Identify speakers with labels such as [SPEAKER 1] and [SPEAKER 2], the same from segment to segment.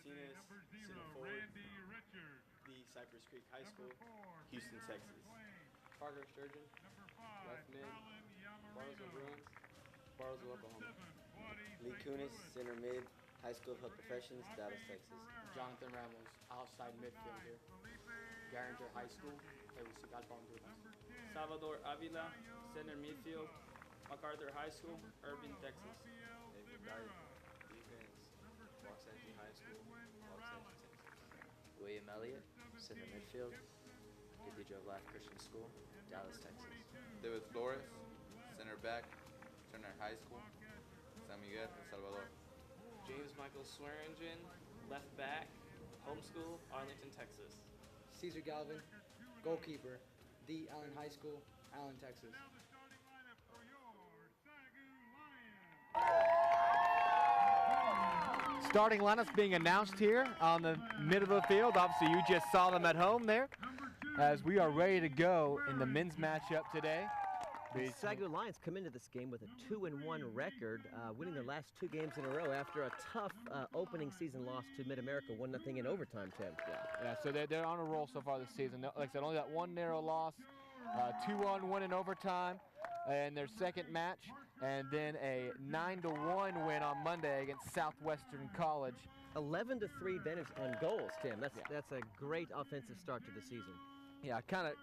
[SPEAKER 1] Martinez, center forward, the Cypress Creek High School, Houston, Texas.
[SPEAKER 2] Parker Sturgeon, left mid, Bartlesville Bruins, Bartlesville, Oklahoma.
[SPEAKER 1] Lee Kunis, center mid, High School of Health Professions, Dallas, Texas.
[SPEAKER 2] Jonathan Ramos, outside midfielder, Garringer High School, Honduras.
[SPEAKER 3] Salvador Avila, center midfield, MacArthur High School, Irving, Texas.
[SPEAKER 4] David Dart, defense, Waxahachie High School, Waxahachie, Texas.
[SPEAKER 5] William Elliott, center midfield, Cathedral of Life Christian School, Dallas, Texas.
[SPEAKER 4] David Flores, center back, Turner High School, San Miguel, El Salvador.
[SPEAKER 3] James Michael Swearingen, left back, homeschool, Arlington, Texas.
[SPEAKER 6] Caesar Galvin, goalkeeper, The Allen High School, Allen, Texas.
[SPEAKER 7] Starting lineups being announced here on the mid of the field. Obviously, you just saw them at home there as we are ready to go in the men's matchup today.
[SPEAKER 8] The SAGU Lions come into this game with a 2-1 record, winning their last 2 games in a row after a tough opening season loss to Mid-America, 1-0 in overtime, Tim.
[SPEAKER 7] Yeah, so they're on a roll so far this season. Like I said, only that one narrow loss, 2-1 in overtime in their second match, and then a 9-1 win on Monday against Southwestern College.
[SPEAKER 8] 11-3 advantage on goals, Tim. That's a great offensive start to the season.
[SPEAKER 7] Yeah, kind of.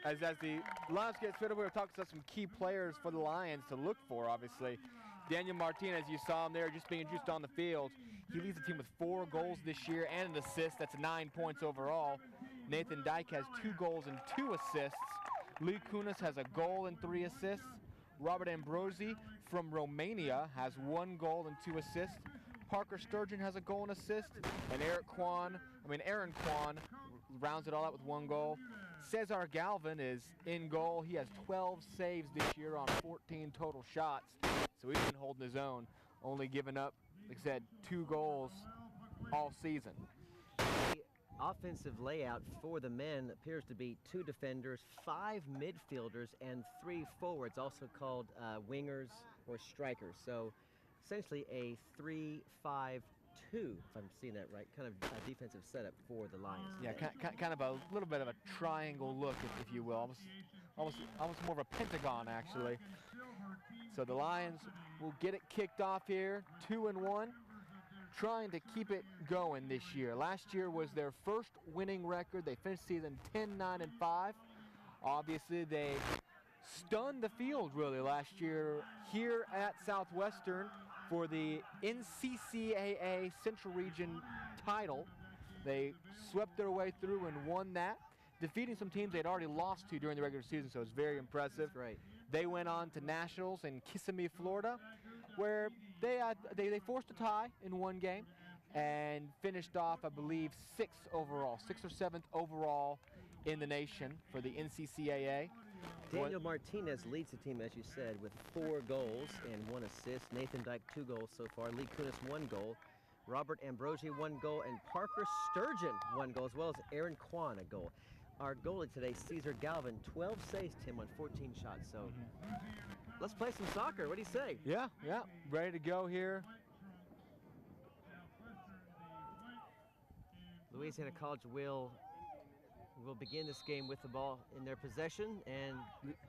[SPEAKER 7] As the Lions get fit, we're talking about some key players for the Lions to look for, obviously. Daniel Martinez, you saw him there just being introduced on the field. He leads the team with 4 goals this year and an assist. That's 9 points overall. Nathan Dyke has 2 goals and 2 assists. Lee Kunis has a goal and 3 assists. Robert Ambrosi from Romania has 1 goal and 2 assists. Parker Sturgeon has a goal and assist. And Aaron Kwan rounds it all out with 1 goal. Cesar Galvin is in goal. He has 12 saves this year on 14 total shots. So he's been holding his own, only giving up, like I said, 2 goals all season.
[SPEAKER 8] The offensive layout for the men appears to be 2 defenders, 5 midfielders, and 3 forwards, also called wingers or strikers. So essentially a 3-5-2, if I'm seeing that right, kind of a defensive setup for the Lions.
[SPEAKER 7] Yeah, kind of a little bit of a triangle look, if you will, almost more of a pentagon, actually. So the Lions will get it kicked off here, 2-1, trying to keep it going this year. Last year was their first winning record. They finished the season 10-9-5. Obviously, they stunned the field really last year here at Southwestern for the NCCAA Central Region title. They swept their way through and won that, defeating some teams they'd already lost to during the regular season, so it's very impressive.
[SPEAKER 8] Right.
[SPEAKER 7] They went on to nationals in Kissimmee, Florida, where they forced a tie in 1 game and finished off, I believe, 6th overall, 6th or 7th overall in the nation for the NCCAA.
[SPEAKER 8] Daniel Martinez leads the team, as you said, with 4 goals and 1 assist. Nathan Dyke 2 goals so far. Lee Kunis 1 goal. Robert Ambrosi 1 goal, and Parker Sturgeon 1 goal, as well as Aaron Kwan a goal. Our goalie today, Caesar Galvin, 12 saves, Tim, on 14 shots. So let's play some soccer. What do you say?
[SPEAKER 7] Yeah, ready to go here.
[SPEAKER 8] Louisiana College will begin this game with the ball in their possession, and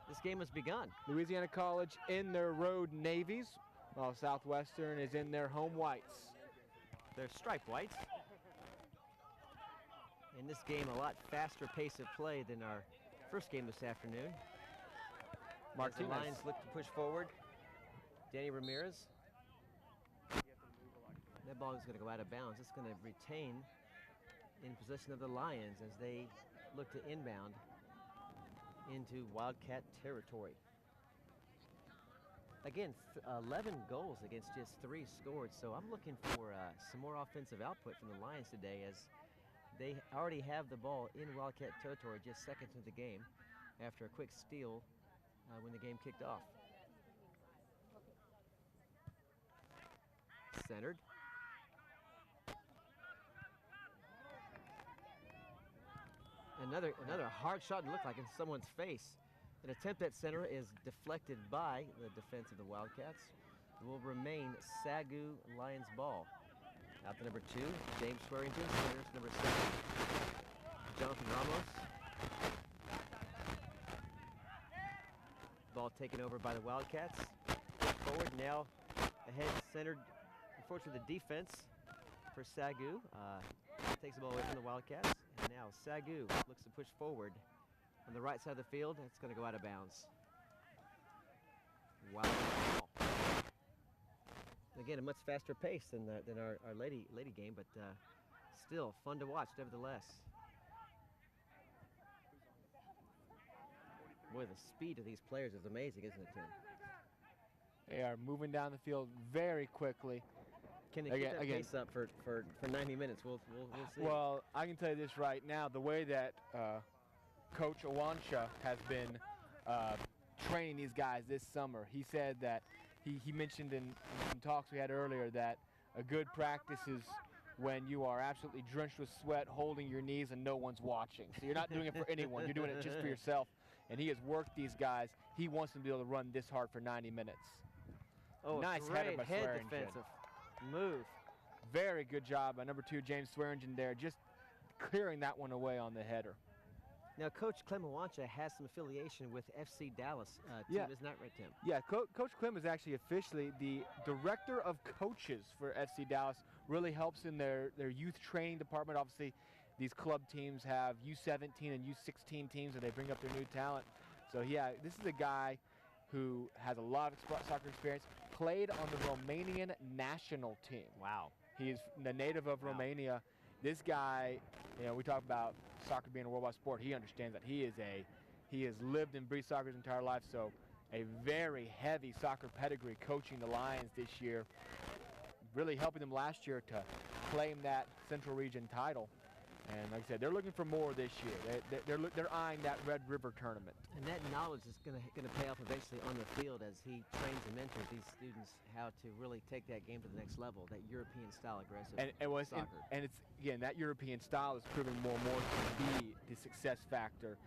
[SPEAKER 8] this game has begun.
[SPEAKER 7] Louisiana College in their road navies, while Southwestern is in their home whites.
[SPEAKER 8] They're striped whites. In this game, a lot faster pace of play than our first game this afternoon.
[SPEAKER 7] Martinez.
[SPEAKER 8] The Lions look to push forward. Danny Ramirez. That ball is going to go out of bounds. It's going to retain in possession of the Lions as they look to inbound into Wildcat territory. Again, 11 goals against just 3 scored, so I'm looking for some more offensive output from the Lions today, as they already have the ball in Wildcat territory just seconds into the game after a quick steal when the game kicked off. Centered. Another hard shot, looked like in someone's face. An attempt at center is deflected by the defense of the Wildcats. It will remain SAGU Lions ball. Out to number 2, James Swearingen, centers number 7, Jonathan Ramos. Ball taken over by the Wildcats. Forward now, ahead centered, unfortunately the defense for SAGU. Takes the ball away from the Wildcats. And now SAGU looks to push forward on the right side of the field. It's going to go out of bounds. Wow. Again, a much faster pace than our lady game, but still fun to watch nevertheless. Boy, the speed of these players is amazing, isn't it, Tim?
[SPEAKER 7] They are moving down the field very quickly.
[SPEAKER 8] Can they keep that pace up for 90 minutes? We'll see.
[SPEAKER 7] Well, I can tell you this right now. The way that Coach Awansha has been training these guys this summer, he said that he mentioned in some talks we had earlier that a good practice is when you are absolutely drenched with sweat, holding your knees, and no one's watching. So you're not doing it for anyone. You're doing it just for yourself. And he has worked these guys. He wants them to be able to run this hard for 90 minutes.
[SPEAKER 8] Oh,
[SPEAKER 7] nice
[SPEAKER 8] great
[SPEAKER 7] header by
[SPEAKER 8] head
[SPEAKER 7] Swearingen.
[SPEAKER 8] defensive move.
[SPEAKER 7] Very good job by number 2, James Swearingen there, just clearing that one away on the header.
[SPEAKER 8] Now, Coach Clem Awansha has some affiliation with FC Dallas. Tim, isn't that right, Tim?
[SPEAKER 7] Yeah, Coach Clem is actually officially the director of coaches for FC Dallas. Really helps in their youth training department. Obviously, these club teams have U17 and U16 teams, and they bring up their new talent. So, yeah, this is a guy who has a lot of soccer experience, played on the Romanian national team.
[SPEAKER 8] Wow.
[SPEAKER 7] He is the native of Romania. This guy, you know, we talk about soccer being a worldwide sport. He understands that. He has lived and breathed soccer his entire life, so a very heavy soccer pedigree coaching the Lions this year, really helping them last year to claim that Central Region title. And like I said, they're looking for more this year. They're eyeing that Red River tournament. And that knowledge is going to pay off eventually on the field as he trains and mentors these students how to really take that game to the next level, that European style aggressive soccer. And it's, again, that European style is proving more and more to be the success factor.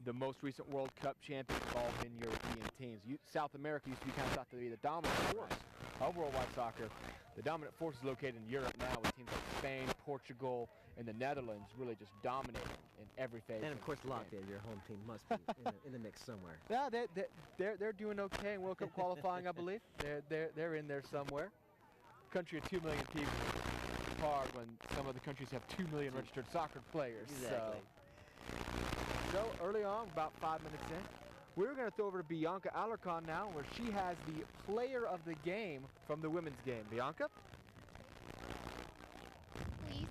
[SPEAKER 7] The most recent World Cup champions have all been European teams. South America used to be kind of thought to be the dominant force of worldwide soccer. The dominant force is located in Europe now with teams like Spain, Portugal, and the Netherlands really just dominating in every phase.
[SPEAKER 8] And of course, Latvia, your home team, must be in the mix somewhere.
[SPEAKER 7] Yeah, they're doing okay in World Cup qualifying, I believe. They're in there somewhere. Country of 2 million people. It's hard when some other countries have 2 million registered soccer players.
[SPEAKER 8] Exactly.
[SPEAKER 7] So early on, about 5 minutes in, we're going to throw over to Bianca Alarcon now, where she has the player of the game from the women's game. Bianca?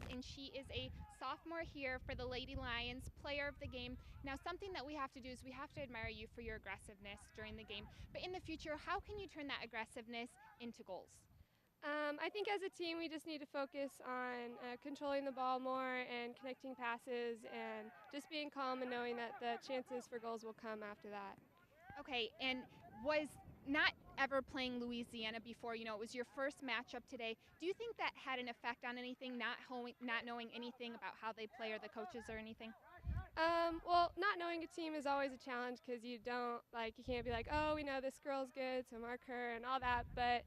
[SPEAKER 9] And she is a sophomore here for the Lady Lions, player of the game. Now, something that we have to do is we have to admire you for your aggressiveness during the game. But in the future, how can you turn that aggressiveness into goals?
[SPEAKER 10] I think as a team, we just need to focus on controlling the ball more and connecting passes and just being calm and knowing that the chances for goals will come after that.
[SPEAKER 9] Okay, and was not ever playing Louisiana before, you know, it was your first matchup today. Do you think that had an effect on anything, not knowing anything about how they play or the coaches or anything?
[SPEAKER 10] Well, not knowing a team is always a challenge because you can't be like, oh, we know this girl's good, so mark her and all that, but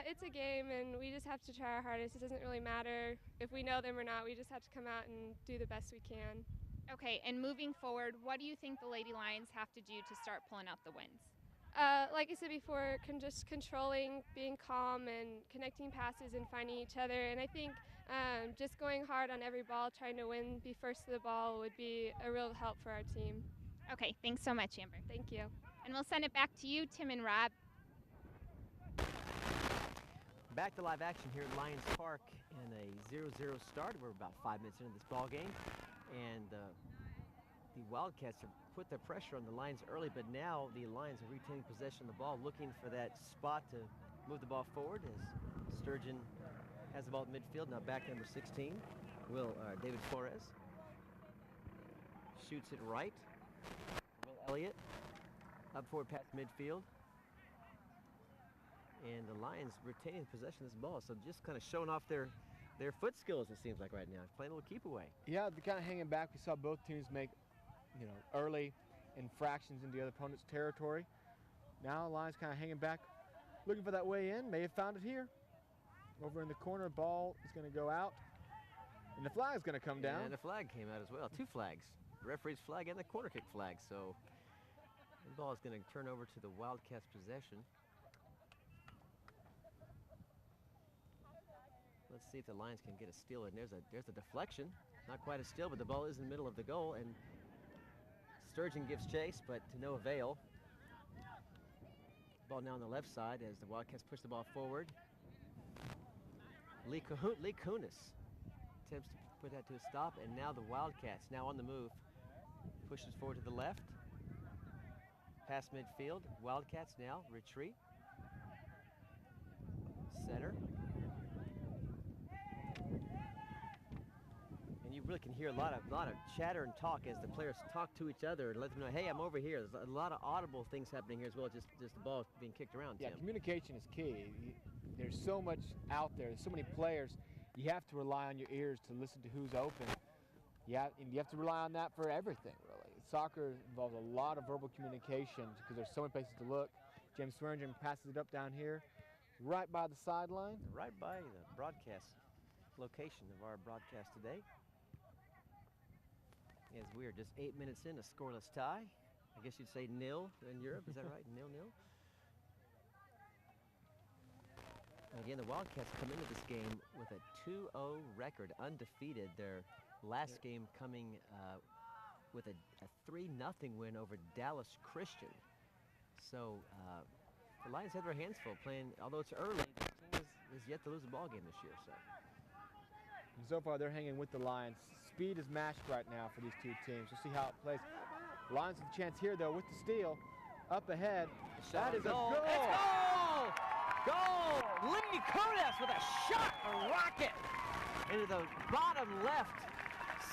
[SPEAKER 10] it's a game and we just have to try our hardest. It doesn't really matter if we know them or not. We just have to come out and do the best we can.
[SPEAKER 9] Okay, and moving forward, what do you think the Lady Lions have to do to start pulling out the wins?
[SPEAKER 10] Like I said before, just controlling, being calm, and connecting passes and finding each other. And I think just going hard on every ball, trying to be first to the ball would be a real help for our team.
[SPEAKER 9] Okay, thanks so much, Amber.
[SPEAKER 10] Thank you.
[SPEAKER 9] And we'll send it back to you, Tim and Rob.
[SPEAKER 8] Back to live action here at Lions Park in a 0-0 start. We're about 5 minutes into this ball game. And the Wildcats have put the pressure on the Lions early, but now the Lions are retaining possession of the ball, looking for that spot to move the ball forward as Sturgeon has the ball at midfield. Now back number 16, David Flores. Shoots it right. Will Elliott up forward past midfield. And the Lions retaining possession of this ball, so just kind of showing off their foot skills, it seems like right now. Playing a little keep away.
[SPEAKER 7] Yeah, they're kind of hanging back. We saw both teams make, early infractions into the other opponent's territory. Now Lions kind of hanging back, looking for that way in. May have found it here. over in the corner. Ball is going to go out. And the flag's going to come down.
[SPEAKER 8] And the flag came out as well. 2 flags. The referee's flag and the corner kick flag. So the ball is going to turn over to the Wildcats' possession. Let's see if the Lions can get a steal. And there's a deflection. Not quite a steal, but the ball is in the middle of the goal. And Sturgeon gives chase, but to no avail. Ball now on the left side as the Wildcats push the ball forward. Lee Kunis attempts to put that to a stop, and now the Wildcats, now on the move, pushes forward to the left. Past midfield, Wildcats now retreat. Center. And you really can hear a lot of chatter and talk as the players talk to each other and let them know, hey, I'm over here. There's a lot of audible things happening here as well, just the ball being kicked around.
[SPEAKER 7] Yeah,
[SPEAKER 8] Tim.
[SPEAKER 7] communication is key. There's so much out there. There's so many players. You have to rely on your ears to listen to who's open. You have to rely on that for everything, really. Soccer involves a lot of verbal communication because there's so many places to look. James Swearingen passes it up down here, right by the sideline.
[SPEAKER 8] Right by the broadcast location of our broadcast today. As we are just 8 minutes in, a scoreless tie. I guess you'd say nil in Europe, is that right? 0-0. Again, the Wildcats come into this game with a 2-0 record, undefeated. Their last game coming with a 3-0 win over Dallas Christian. So the Lions have their hands full playing, although it's early, the team is yet to lose a ball game this year.
[SPEAKER 7] And so far, they're hanging with the Lions. Speed is matched right now for these two teams. We'll see how it plays. Lions with a chance here, though, with the steal. Up ahead. That is a goal!
[SPEAKER 8] It's goal! Goal! Lee Kunis with a shot, a rocket into the bottom left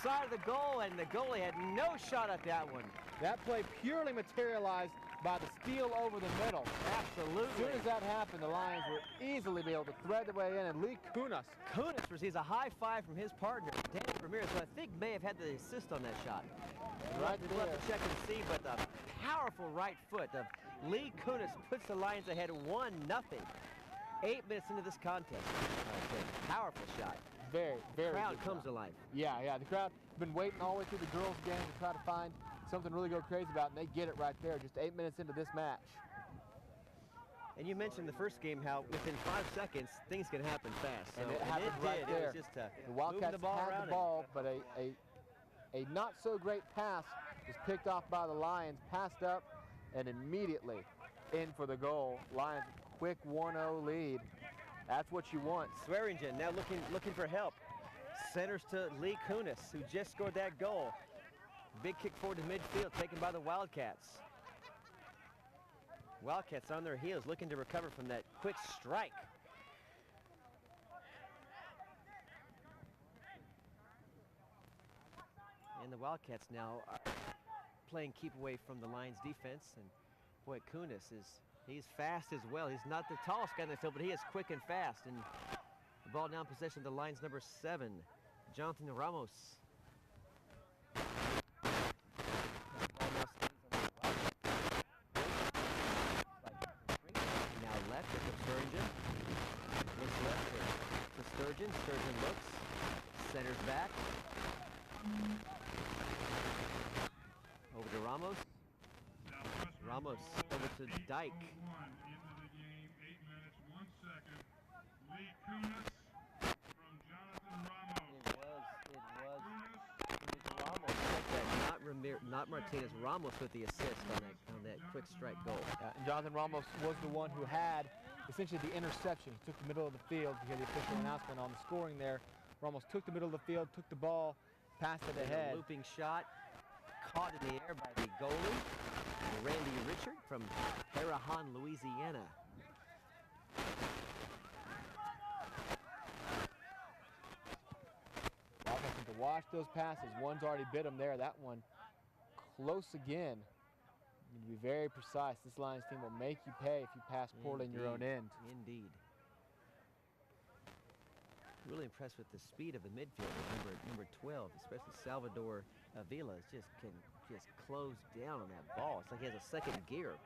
[SPEAKER 8] side of the goal, and the goalie had no shot at that one.
[SPEAKER 7] That play purely materialized by the steal over the middle.
[SPEAKER 8] Absolutely.
[SPEAKER 7] As soon as that happened, the Lions were easily be able to thread their way in, and Lee Kunis
[SPEAKER 8] receives a high five from his partner, Danny Ramirez, who I think may have had the assist on that shot.
[SPEAKER 7] Right there.
[SPEAKER 8] We'll have to check and see, but the powerful right foot of Lee Kunis puts the Lions ahead 1-0. 8 minutes into this contest. Powerful shot.
[SPEAKER 7] Very, very
[SPEAKER 8] The crowd
[SPEAKER 7] good
[SPEAKER 8] comes
[SPEAKER 7] shot.
[SPEAKER 8] to life.
[SPEAKER 7] Yeah, the crowd has been waiting all the way through the girls' game to try to find something to really go crazy about, and they get it right there, just 8 minutes into this match.
[SPEAKER 8] And you mentioned the first game how within 5 seconds things can happen fast. So,
[SPEAKER 7] And it happened right
[SPEAKER 8] did.
[SPEAKER 7] there.
[SPEAKER 8] It was just
[SPEAKER 7] The Wildcats
[SPEAKER 8] moving the ball
[SPEAKER 7] had
[SPEAKER 8] around
[SPEAKER 7] the ball, but a not so great pass was picked off by the Lions, passed up, and immediately in for the goal. Lions quick 1-0 lead. That's what you want.
[SPEAKER 8] Swearingen now looking for help. Centers to Lee Kunis, who just scored that goal. Big kick forward to midfield, taken by the Wildcats. Wildcats on their heels, looking to recover from that quick strike. And the Wildcats now are playing keep away from the Lions defense. And boy, Kunis he's fast as well. He's not the tallest guy in the field, but he is quick and fast. And the ball now in possession of the Lions number 7, Jonathan Ramos. Now left to Sturgeon. Looks left to Sturgeon. Sturgeon looks. Centers back. Over to Ramos. Ramos over to Dyke. Not Martinez. Ramos with the assist on that quick strike goal.
[SPEAKER 7] And Jonathan Ramos was the one who had essentially the interception. He took the middle of the field. You hear the official announcement on the scoring there. Ramos took the middle of the field, took the ball, passed it ahead.
[SPEAKER 8] A looping shot caught in the air by the goalie, Randy Richard from Harahan, Louisiana.
[SPEAKER 7] Wildcats to watch those passes. One's already bit him there. That one close again. You need to be very precise. This Lions team will make you pay if you pass poorly in your own end.
[SPEAKER 8] Indeed. Really impressed with the speed of the midfielder, number 12, especially Salvador Avila can just close down on that ball. It's like he has a second gear.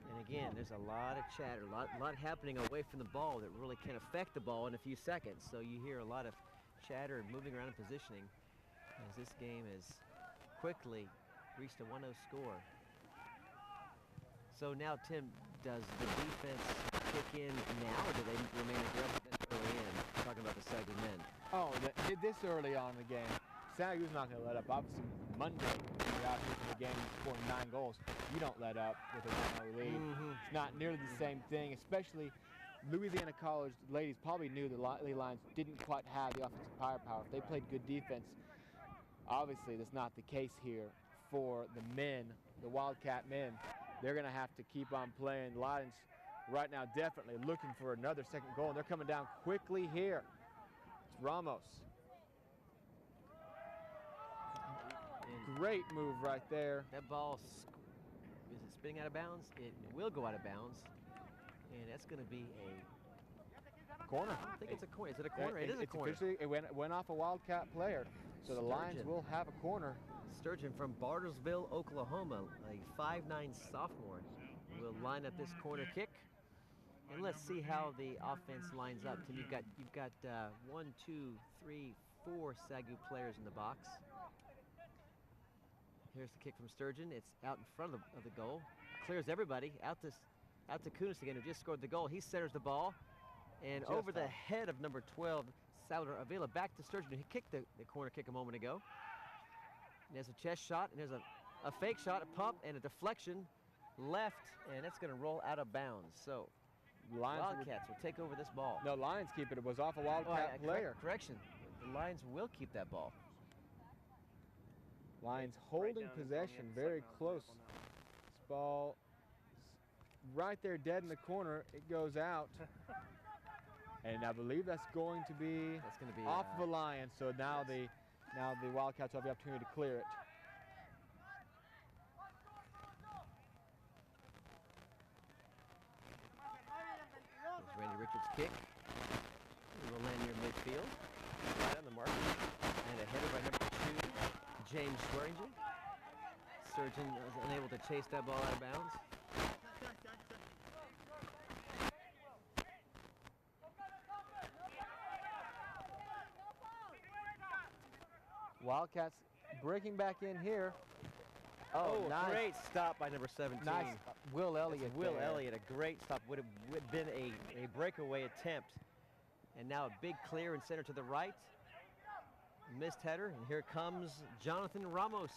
[SPEAKER 8] And Again, there's a lot of chatter, a lot happening away from the ball that really can affect the ball in a few seconds. So you hear a lot of chatter and moving around and positioning as this game has quickly reached a 1-0 score. So now, Tim, does the defense kick in now, or do they remain aggressive early in? Talking about the SAGU men.
[SPEAKER 7] Oh, this early on in the game, SAGU's not going to let up. Obviously, Monday, when you're out here for the game scoring 9 goals, you don't let up with a 1-0 lead. It's not nearly the same thing, especially Louisiana College ladies probably knew the Lady Lions didn't quite have the offensive firepower. If they played good defense, obviously that's not the case here for the men, the Wildcat men. They're going to have to keep on playing. The Lions right now definitely looking for another second goal, and they're coming down quickly here. It's Ramos. Great move right there.
[SPEAKER 8] That ball, is it spinning out of bounds? It will go out of bounds, and that's going to be a
[SPEAKER 7] corner.
[SPEAKER 8] I think it's a corner. Is it a corner? It is a corner.
[SPEAKER 7] It went off a Wildcat player, so the Lions will have a corner.
[SPEAKER 8] Sturgeon from Bartlesville, Oklahoma, a 5'9" sophomore, will line up this corner kick. And let's see how the offense lines up. Tim, you've got 1, 2, 3, 4 SAGU players in the box. Here's the kick from Sturgeon. It's out in front of the goal. Clears everybody. Out to Kunis again, who just scored the goal. He centers the ball. And just over the head of number 12, Salvador Avila, back to Sturgeon, who kicked the corner kick a moment ago. And there's a chest shot, and there's a fake shot, a pump, and a deflection left, and it's going to roll out of bounds. So Wildcats will take over this ball.
[SPEAKER 7] No, Lions keep it. It was off a Wildcat player.
[SPEAKER 8] Correction. The Lions will keep that ball.
[SPEAKER 7] Lions holding possession very close. This ball right there dead in the corner. It goes out. And I believe that's going to be off of the Lions. So now the Wildcats have the opportunity to clear it.
[SPEAKER 8] There's Randy Richards' kick. It will land near midfield. Right on the mark. And a header by number 2, James Swearingen. Sturgeon was unable to chase that ball out of bounds.
[SPEAKER 7] Wildcats breaking back in here.
[SPEAKER 8] Oh,
[SPEAKER 7] nice.
[SPEAKER 8] Great stop by number 17.
[SPEAKER 7] Nice. Will Elliott.
[SPEAKER 8] Will Elliott, a great stop. Would have been a breakaway attempt. And now a big clear and center to the right. Missed header, and here comes Jonathan Ramos.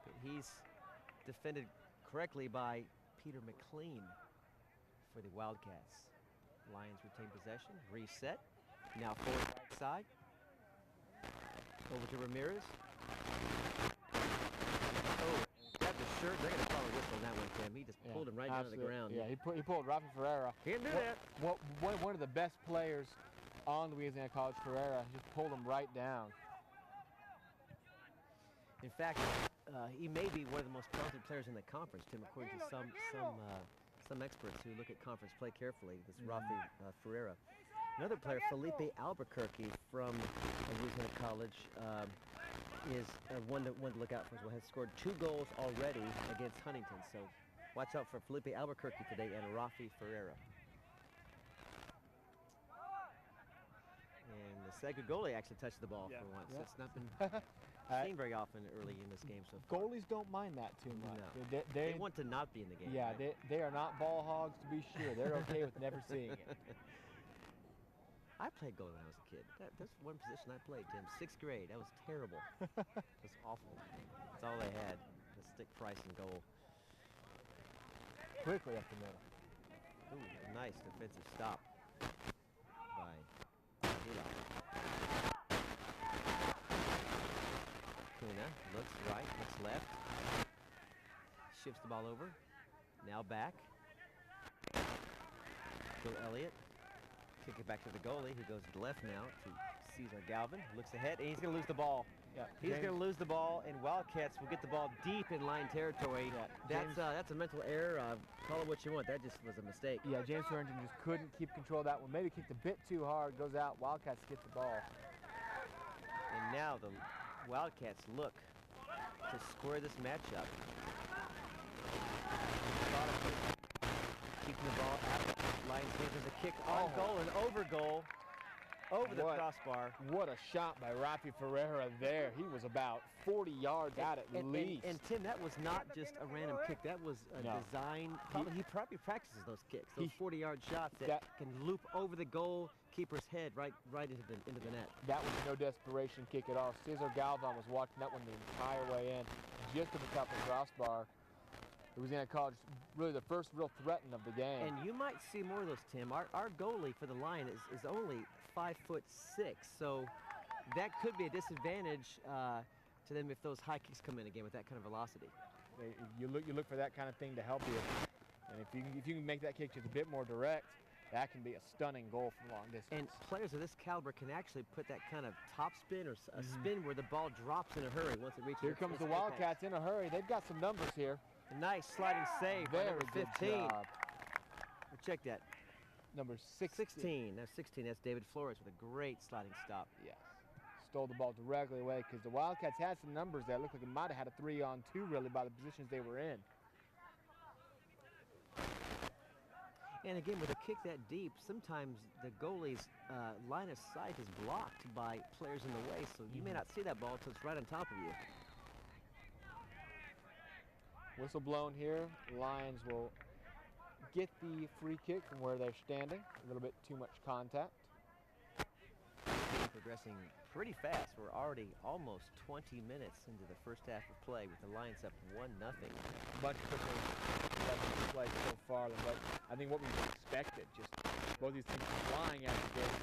[SPEAKER 8] But he's defended correctly by Peter McLean for the Wildcats. Lions retain possession, reset. Now forward right side. Over to Ramirez. Oh, grabbed the shirt. They're going to call a whistle on that one, Tim. He just pulled him right down to the ground.
[SPEAKER 7] Yeah, he pulled Rafi Ferreira.
[SPEAKER 8] He didn't do that.
[SPEAKER 7] One of the best players on Louisiana College, Ferreira. He just pulled him right down.
[SPEAKER 8] In fact, he may be one of the most talented players in the conference, Tim, according to some experts who look at conference play carefully. This Rafi Ferreira. Another player, Felipe Albuquerque from Louisiana College, is one to look out for as well. Has scored 2 goals already against Huntington. So watch out for Felipe Albuquerque today and Rafi Ferreira. And the SAGU goalie actually touched the ball for once. Yeah. That's not been seen very often early in this game so far.
[SPEAKER 7] Goalies don't mind that too much.
[SPEAKER 8] No. They want to not be in the game.
[SPEAKER 7] Yeah,
[SPEAKER 8] right?
[SPEAKER 7] they are not ball hogs, to be sure. They're okay with never seeing it.
[SPEAKER 8] I played goalie when I was a kid. That's one position I played, Tim. 6th grade. That was terrible. It was awful. That's all they had. The stick price and goal.
[SPEAKER 7] Quickly up the middle.
[SPEAKER 8] Ooh, nice defensive stop by Hila. Kuna looks right, looks left. Shifts the ball over. Now back. Bill Elliott. Kick it back to the goalie, who goes to the left now to Cesar Galvin. Looks ahead, and he's going to lose the ball.
[SPEAKER 7] Yeah,
[SPEAKER 8] he's going to lose the ball, and Wildcats will get the ball deep in line territory. Yeah, that's a mental error. Call it what you want. That just was a mistake.
[SPEAKER 7] Yeah, James Swearingen just couldn't keep control of that one. Maybe kicked a bit too hard, goes out. Wildcats get the ball.
[SPEAKER 8] And now the Wildcats look to square this matchup. On goal, an over goal, over the crossbar.
[SPEAKER 7] What a shot by Rafi Ferreira there. He was about 40 yards out at least.
[SPEAKER 8] And Tim, that was not just a random kick. That was a design. He probably practices those kicks, those 40-yard shots that can loop over the goalkeeper's head right into the net.
[SPEAKER 7] That was no desperation kick at all. Cesar Galvan was watching that one the entire way in, just at the top of the crossbar. Louisiana College, really the first real threat of the game.
[SPEAKER 8] And you might see more of those, Tim. Our goalie for the Lion is only 5'6", so that could be a disadvantage to them if those high kicks come in again with that kind of velocity.
[SPEAKER 7] You look for that kind of thing to help you, and if you can make that kick just a bit more direct, that can be a stunning goal from long distance.
[SPEAKER 8] And players of this caliber can actually put that kind of top spin or a spin where the ball drops in a hurry once it reaches.
[SPEAKER 7] Here comes the Wildcats in a hurry. They've got some numbers here.
[SPEAKER 8] A nice sliding save by number 15.
[SPEAKER 7] Job.
[SPEAKER 8] Check that.
[SPEAKER 7] Number 16.
[SPEAKER 8] That's 16. That's David Flores with a great sliding stop.
[SPEAKER 7] Yes. Stole the ball directly away because the Wildcats had some numbers that looked like it might have had a 3-on-2 really by the positions they were in.
[SPEAKER 8] And again, with a kick that deep, sometimes the goalie's line of sight is blocked by players in the way, so you may not see that ball until it's right on top of you.
[SPEAKER 7] Whistle blown here. The Lions will get the free kick from where they're standing. A little bit too much contact.
[SPEAKER 8] Progressing pretty fast. We're already almost 20 minutes into the first half of play with the Lions up 1-0.
[SPEAKER 7] Much quicker play so far than what I think what we expected. Just both these teams flying at the game,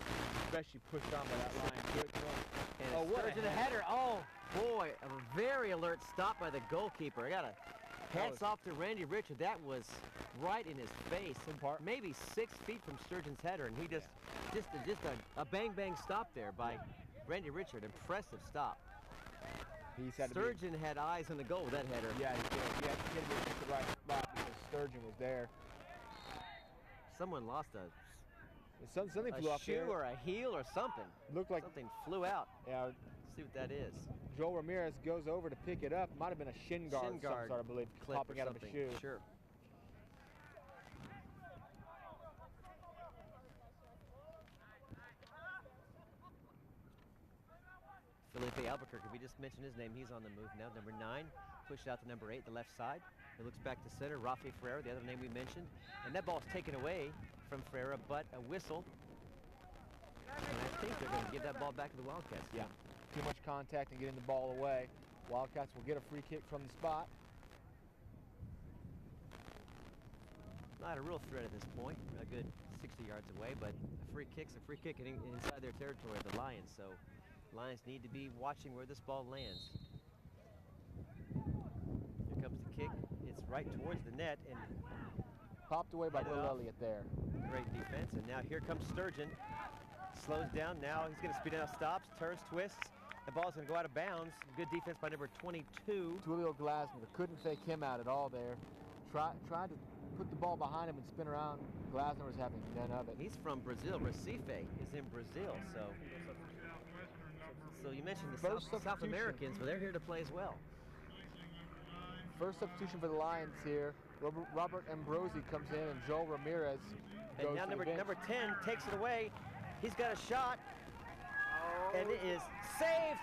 [SPEAKER 7] especially pushed on by that Lion.
[SPEAKER 8] And what a header. Oh boy, a very alert stop by the goalkeeper. I got a hats off to Randy Richard. That was right in his face, maybe 6 feet from Sturgeon's header, and he just a bang stop there by Randy Richard. Impressive stop. Sturgeon had eyes on the goal with that header.
[SPEAKER 7] Yeah, he did. He had to get it to the right spot because Sturgeon was there.
[SPEAKER 8] Someone lost
[SPEAKER 7] something flew up
[SPEAKER 8] shoe
[SPEAKER 7] there.
[SPEAKER 8] Or a heel or something.
[SPEAKER 7] Looked like
[SPEAKER 8] something flew out.
[SPEAKER 7] Yeah.
[SPEAKER 8] Let's see what that is.
[SPEAKER 7] Joel Ramirez goes over to pick it up. Might have been a shin guard of some sort, I believe, popping out of a shoe.
[SPEAKER 8] Sure. Felipe Albuquerque, we just mentioned his name. He's on the move now. Number 9, pushed out to number 8, the left side. It looks back to center. Rafi Ferreira, the other name we mentioned. And that ball's taken away from Ferreira, but a whistle. And I think they're going to give that ball back to the Wildcats.
[SPEAKER 7] Yeah. Too much contact and getting the ball away. Wildcats will get a free kick from the spot.
[SPEAKER 8] Not a real threat at this point. A good 60 yards away, but a free kick's a free kick inside their territory of the Lions. So Lions need to be watching where this ball lands. Here comes the kick. It's right towards the net and
[SPEAKER 7] popped away by Will Elliott there.
[SPEAKER 8] Great defense. And now here comes Sturgeon. Slows down. Now he's going to speed out, stops, turns, twists. The ball's going to go out of bounds. Good defense by number 22.
[SPEAKER 7] Tulio Glasner couldn't fake him out at all there. Tried to put the ball behind him and spin around. Glasner was having none of it.
[SPEAKER 8] He's from Brazil. Recife is in Brazil, so you mentioned the South Americans, but they're here to play as well.
[SPEAKER 7] First substitution for the Lions here. Robert Ambrosi comes in, and Joel Ramirez goes
[SPEAKER 8] and now
[SPEAKER 7] to the bench.
[SPEAKER 8] number 10 takes it away. He's got a shot, and it is saved.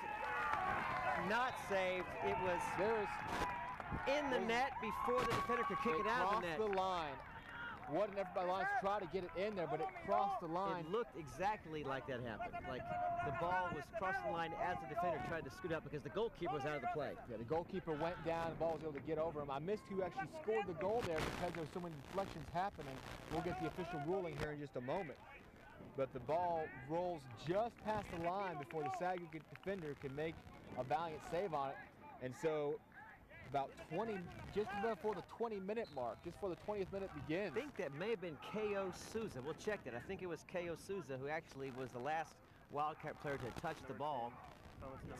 [SPEAKER 8] Not saved. It was in the net before the defender could kick it out of the net.
[SPEAKER 7] Crossed the line. What an effort by Lions to try to get it in there, but it crossed the line.
[SPEAKER 8] It looked exactly like that happened. Like the ball was crossing the line as the defender tried to scoot out because the goalkeeper was out of the play.
[SPEAKER 7] Yeah, the goalkeeper went down, the ball was able to get over him. I missed who actually scored the goal there because there were so many deflections happening. We'll get the official ruling here in just a moment. But the ball rolls just past the line before the SAGU defender can make a valiant save on it. And so about just before the 20-minute mark, just before the 20th minute begins.
[SPEAKER 8] I think that may have been K.O. Souza. We'll check that. I think it was K.O. Souza who actually was the last Wildcat player to touch the ball.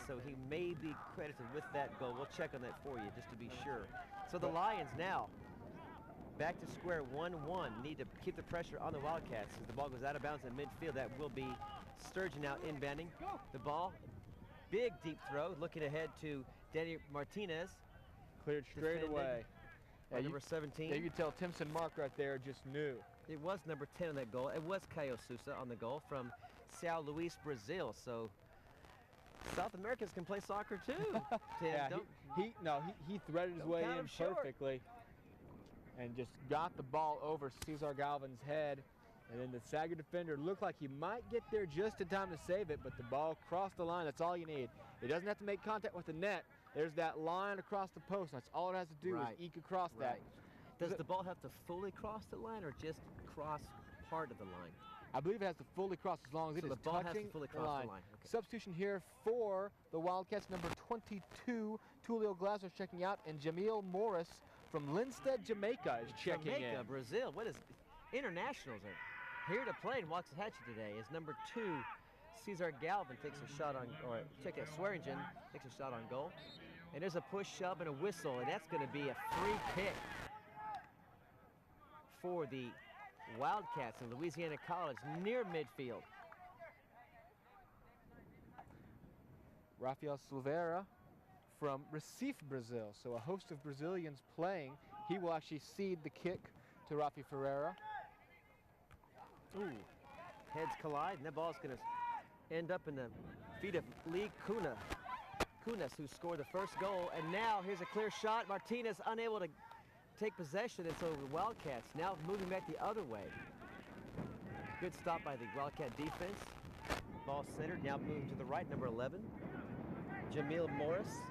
[SPEAKER 8] So he may be credited with that goal. We'll check on that for you just to be sure. So the Lions now back to square 1-1. Need to keep the pressure on the Wildcats. As the ball goes out of bounds in midfield, that will be Sturgeon now inbounding. The ball, big deep throw, looking ahead to Danny Martinez.
[SPEAKER 7] Cleared straight away.
[SPEAKER 8] Number 17.
[SPEAKER 7] Yeah, you could tell Timson Mark right there just knew.
[SPEAKER 8] It was number 10 on that goal. It was Caio Sousa on the goal from São Luís, Brazil. So South Americans can play soccer too. Tim,
[SPEAKER 7] yeah, he threaded his way in perfectly and just got the ball over Cesar Galvin's head. And then the SAGU defender looked like he might get there just in time to save it, but the ball crossed the line. That's all you need. It doesn't have to make contact with the net. There's that line across the post. That's all it has to do is eke across that.
[SPEAKER 8] Does the ball have to fully cross the line or just cross part of the line?
[SPEAKER 7] I believe it has to fully cross as long as it is
[SPEAKER 8] the ball
[SPEAKER 7] touching
[SPEAKER 8] has to fully cross the line. Okay.
[SPEAKER 7] Substitution here for the Wildcats, number 22, Tulio Glasser checking out, and Jamil Morris from Linstead, Jamaica is checking in.
[SPEAKER 8] Jamaica, Brazil. What is internationals are here to play in Waxahachie today is number 2, Cesar Galvin takes a shot on, or Swearingen takes a shot on goal. And there's a push, shove, and a whistle, and that's going to be a free kick for the Wildcats in Louisiana College near midfield.
[SPEAKER 7] Rafael Silveira from Recife, Brazil. So a host of Brazilians playing. He will actually cede the kick to Rafi Ferreira.
[SPEAKER 8] Ooh, heads collide, and that ball's going to end up in the feet of Lee Kunis, who scored the first goal. And now here's a clear shot. Martinez unable to take possession, and so the Wildcats now moving back the other way. Good stop by the Wildcat defense. Ball centered, now moving to the right, number 11. Jamil Morris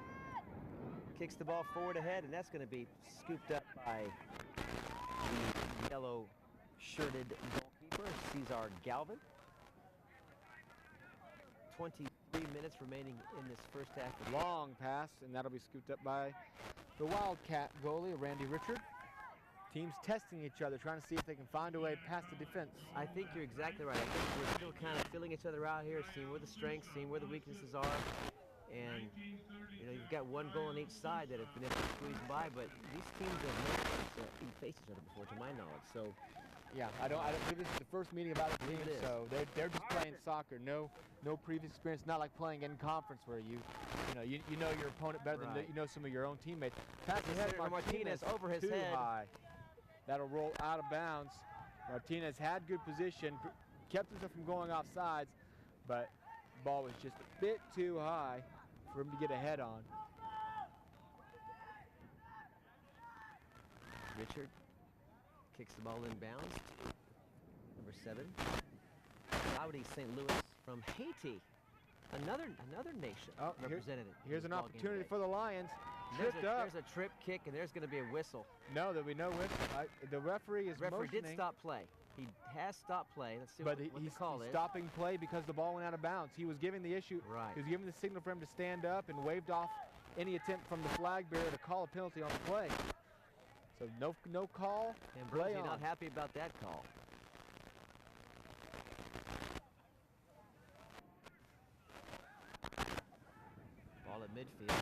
[SPEAKER 8] kicks the ball forward ahead, and that's going to be scooped up by the yellow-shirted goalkeeper, Cesar Galvin. 23 minutes remaining in this first half.
[SPEAKER 7] Long pass, and that'll be scooped up by the Wildcat goalie, Randy Richard. Teams testing each other, trying to see if they can find a way past the defense.
[SPEAKER 8] I think you're exactly right. I think we're still kind of feeling each other out here, seeing where the strengths, seeing where the weaknesses are. And, you know, you've got one goal on each side that have been able to squeeze by, but these teams have never faced each other before, to my knowledge. So,
[SPEAKER 7] yeah, I don't think this is the first meeting about the team, so they're just playing soccer. No previous experience. Not like playing in conference where you know your opponent better than you know some of your own teammates. Pass ahead, Martinez over his head. High. That'll roll out of bounds. Martinez had good position, kept himself from going off sides, but the ball was just a bit too high for him to get a head on.
[SPEAKER 8] Richard kicks the ball inbounds. Number 7, Cloudy St. Louis from Haiti. Another nation represented.
[SPEAKER 7] Here's an opportunity for the Lions.
[SPEAKER 8] There's a trip kick, and there's going to be a whistle.
[SPEAKER 7] No, there'll be no whistle. The referee is motioning.
[SPEAKER 8] Did stop play. He has stopped play. Let's see what the call is.
[SPEAKER 7] He's stopping play because the ball went out of bounds. He was giving the issue.
[SPEAKER 8] Right.
[SPEAKER 7] He was giving the signal for him to stand up and waved off any attempt from the flag bearer to call a penalty on the play. So no call.
[SPEAKER 8] And Brody not happy about that call. Ball at midfield.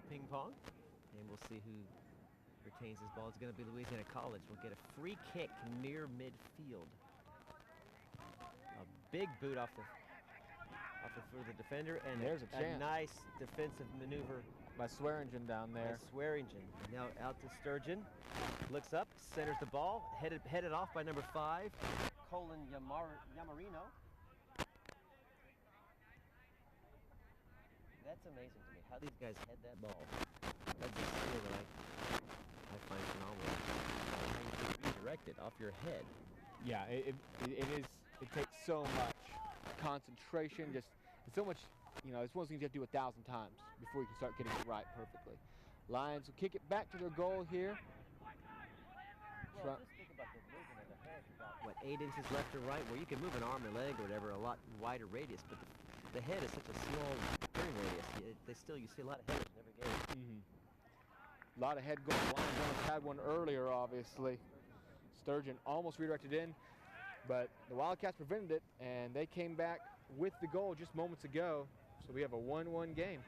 [SPEAKER 8] Ping pong, and we'll see who retains this ball. It's going to be Louisiana College. We'll get a free kick near midfield. A big boot off the foot of the defender, and
[SPEAKER 7] there's a
[SPEAKER 8] nice defensive maneuver
[SPEAKER 7] by Swearingen down there.
[SPEAKER 8] Swearingen. Now out to Sturgeon. Looks up, centers the ball, headed off by number 5, Colin Yamarino. That's amazing to me, how these guys head that ball. That's a skill that I find phenomenal. How you can redirect it off your head.
[SPEAKER 7] Yeah, it takes so much concentration, it's so much, it's one of the things you have to do 1,000 times before you can start getting it right perfectly. Lions will kick it back to their goal here.
[SPEAKER 8] Well, just think about the movement of the head, about, 8 inches left or right, where you can move an arm or leg or whatever, a lot wider radius, but the head is such a small turning radius. You see a lot of headers in every game.
[SPEAKER 7] A lot of head goals. Lions almost had one earlier, obviously. Sturgeon almost redirected in, but the Wildcats prevented it, and they came back with the goal just moments ago. So we have a 1-1 game.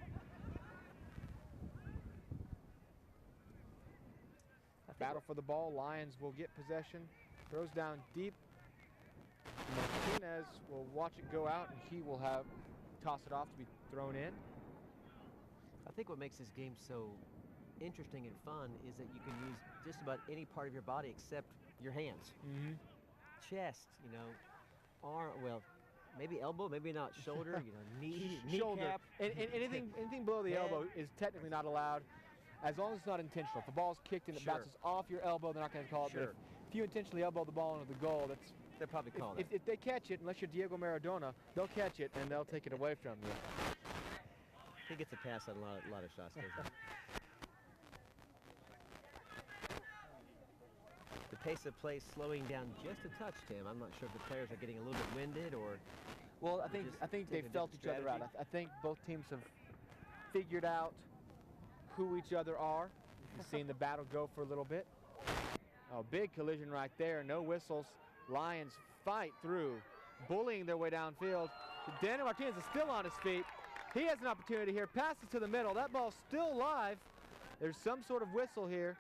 [SPEAKER 7] Battle for the ball. Lions will get possession. Throws down deep. Martinez will watch it go out, and he will toss it off to be thrown in.
[SPEAKER 8] I think what makes this game so interesting and fun is that you can use just about any part of your body except your hands.
[SPEAKER 7] Mm-hmm.
[SPEAKER 8] Chest, you know, arm, well, maybe elbow, maybe not shoulder, you know, knee,
[SPEAKER 7] Shoulder.
[SPEAKER 8] kneecap.
[SPEAKER 7] And anything below the
[SPEAKER 8] Head.
[SPEAKER 7] elbow is technically not allowed, as long as it's not intentional. If the ball's kicked and it
[SPEAKER 8] Sure.
[SPEAKER 7] bounces off your elbow, they're not going to call it.
[SPEAKER 8] Sure.
[SPEAKER 7] But if you intentionally elbow the ball into the goal, that's
[SPEAKER 8] They're probably calling it.
[SPEAKER 7] if they catch it, unless you're Diego Maradona, they'll catch it and they'll take it away from you.
[SPEAKER 8] He gets a pass on a lot of shots, doesn't he? The pace of play slowing down just a touch, Tim. I'm not sure if the players are getting a little bit winded or.
[SPEAKER 7] Well, I think they've
[SPEAKER 8] taking a
[SPEAKER 7] felt
[SPEAKER 8] different
[SPEAKER 7] each other out.
[SPEAKER 8] strategy.
[SPEAKER 7] I think both teams have figured out who each other are. You've seen the battle go for a little bit. Oh, big collision right there. No whistles. Lions fight through, bullying their way downfield. Daniel Martinez is still on his feet. He has an opportunity here. Passes to the middle. That ball's still live. There's some sort of whistle here.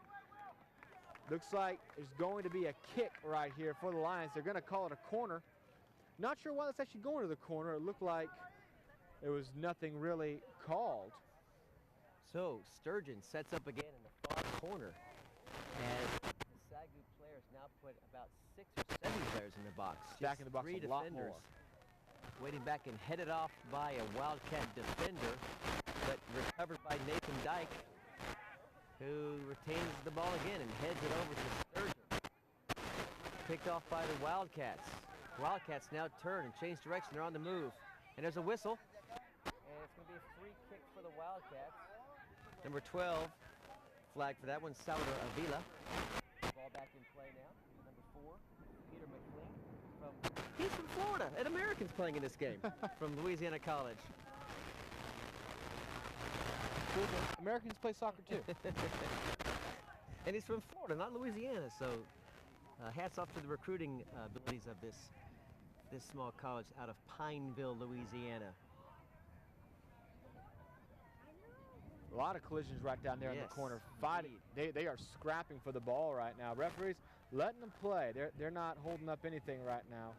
[SPEAKER 7] Looks like there's going to be a kick right here for the Lions. They're going to call it a corner. Not sure why that's actually going to the corner. It looked like there was nothing really called.
[SPEAKER 8] So Sturgeon sets up again in the far corner as the SAGU players now put about 6 or 7 players in the box.
[SPEAKER 7] Back in the box
[SPEAKER 8] Just 3
[SPEAKER 7] a lot
[SPEAKER 8] defenders.
[SPEAKER 7] more.
[SPEAKER 8] Waiting back and headed off by a Wildcat defender, but recovered by Nathan Dyke, who retains the ball again and heads it over to Sturgeon. Picked off by the Wildcats. Wildcats now turn and change direction. They're on the move. And there's a whistle. And it's going to be a free kick for the Wildcats. Number 12, flag for that one, Salvador Avila. Ball back in play now. Number 4, Peter McLean. He's from Florida, and Americans playing in this game from Louisiana College.
[SPEAKER 7] Americans play soccer too.
[SPEAKER 8] And he's from Florida, not Louisiana, so hats off to the recruiting abilities of this small college out of Pineville, Louisiana.
[SPEAKER 7] A lot of collisions right down there in
[SPEAKER 8] Yes,
[SPEAKER 7] the corner. Fighting. They are scrapping for the ball right now. Referees letting them play. They're not holding up anything right now.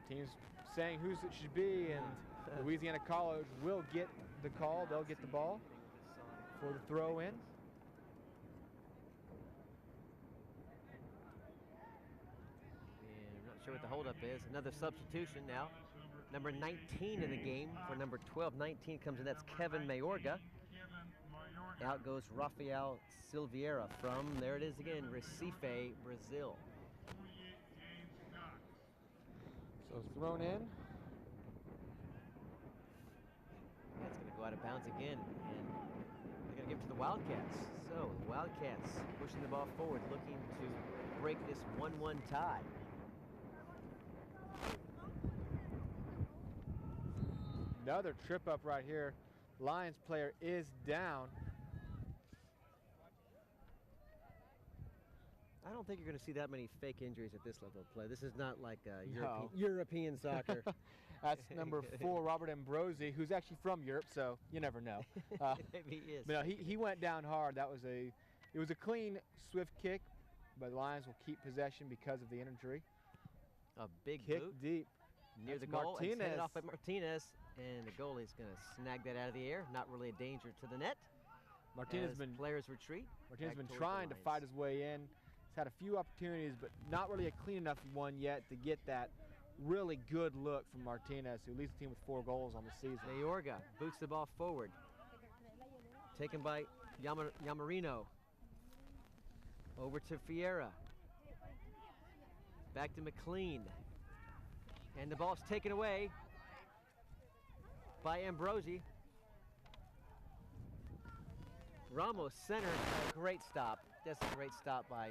[SPEAKER 7] Teams saying whose it should be, and Louisiana College will get the call. They'll get the ball for the throw in.
[SPEAKER 8] And I'm not sure what the holdup is. Another substitution now. Number 19 in the game for number 12. 19 comes in. That's Kevin Mayorga. Out goes Rafael Silveira from, there it is again, Recife, Brazil.
[SPEAKER 7] So thrown in.
[SPEAKER 8] That's going to go out of bounds again, and they're going to give it to the Wildcats. So the Wildcats pushing the ball forward, looking to break this 1-1 tie.
[SPEAKER 7] Another trip up right here. Lions player is down.
[SPEAKER 8] I don't think you're going to see that many fake injuries at this level of play. This is not like
[SPEAKER 7] No.
[SPEAKER 8] European soccer.
[SPEAKER 7] That's number 4, Robert Ambrosi, who's actually from Europe, so you never know.
[SPEAKER 8] Maybe he is.
[SPEAKER 7] But no, he went down hard. It was a clean, swift kick, but the Lions will keep possession because of the injury.
[SPEAKER 8] A big
[SPEAKER 7] Kick
[SPEAKER 8] boot
[SPEAKER 7] deep.
[SPEAKER 8] near
[SPEAKER 7] That's
[SPEAKER 8] the goal.
[SPEAKER 7] Martinez.
[SPEAKER 8] It's headed off by Martinez, and the goalie's going to snag that out of the air. Not really a danger to the net.
[SPEAKER 7] Martinez
[SPEAKER 8] as
[SPEAKER 7] been
[SPEAKER 8] players retreat.
[SPEAKER 7] Martinez
[SPEAKER 8] back
[SPEAKER 7] been
[SPEAKER 8] towards the
[SPEAKER 7] trying to
[SPEAKER 8] Lions.
[SPEAKER 7] fight his way in. He's had a few opportunities, but not really a clean enough one yet to get that really good look from Martinez, who leads the team with 4 goals on the season.
[SPEAKER 8] Mayorga boots the ball forward. Taken by Yamarino. Over to Fiera. Back to McLean. And the ball's taken away by Ambrosi. Ramos center, a great stop. That's a great stop by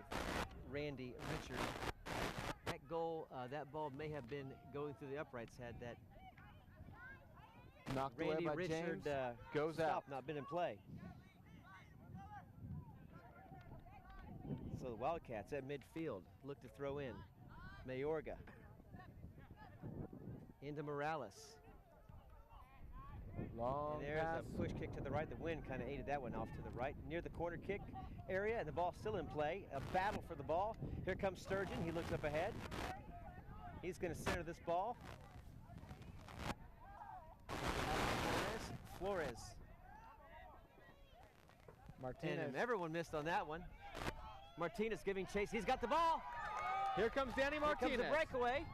[SPEAKER 8] Randy Richard. That goal, that ball may have been going through the uprights had that
[SPEAKER 7] Knocked
[SPEAKER 8] Randy
[SPEAKER 7] away by
[SPEAKER 8] Richard
[SPEAKER 7] James. Goes out.
[SPEAKER 8] not been in play. So the Wildcats at midfield look to throw in. Mayorga. Into Morales.
[SPEAKER 7] Long
[SPEAKER 8] And there's
[SPEAKER 7] pass.
[SPEAKER 8] a push kick to the right. The wind kind of aided that one off to the right. Near the corner kick area, and the ball's still in play. A battle for the ball. Here comes Sturgeon. He looks up ahead. He's going to center this ball. Flores.
[SPEAKER 7] Martinez.
[SPEAKER 8] And everyone missed on that one. Martinez giving chase. He's got the ball.
[SPEAKER 7] Here comes Danny Martinez.
[SPEAKER 8] Here comes the breakaway.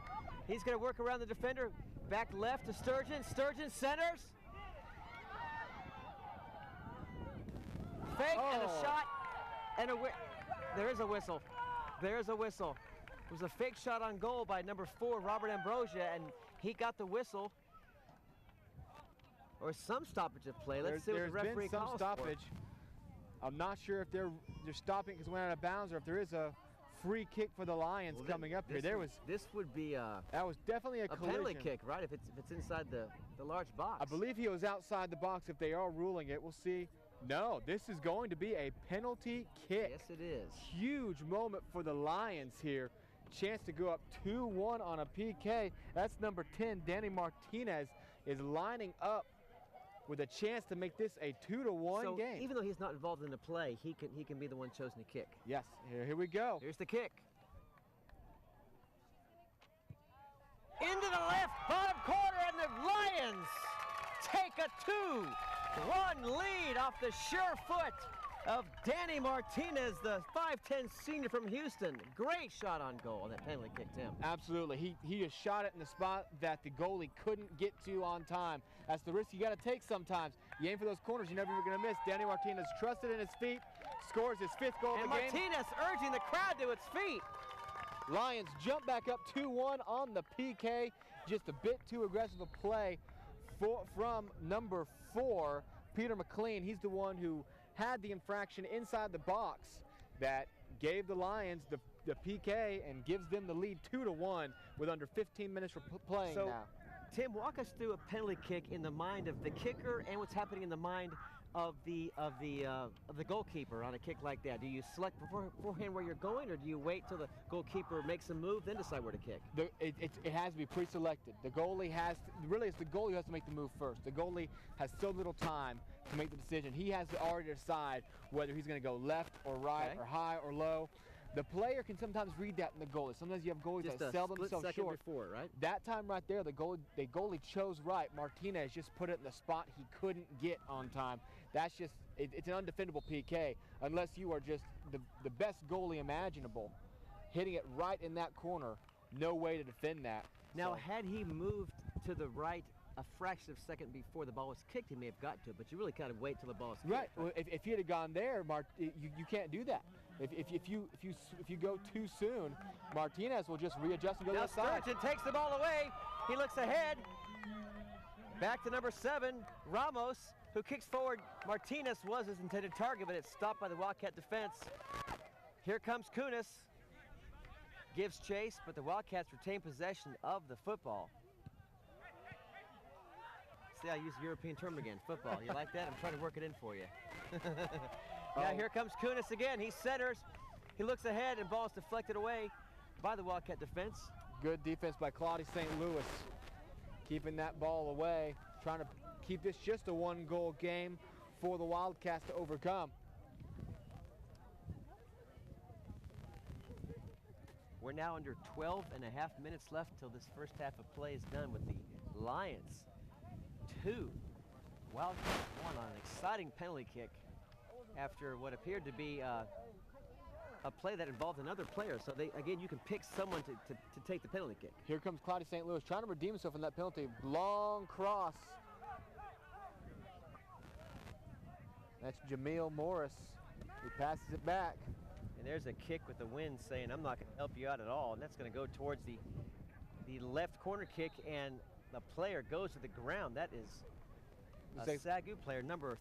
[SPEAKER 8] He's going to work around the defender. Back left to Sturgeon. Sturgeon centers. Fake and a shot. And there is a whistle. There is a whistle. It was a fake shot on goal by number 4, Robert Ambrosia, and he got the whistle. Or some stoppage of play. Let's see what the referee calls for.
[SPEAKER 7] There's been some stoppage. I'm not sure if they're stopping because it went out of bounds or if there is a free kick for the Lions coming up here.
[SPEAKER 8] This would be
[SPEAKER 7] that was definitely a collision.
[SPEAKER 8] Penalty kick, right? If it's inside the large box.
[SPEAKER 7] I believe he was outside the box. If they are ruling it, we'll see. No, this is going to be a penalty kick.
[SPEAKER 8] Yes, it is.
[SPEAKER 7] Huge moment for the Lions here. Chance to go up 2-1 on a PK. That's number 10, Danny Martinez, is lining up with a chance to make this a 2-1 game.
[SPEAKER 8] Even though he's not involved in the play, he can be the one chosen to kick.
[SPEAKER 7] Yes, here we go.
[SPEAKER 8] Here's the kick. Into the left bottom corner, and the Lions take a 2-1 lead off the sure foot of Danny Martinez, the 5'10 senior from Houston. Great shot on goal, and that penalty kicked him.
[SPEAKER 7] Absolutely. He just shot it in the spot that the goalie couldn't get to on time. That's the risk you got to take sometimes. You aim for those corners, you're never going to miss. Danny Martinez trusted in his feet, scores his 5th goal of the game.
[SPEAKER 8] And Martinez urging the crowd to its feet.
[SPEAKER 7] Lions jump back up 2-1 on the PK. Just a bit too aggressive a play from number 4, Peter McLean. He's the one who had the infraction inside the box that gave the Lions the PK and gives them the lead 2-1 with under 15 minutes playing now.
[SPEAKER 8] Tim, walk us through a penalty kick in the mind of the kicker and what's happening in the mind of the goalkeeper on a kick like that. Do you select beforehand where you're going, or do you wait till the goalkeeper makes a move, then decide where to kick?
[SPEAKER 7] It has to be pre-selected. The goalie has to, really it's the goalie who has to make the move first. The goalie has so little time to make the decision. He has to already decide whether he's going to go left or right or high or low. The player can sometimes read that in the goalie. Sometimes you have goalies that sell themselves short.
[SPEAKER 8] Before, right?
[SPEAKER 7] That time right there, the goalie chose right. Martinez just put it in the spot he couldn't get on time. That's just, it's an undefendable PK unless you are just the best goalie imaginable. Hitting it right in that corner, no way to defend that.
[SPEAKER 8] Now, had he moved to the right a fraction of a second before the ball was kicked, he may have got to it, but you really kind of wait till the ball is kicked.
[SPEAKER 7] Right. Well, if he'd have gone there, you can't do that. If you go too soon, Martinez will just readjust and go to the side.
[SPEAKER 8] Sturgeon takes the ball away. He looks ahead. Back to number 7, Ramos, who kicks forward. Martinez was his intended target, but it's stopped by the Wildcat defense. Here comes Kunis. Gives chase, but the Wildcats retain possession of the football. See, I use the European term again, football. You like that? I'm trying to work it in for you. Now here comes Kunis again. He centers. He looks ahead, and ball's deflected away by the Wildcat defense.
[SPEAKER 7] Good defense by Claudia St. Louis. Keeping that ball away, trying to keep this just a 1-goal game for the Wildcats to overcome.
[SPEAKER 8] We're now under 12 and a half minutes left till this first half of play is done with the Lions 2, Wildcats 1 on an exciting penalty kick after what appeared to be a play that involved another player. So again, you can pick someone to take the penalty kick.
[SPEAKER 7] Here comes Claudia St. Louis trying to redeem himself from that penalty. Long cross. That's Jameel Morris who passes it back.
[SPEAKER 8] And there's a kick with the wind saying, I'm not going to help you out at all. And that's going to go towards the left corner kick, and the player goes to the ground. That is a SAGU player, number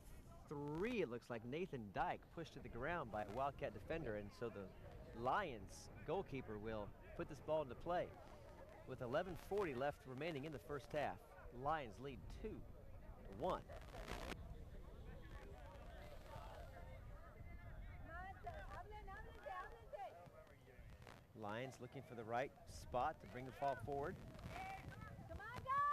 [SPEAKER 8] 3, it looks like, Nathan Dyke, pushed to the ground by a Wildcat defender. And so the Lions goalkeeper will put this ball into play. With 11:40 left remaining in the first half, Lions lead 2-1. Lions looking for the right spot to bring the ball forward.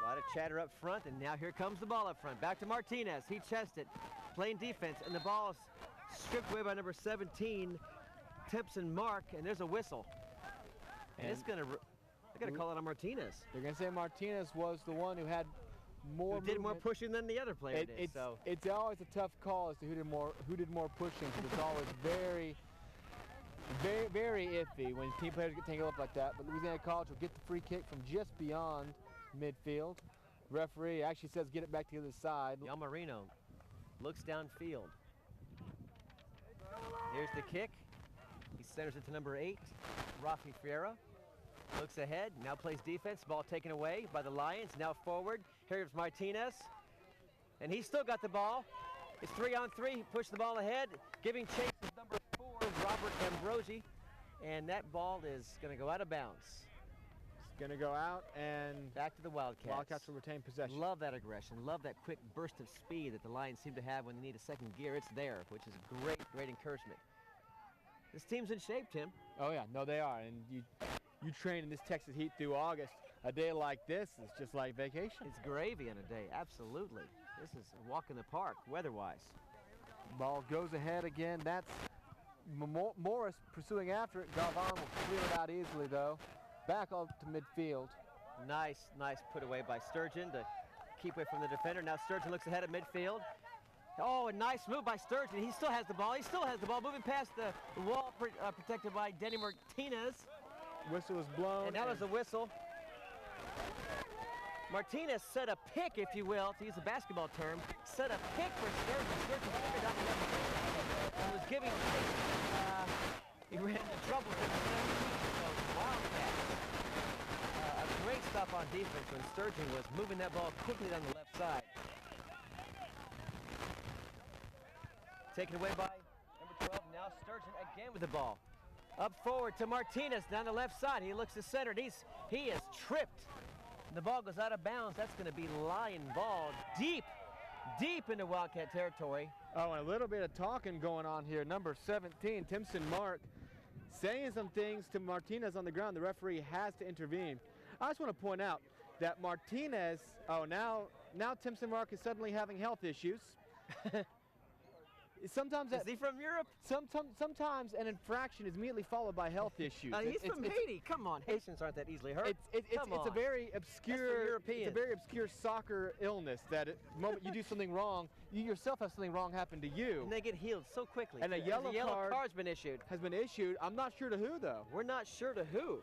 [SPEAKER 8] A lot of chatter up front, and now here comes the ball up front. Back to Martinez. He chests it, playing defense, and the ball is stripped away by number 17, Timpson Mark, and there's a whistle. And it's they're gonna call it on Martinez.
[SPEAKER 7] They're gonna say Martinez was the one who had more
[SPEAKER 8] who did more
[SPEAKER 7] movement.
[SPEAKER 8] pushing than the other player did.
[SPEAKER 7] It's always a tough call as to who did more pushing, because it's always very iffy when team players get tangled up like that. But Louisiana College will get the free kick from just beyond midfield. Referee actually says get it back to the other side.
[SPEAKER 8] Yamarino looks downfield. Here's the kick. He centers it to number 8, Rafi Ferreira. Looks ahead, now plays defense. Ball taken away by the Lions. Now forward. Here's Martinez. And he's still got the ball. It's 3-on-3. He pushed the ball ahead. Giving chase is number 4, Robert Ambrosi. And that ball is going to go out of bounds.
[SPEAKER 7] It's going to go out and
[SPEAKER 8] back to the Wildcats.
[SPEAKER 7] Wildcats will retain possession.
[SPEAKER 8] Love that aggression. Love that quick burst of speed that the Lions seem to have when they need a second gear. It's there, which is great, great encouragement. This team's in shape, Tim.
[SPEAKER 7] Oh, yeah. No, they are. And you train in this Texas heat through August. A day like this is just like vacation.
[SPEAKER 8] It's gravy on a day, absolutely. This is a walk in the park, weather-wise.
[SPEAKER 7] Ball goes ahead again. That's Morris pursuing after it. Galvan will clear it out easily, though. Back up to midfield.
[SPEAKER 8] Nice put away by Sturgeon to keep away from the defender. Now Sturgeon looks ahead at midfield. Oh, a nice move by Sturgeon. He still has the ball. Moving past the wall protected by Denny Martinez.
[SPEAKER 7] Whistle is blown.
[SPEAKER 8] And that was a whistle. Martinez set a pick, if you will, to use a basketball term. Set a pick for Sturgeon. Sturgeon figured out he was giving he ran into trouble with the Wildcats. A great stop on defense when Sturgeon was moving that ball quickly down the left side. Taken away by number 12. Now Sturgeon again with the ball. Up forward to Martinez down the left side. He looks to center. He is tripped. The ball goes out of bounds. That's going to be Lion ball deep into Wildcat territory.
[SPEAKER 7] Oh, and a little bit of talking going on here. Number 17, Timson Mark, saying some things to Martinez on the ground. The referee has to intervene. I just want to point out that Martinez, now Timson Mark is suddenly having health issues. Sometimes
[SPEAKER 8] is he from Europe?
[SPEAKER 7] Sometimes an infraction is immediately followed by health issues.
[SPEAKER 8] He's from Haiti. Come on, Haitians aren't that easily hurt.
[SPEAKER 7] It's a very obscure. It's a very obscure soccer illness that the moment you do something wrong, you yourself have something wrong happen to you.
[SPEAKER 8] And they get healed so quickly.
[SPEAKER 7] And a yellow
[SPEAKER 8] card's been issued.
[SPEAKER 7] Has been issued. I'm not sure to who though.
[SPEAKER 8] We're not sure to who.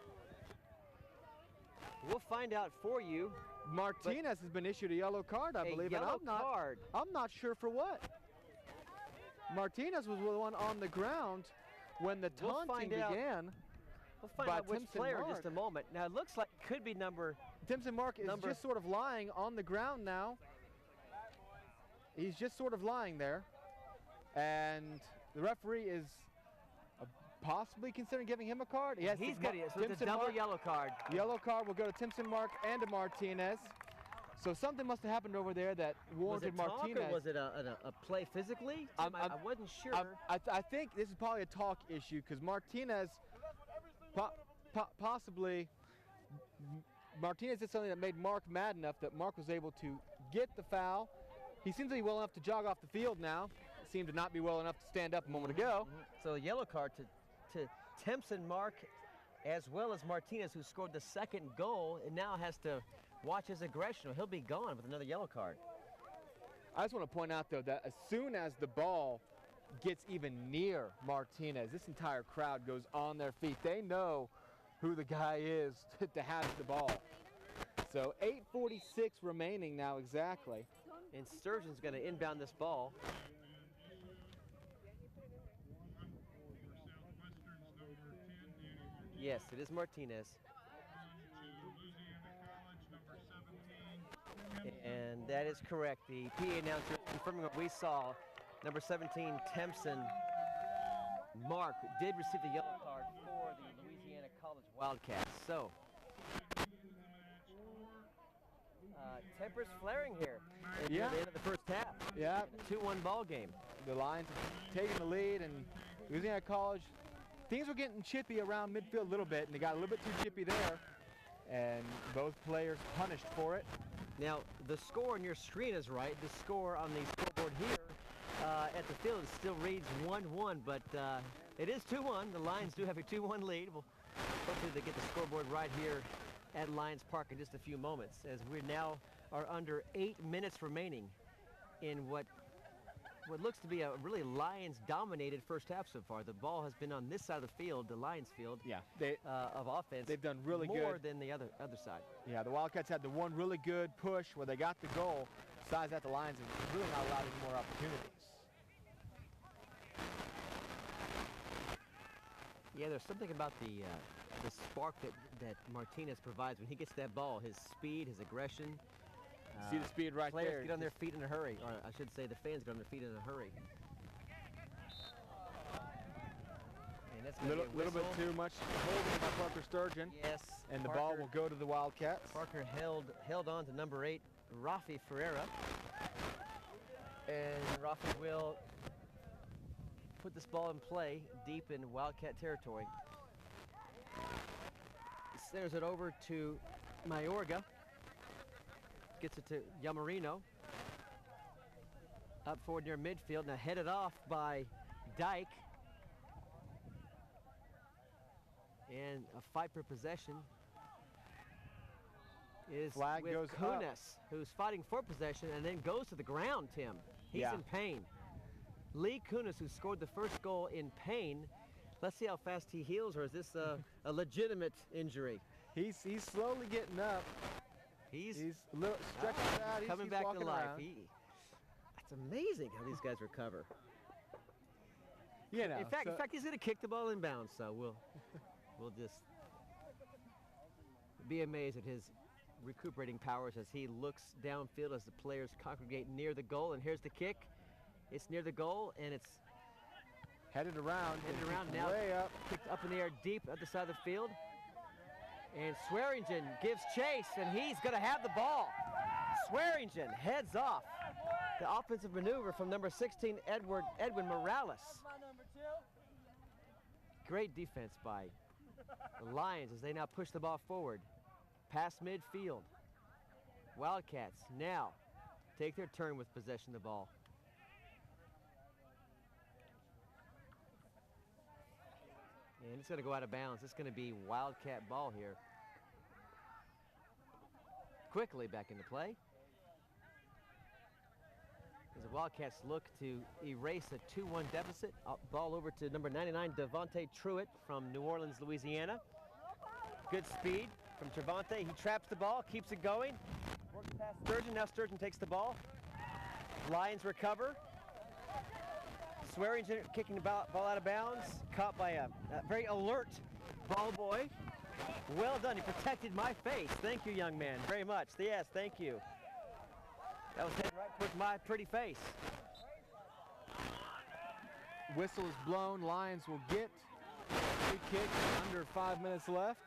[SPEAKER 8] We'll find out for you.
[SPEAKER 7] Martinez has been issued a yellow card, I believe, and I'm not sure for what. Martinez was the one on the ground when the taunting began.
[SPEAKER 8] We'll find out which player in just a moment. Now it looks like it could be
[SPEAKER 7] Timson Mark is just sort of lying on the ground now. He's just sort of lying there, and the referee is possibly considering giving him a card.
[SPEAKER 8] Yes, he's got it. So it's a double yellow card.
[SPEAKER 7] Yellow card will go to Timson Mark and to Martinez. So something must have happened over there that warranted Martinez.
[SPEAKER 8] Was it talk or was it a play physically? I wasn't sure.
[SPEAKER 7] I think this is probably a talk issue because Martinez possibly Martinez did something that made Mark mad enough that Mark was able to get the foul. He seems to be well enough to jog off the field now. Seemed to not be well enough to stand up a moment ago.
[SPEAKER 8] So a yellow card to Timson Mark as well as Martinez, who scored the second goal and now has to watch his aggression. He'll be gone with another yellow card.
[SPEAKER 7] I just want to point out, though, that as soon as the ball gets even near Martinez, this entire crowd goes on their feet. They know who the guy is to have the ball. So 8:46 remaining now exactly.
[SPEAKER 8] And Sturgeon's going to inbound this ball. Yes, it is Martinez. And that is correct. The PA announcer confirming what we saw. Number 17, Tempson Mark did receive the yellow card for the Louisiana College Wildcats. So, tempers flaring here at the end of the first half.
[SPEAKER 7] Yeah.
[SPEAKER 8] 2-1 ball game.
[SPEAKER 7] The Lions taking the lead, and Louisiana College, things were getting chippy around midfield a little bit, and they got a little bit too chippy there, and both players punished for it.
[SPEAKER 8] Now, the score on your screen is right. The score on the scoreboard here at the field still reads 1-1, but it is 2-1. The Lions do have a 2-1 lead. Well, hopefully they get the scoreboard right here at Lions Park in just a few moments, as we're now are under 8 minutes remaining in what looks to be a really Lions-dominated first half so far. The ball has been on this side of the field, the Lions field, of offense.
[SPEAKER 7] They've done really good.
[SPEAKER 8] More than the other side.
[SPEAKER 7] Yeah, the Wildcats had the one really good push where they got the goal. Besides that, the Lions have really not allowed any more opportunities.
[SPEAKER 8] Yeah, there's something about the spark that Martinez provides when he gets that ball. His speed, his aggression.
[SPEAKER 7] See the speed right
[SPEAKER 8] players
[SPEAKER 7] there.
[SPEAKER 8] Get on their feet in a hurry, or I should say the fans get on their feet in a hurry. And that's
[SPEAKER 7] a little bit too much holding by Parker Sturgeon.
[SPEAKER 8] Yes.
[SPEAKER 7] And the ball will go to the Wildcats.
[SPEAKER 8] Parker held on to number 8, Rafi Ferreira. And Rafi will put this ball in play deep in Wildcat territory. Centers it over to Mayorga. Gets it to Yamarino. Up forward near midfield. Now headed off by Dyke. And a fight for possession is
[SPEAKER 7] Flag
[SPEAKER 8] with
[SPEAKER 7] goes
[SPEAKER 8] Kunis,
[SPEAKER 7] up.
[SPEAKER 8] who's fighting for possession and then goes to the ground, Tim. He's in pain. Lee Kunis, who scored the first goal in pain. Let's see how fast he heals, or is this a legitimate injury?
[SPEAKER 7] He's slowly getting up.
[SPEAKER 8] He's
[SPEAKER 7] a little stretching out.
[SPEAKER 8] Coming
[SPEAKER 7] he's
[SPEAKER 8] back to life.
[SPEAKER 7] around.
[SPEAKER 8] It's amazing how these guys recover.
[SPEAKER 7] You know,
[SPEAKER 8] in fact, he's going to kick the ball inbounds, so we'll just be amazed at his recuperating powers as he looks downfield as the players congregate near the goal. And here's the kick. It's near the goal, and it's
[SPEAKER 7] headed around
[SPEAKER 8] now.
[SPEAKER 7] Way up.
[SPEAKER 8] Kicked up in the air deep at the side of the field. And Swearingen gives chase, and he's going to have the ball. Swearingen heads off. The offensive maneuver from number 16, Edwin Morales. Great defense by the Lions as they now push the ball forward. Past midfield. Wildcats now take their turn with possession of the ball. And it's going to go out of bounds. It's going to be Wildcat ball here. Quickly back into play. As the Wildcats look to erase a 2-1 deficit. Ball over to number 99, Devontae Truitt from New Orleans, Louisiana. Good speed from Trevante. He traps the ball, keeps it going. Works past Sturgeon. Now Sturgeon takes the ball. Lions recover. Swearingen kicking the ball out of bounds. Caught by a very alert ball boy. Well done. He protected my face. Thank you, young man, very much. Yes, thank you. That was headed right towards my pretty face.
[SPEAKER 7] Whistle is blown. Lions will get free kick under 5 minutes left.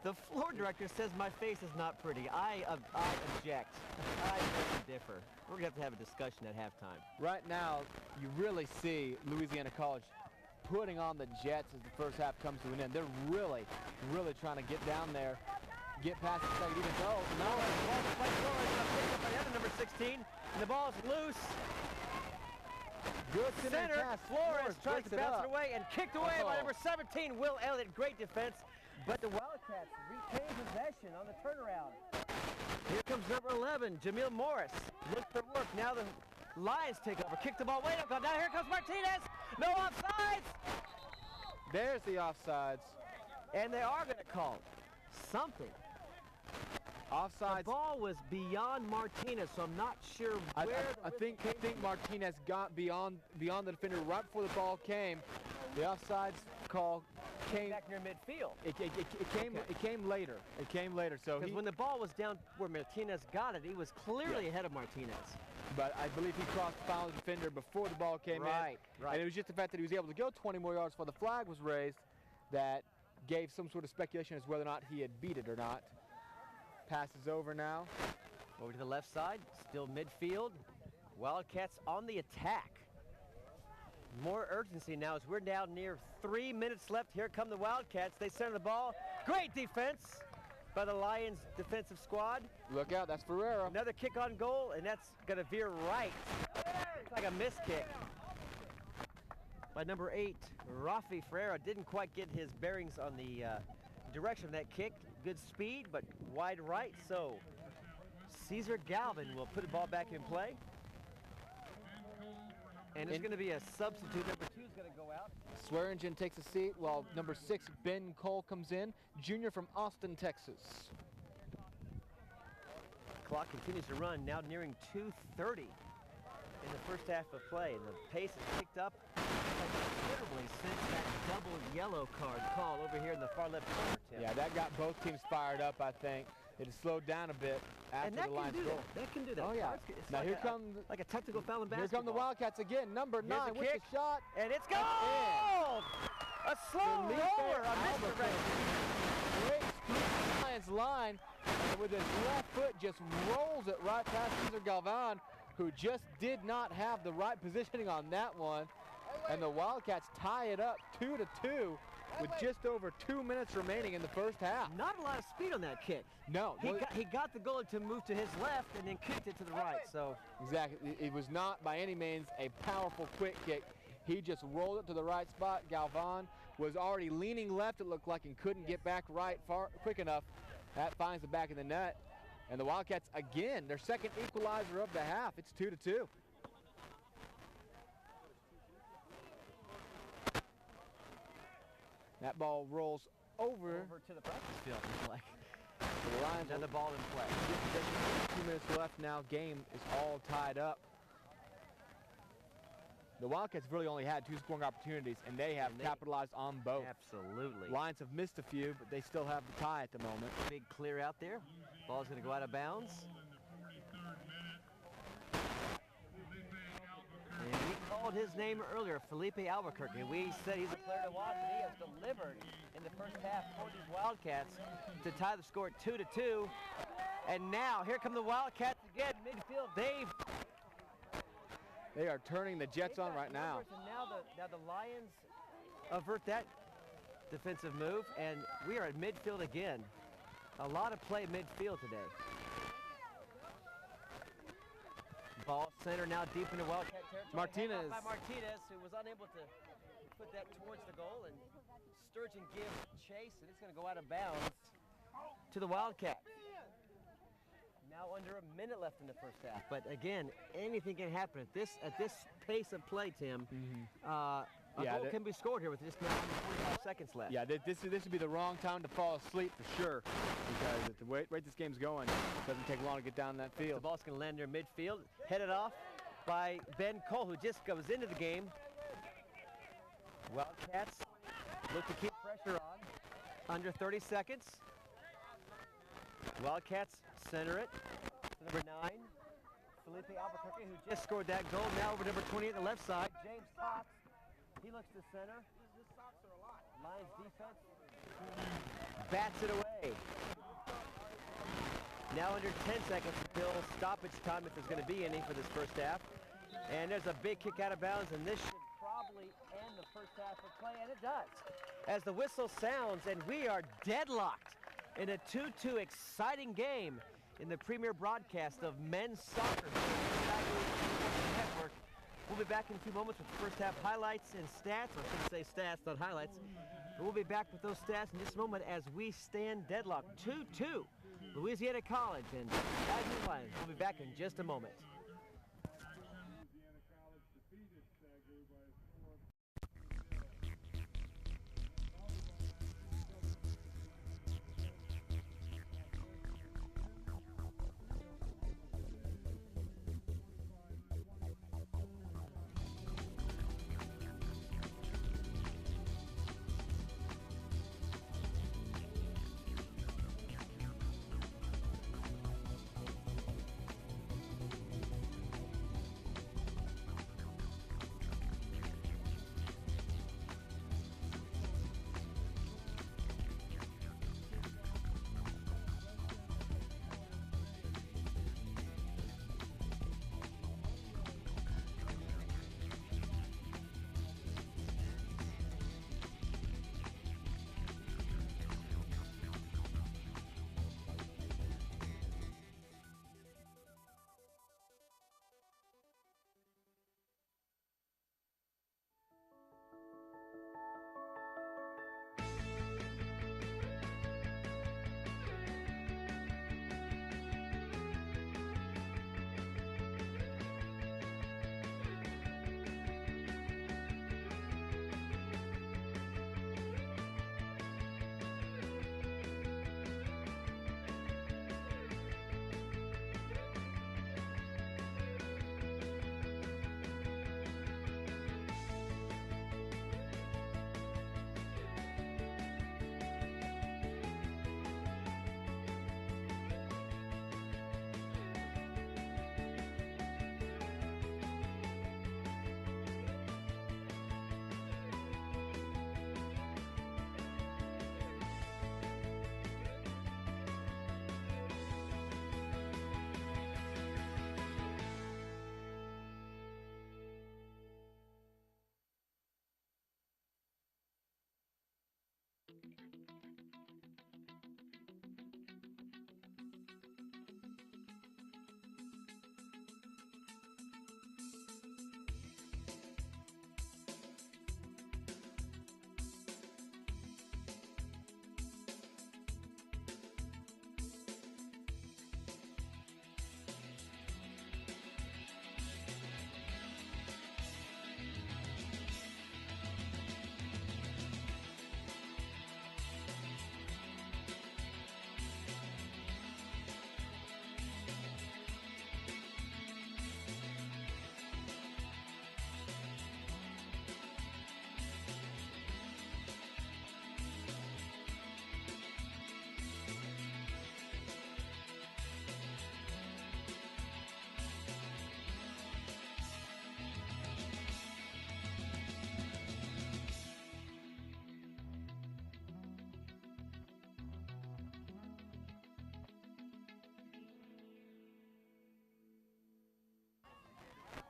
[SPEAKER 8] The floor director says my face is not pretty. I object. I beg to differ. We're going to have a discussion at halftime.
[SPEAKER 7] Right now, you really see Louisiana College putting on the Jets as the first half comes to an end. They're really trying to get down there, get past the second defense. Oh, no.
[SPEAKER 8] The ball's played forward. It's picked up by the other number 16. And the ball's loose.
[SPEAKER 7] Good
[SPEAKER 8] center.
[SPEAKER 7] pass.
[SPEAKER 8] Flores tries to bounce it
[SPEAKER 7] up.
[SPEAKER 8] away and kicked away by number 17, Will Elliott. Great defense. But the Wildcats retain possession on the turnaround. Here comes number 11, Jamil Morris. Looks for work. Now the Lions take over. Kick the ball way up. Now here comes Martinez. No offsides.
[SPEAKER 7] There's the offsides.
[SPEAKER 8] And they are going to call something.
[SPEAKER 7] Offsides.
[SPEAKER 8] The ball was beyond Martinez, so I'm not sure where
[SPEAKER 7] I think Martinez got beyond the defender right before the ball came. The offsides call came
[SPEAKER 8] back near midfield.
[SPEAKER 7] It came later. It came later. So
[SPEAKER 8] because when the ball was down where Martinez got it, he was clearly ahead of Martinez.
[SPEAKER 7] But I believe he crossed the final defender before the ball came in.
[SPEAKER 8] Right.
[SPEAKER 7] And it was just the fact that he was able to go 20 more yards before the flag was raised that gave some sort of speculation as whether or not he had beat it or not. Pass is over now.
[SPEAKER 8] Over to the left side, still midfield. Wildcats on the attack. More urgency now as we're down near 3 minutes left. Here come the Wildcats. They center the ball. Great defense by the Lions defensive squad.
[SPEAKER 7] Look out, that's Ferreira.
[SPEAKER 8] Another kick on goal, and that's going to veer right. Looks like a missed kick by number 8, Rafi Ferreira. Didn't quite get his bearings on the direction of that kick. good speed, but wide right. So Caesar Galvin will put the ball back in play. And it's going to be a substitute. Number 2 is going to go out.
[SPEAKER 7] Swearingen takes a seat while number 6, Ben Cole, comes in, junior from Austin, Texas.
[SPEAKER 8] Clock continues to run, now nearing 2:30 in the first half of play. And the pace has picked up considerably since that double yellow card call over here in the far left corner, Tim.
[SPEAKER 7] Yeah, that got both teams fired up, I think. It has slowed down a bit after the Lions goal.
[SPEAKER 8] That can do that.
[SPEAKER 7] Oh, yeah.
[SPEAKER 8] It's
[SPEAKER 7] now
[SPEAKER 8] like
[SPEAKER 7] here comes
[SPEAKER 8] like a technical foul in basketball.
[SPEAKER 7] Here come the Wildcats again. Number 9 with the shot.
[SPEAKER 8] And it's goal! A slow roller. A misdirect.
[SPEAKER 7] Great scoop from the Lions line. And with his left foot just rolls it right past Cesar Galvan, who just did not have the right positioning on that one. And the Wildcats tie it up 2-2 with just over 2 minutes remaining in the first half.
[SPEAKER 8] Not a lot of speed on that kick.
[SPEAKER 7] No.
[SPEAKER 8] He got the goalie to move to his left and then kicked it to the right. So
[SPEAKER 7] exactly. It was not by any means a powerful quick kick. He just rolled it to the right spot. Galvan was already leaning left, it looked like, and couldn't get back right quick enough. That finds the back of the net. And the Wildcats, again, their second equalizer of the half. It's 2-2. That ball rolls over
[SPEAKER 8] to the practice field. Like
[SPEAKER 7] the Lions
[SPEAKER 8] and the ball in play.
[SPEAKER 7] 2 minutes left now. Game is all tied up. The Wildcats really only had 2 scoring opportunities, and they have capitalized on both.
[SPEAKER 8] Absolutely.
[SPEAKER 7] Lions have missed a few, but they still have the tie at the moment.
[SPEAKER 8] Big clear out there. Ball's going to go out of bounds. And we called his name earlier, Felipe Albuquerque. We said he's a player to watch, and he has delivered in the first half for these Wildcats to tie the score at 2-2. And now, here come the Wildcats again, midfield.
[SPEAKER 7] They are turning the Jets on right now.
[SPEAKER 8] And now the Lions avert that defensive move, and we are at midfield again. A lot of play midfield today. Ball center now deep into Wildcat territory.
[SPEAKER 7] Martinez.
[SPEAKER 8] By Martinez, who was unable to put that towards the goal, and Sturgeon gives chase, and it's going to go out of bounds to the Wildcat. Now under a minute left in the first half, but again, anything can happen at this pace of play, Tim. A goal can be scored here with just now 45 seconds left.
[SPEAKER 7] Yeah, this would be the wrong time to fall asleep for sure, because at the rate this game's going, it doesn't take long to get down that field.
[SPEAKER 8] The ball's going to land near midfield, headed off by Ben Cole, who just goes into the game. Wildcats look to keep pressure on. Under 30 seconds. Wildcats center it. Number 9, Felipe Albuquerque, who just scored that goal. Now over number 28 on the left side, James Cox. He looks to center. Lions defense bats it away. Now under 10 seconds until stoppage time, if there's going to be any for this first half. And there's a big kick out of bounds, and this should probably end the first half of play, and it does. As the whistle sounds, and we are deadlocked in a 2-2 exciting game in the premier broadcast of men's soccer here on the SAGU Sports Network. We'll be back in a few moments with the first half highlights and stats, or I should say stats, not highlights. But we'll be back with those stats in just a moment as we stand deadlocked 2-2. Louisiana College and SAGU Lions. We'll be back in just a moment.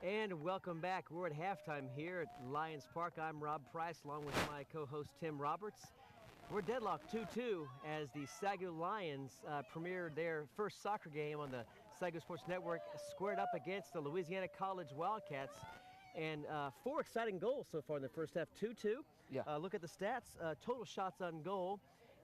[SPEAKER 8] And welcome back. We're at halftime here at Lions Park. I'm Rob Price along with my co-host Tim Roberts. We're deadlocked 2-2 as the SAGU Lions premiered their first soccer game on the SAGU Sports Network, squared up against the Louisiana College Wildcats. And 4 exciting goals so far in the first half, 2-2.
[SPEAKER 7] Yeah.
[SPEAKER 8] Look at the stats. Total shots on goal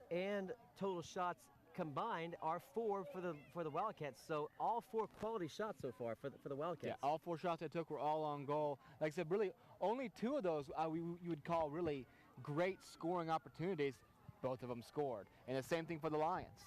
[SPEAKER 8] and total shots combined are 4 for the Wildcats. So all 4 quality shots so far for the Wildcats.
[SPEAKER 7] Yeah, all 4 shots they took were all on goal. Like I said, really only 2 of those you would call really great scoring opportunities. Both of them scored. And the same thing for the Lions.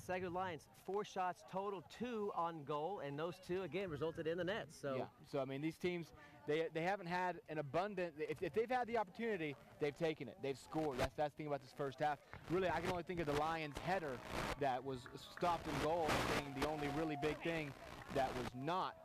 [SPEAKER 8] SAGU Lions, 4 shots total, 2 on goal, and those 2 again resulted in the net. So
[SPEAKER 7] yeah. So I mean, these teams, they haven't had an abundant. If they've had the opportunity, they've taken it. They've scored. That's the thing about this first half. Really, I can only think of the Lions header that was stopped in goal as being the only really big thing that was not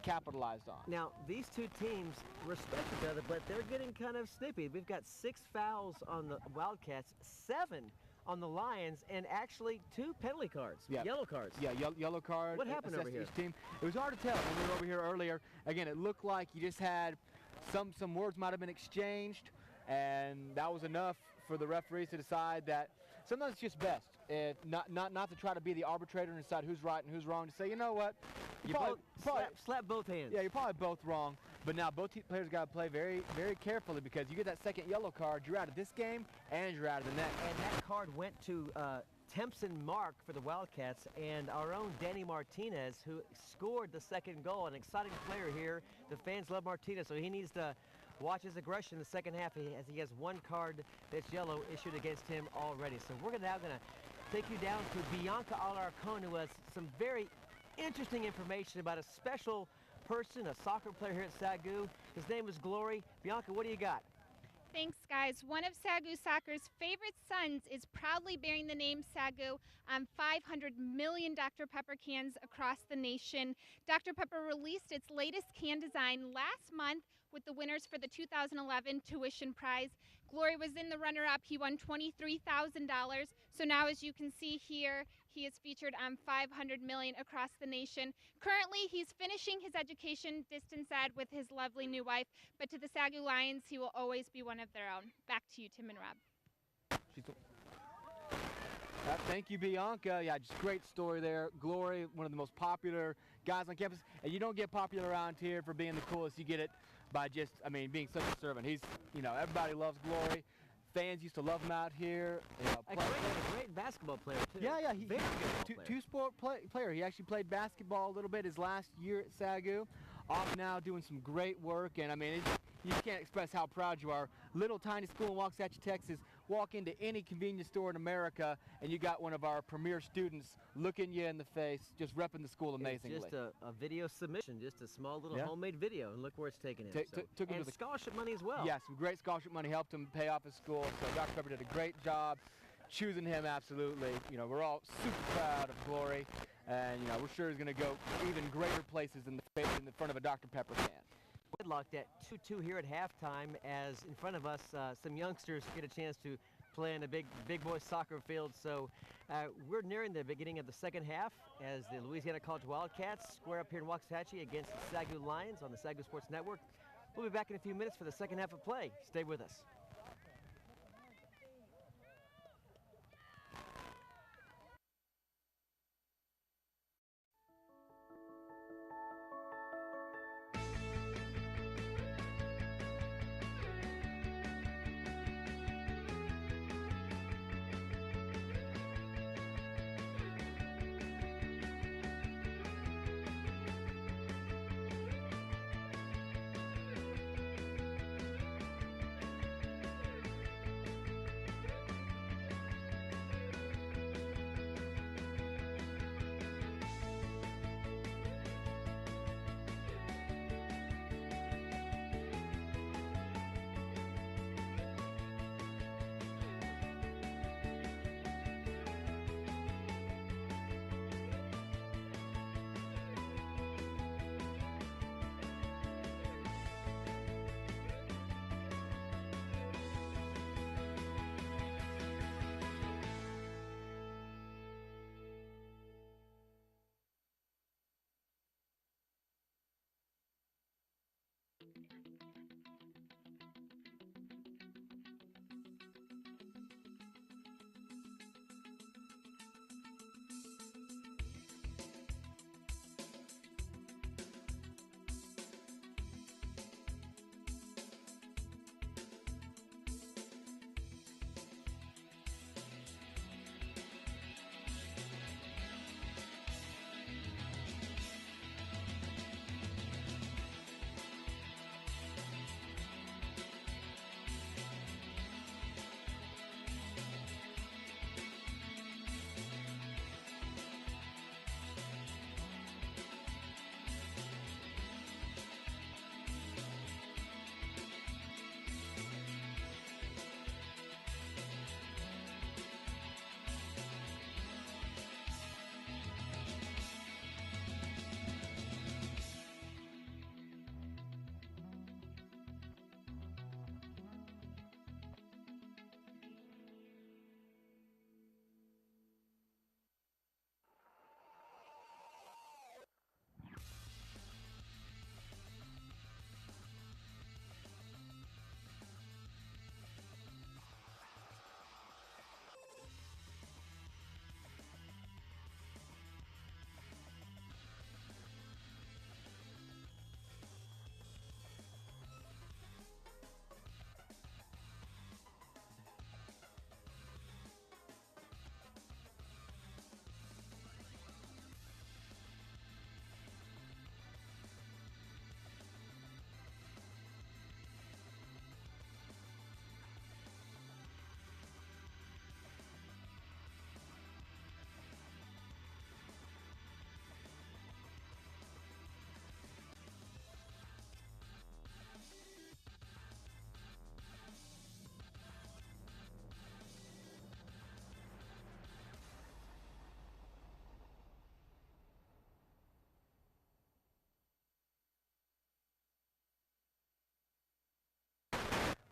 [SPEAKER 7] capitalized on.
[SPEAKER 8] Now, these 2 teams respect each other, but they're getting kind of snippy. We've got 6 fouls on the Wildcats, 7 on the Lions, and actually 2 penalty cards, yellow cards.
[SPEAKER 7] Yeah, yellow card.
[SPEAKER 8] What happened over here?
[SPEAKER 7] Each team. It was hard to tell when we were over here earlier. Again, it looked like you just had some words might have been exchanged, and that was enough for the referees to decide that sometimes it's just best not to try to be the arbitrator and decide who's right and who's wrong. To say, you know what,
[SPEAKER 8] you slap both hands.
[SPEAKER 7] Yeah, you're probably both wrong. But now both players got to play very, very carefully, because you get that second yellow card, you're out of this game and you're out of the net.
[SPEAKER 8] And that card went to Tempson Mark for the Wildcats, and our own Danny Martinez, who scored the second goal. An exciting player here. The fans love Martinez, so he needs to watch his aggression in the second half, as he has 1 card that's yellow issued against him already. So we're now going to take you down to Bianca Alarcon, who has some very interesting information about a special person, a soccer player here at SAGU. His name is Glory. Bianca, what do you got?
[SPEAKER 9] Thanks, guys. One of SAGU Soccer's favorite sons is proudly bearing the name SAGU on 500 million Dr. Pepper cans across the nation. Dr. Pepper released its latest can design last month with the winners for the 2011 tuition prize. Glory was in the runner-up. He won $23,000. So now, as you can see here, he is featured on 500 million across the nation. Currently, he's finishing his education distance ed with his lovely new wife, but to the SAGU Lions, he will always be one of their own. Back to you, Tim and Rob.
[SPEAKER 7] Thank you, Bianca. Yeah, just great story there. Glory, one of the most popular guys on campus. And you don't get popular around here for being the coolest. You get it by just, being such a servant. He's, everybody loves Glory. Fans used to love him out here.
[SPEAKER 8] A great basketball player, too.
[SPEAKER 7] Yeah, he's two-sport player. He actually played basketball a little bit his last year at SAGU. Off now doing some great work, and you can't express how proud you are. Little tiny school in Waxahachie, Texas. Walk into any convenience store in America, and you got one of our premier students looking you in the face, just repping the school amazingly.
[SPEAKER 8] It's just a video submission, just a small little homemade video, and look where it's taken him.
[SPEAKER 7] Took him
[SPEAKER 8] and
[SPEAKER 7] to
[SPEAKER 8] scholarship money as well.
[SPEAKER 7] Yeah, some great scholarship money helped him pay off his school. So Dr. Pepper did a great job choosing him. Absolutely. We're all super proud of Glory, and we're sure he's going to go even greater places in the front of a Dr. Pepper fan.
[SPEAKER 8] Deadlocked at 2-2 here at halftime, as in front of us some youngsters get a chance to play in a big boy soccer field. So we're nearing the beginning of the second half as the Louisiana College Wildcats square up here in Waxahachie against the SAGU Lions on the SAGU Sports Network. We'll be back in a few minutes for the second half of play. Stay with us.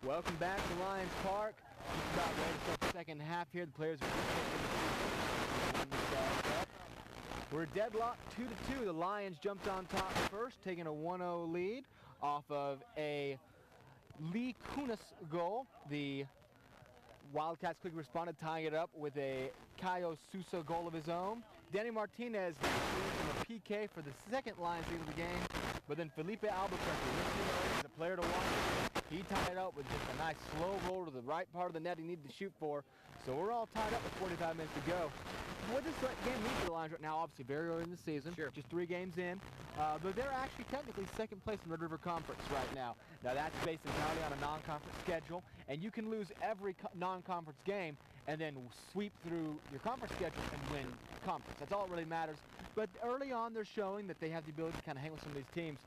[SPEAKER 7] Welcome back to Lions Park. Just about ready to start the second half here. The players are we're deadlocked 2-2. The Lions jumped on top first, taking a 1-0 lead off of a Lee Kunis goal. The Wildcats quickly responded, tying it up with a Caio Sousa goal of his own. Danny Martinez from a PK for the second Lions lead of the game, but then Felipe Albuquerque, the player to watch, he tied it up with just a nice slow roll to the right part of the net he needed to shoot for. So we're all tied up with 45 minutes to go. What does that game mean for the Lions right now? Obviously very early in the season, just 3 games in, but they're actually technically second place in Red River Conference right now. Now that's based entirely on a non-conference schedule, and you can lose every non-conference game and then sweep through your conference schedule and win conference. That's all that really matters. But early on, they're showing that they have the ability to kind of hang with some of these teams.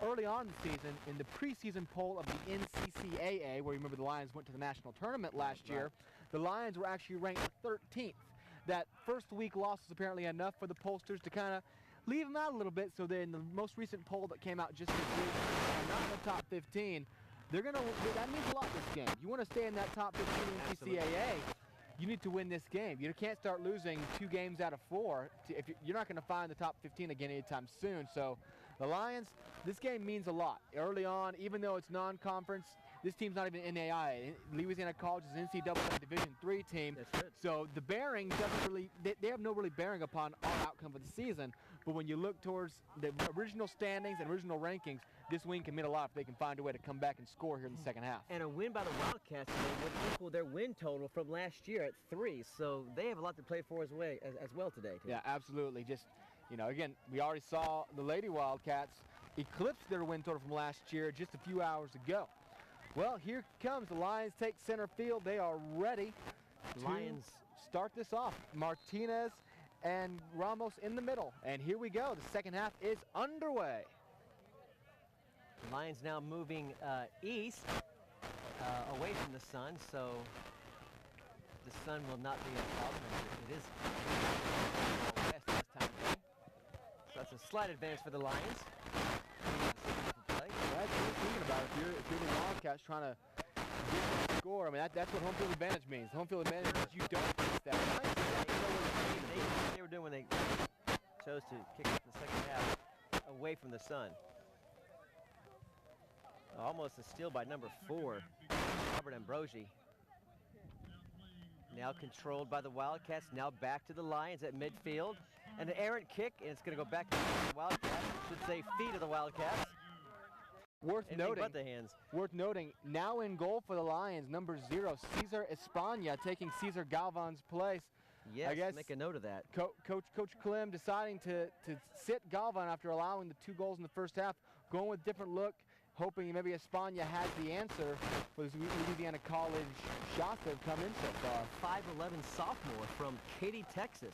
[SPEAKER 7] Early on in the season, in the preseason poll of the NCCAA, where you remember the Lions went to the national tournament last year, the Lions were actually ranked 13th. That first week loss was apparently enough for the pollsters to kind of leave them out a little bit, so that in the most recent poll that came out just this week, not in the top 15, that means a lot this game. You want to stay in that top 15 NCCAA, you need to win this game. You can't start losing 2 games out of 4. If you're not going to find the top 15 again anytime soon. So the Lions, this game means a lot. Early on, even though it's non-conference, this team's not even NAIA. Louisiana College is an NCAA Division III team. So the bearing doesn't really, they have no really bearing upon our outcome for the season. But when you look towards the original standings and original rankings, this win can mean a lot if they can find a way to come back and score here in the second half.
[SPEAKER 8] And a win by the Wildcats today would equal their win total from last year at 3. So they have a lot to play for as well today.
[SPEAKER 7] Yeah, absolutely. Just, again, we already saw the Lady Wildcats eclipse their win total from last year just a few hours ago. Well, here comes the Lions take center field. They are ready to start this off. Martinez and Ramos in the middle. And here we go. The second half is underway.
[SPEAKER 8] The Lions now moving east, away from the sun, so the sun will not be a problem. It is west this time of day. So that's a slight advantage for the Lions.
[SPEAKER 7] That's what you're thinking about. If you're the Wildcats trying to get a score, I mean, that's what home field advantage means. Home field advantage means you don't face that.
[SPEAKER 8] They were doing when they chose to kick off the second half away from the sun. Almost a steal by number 4, Robert Ambrosi. Now controlled by the Wildcats, now back to the Lions at midfield. And an errant kick, and it's going to go back to the Wildcats. I should say feet of the Wildcats.
[SPEAKER 7] Worth noting, now in goal for the Lions, number 0, Cesar España, taking Cesar Galvan's place.
[SPEAKER 8] Yes,
[SPEAKER 7] I guess
[SPEAKER 8] make a note of that.
[SPEAKER 7] Coach Klim deciding to sit Galvan after allowing the 2 goals in the first half, going with a different look, hoping maybe España has the answer for this Louisiana College shots that have come in so far.
[SPEAKER 8] 5'11" sophomore from Katy, Texas.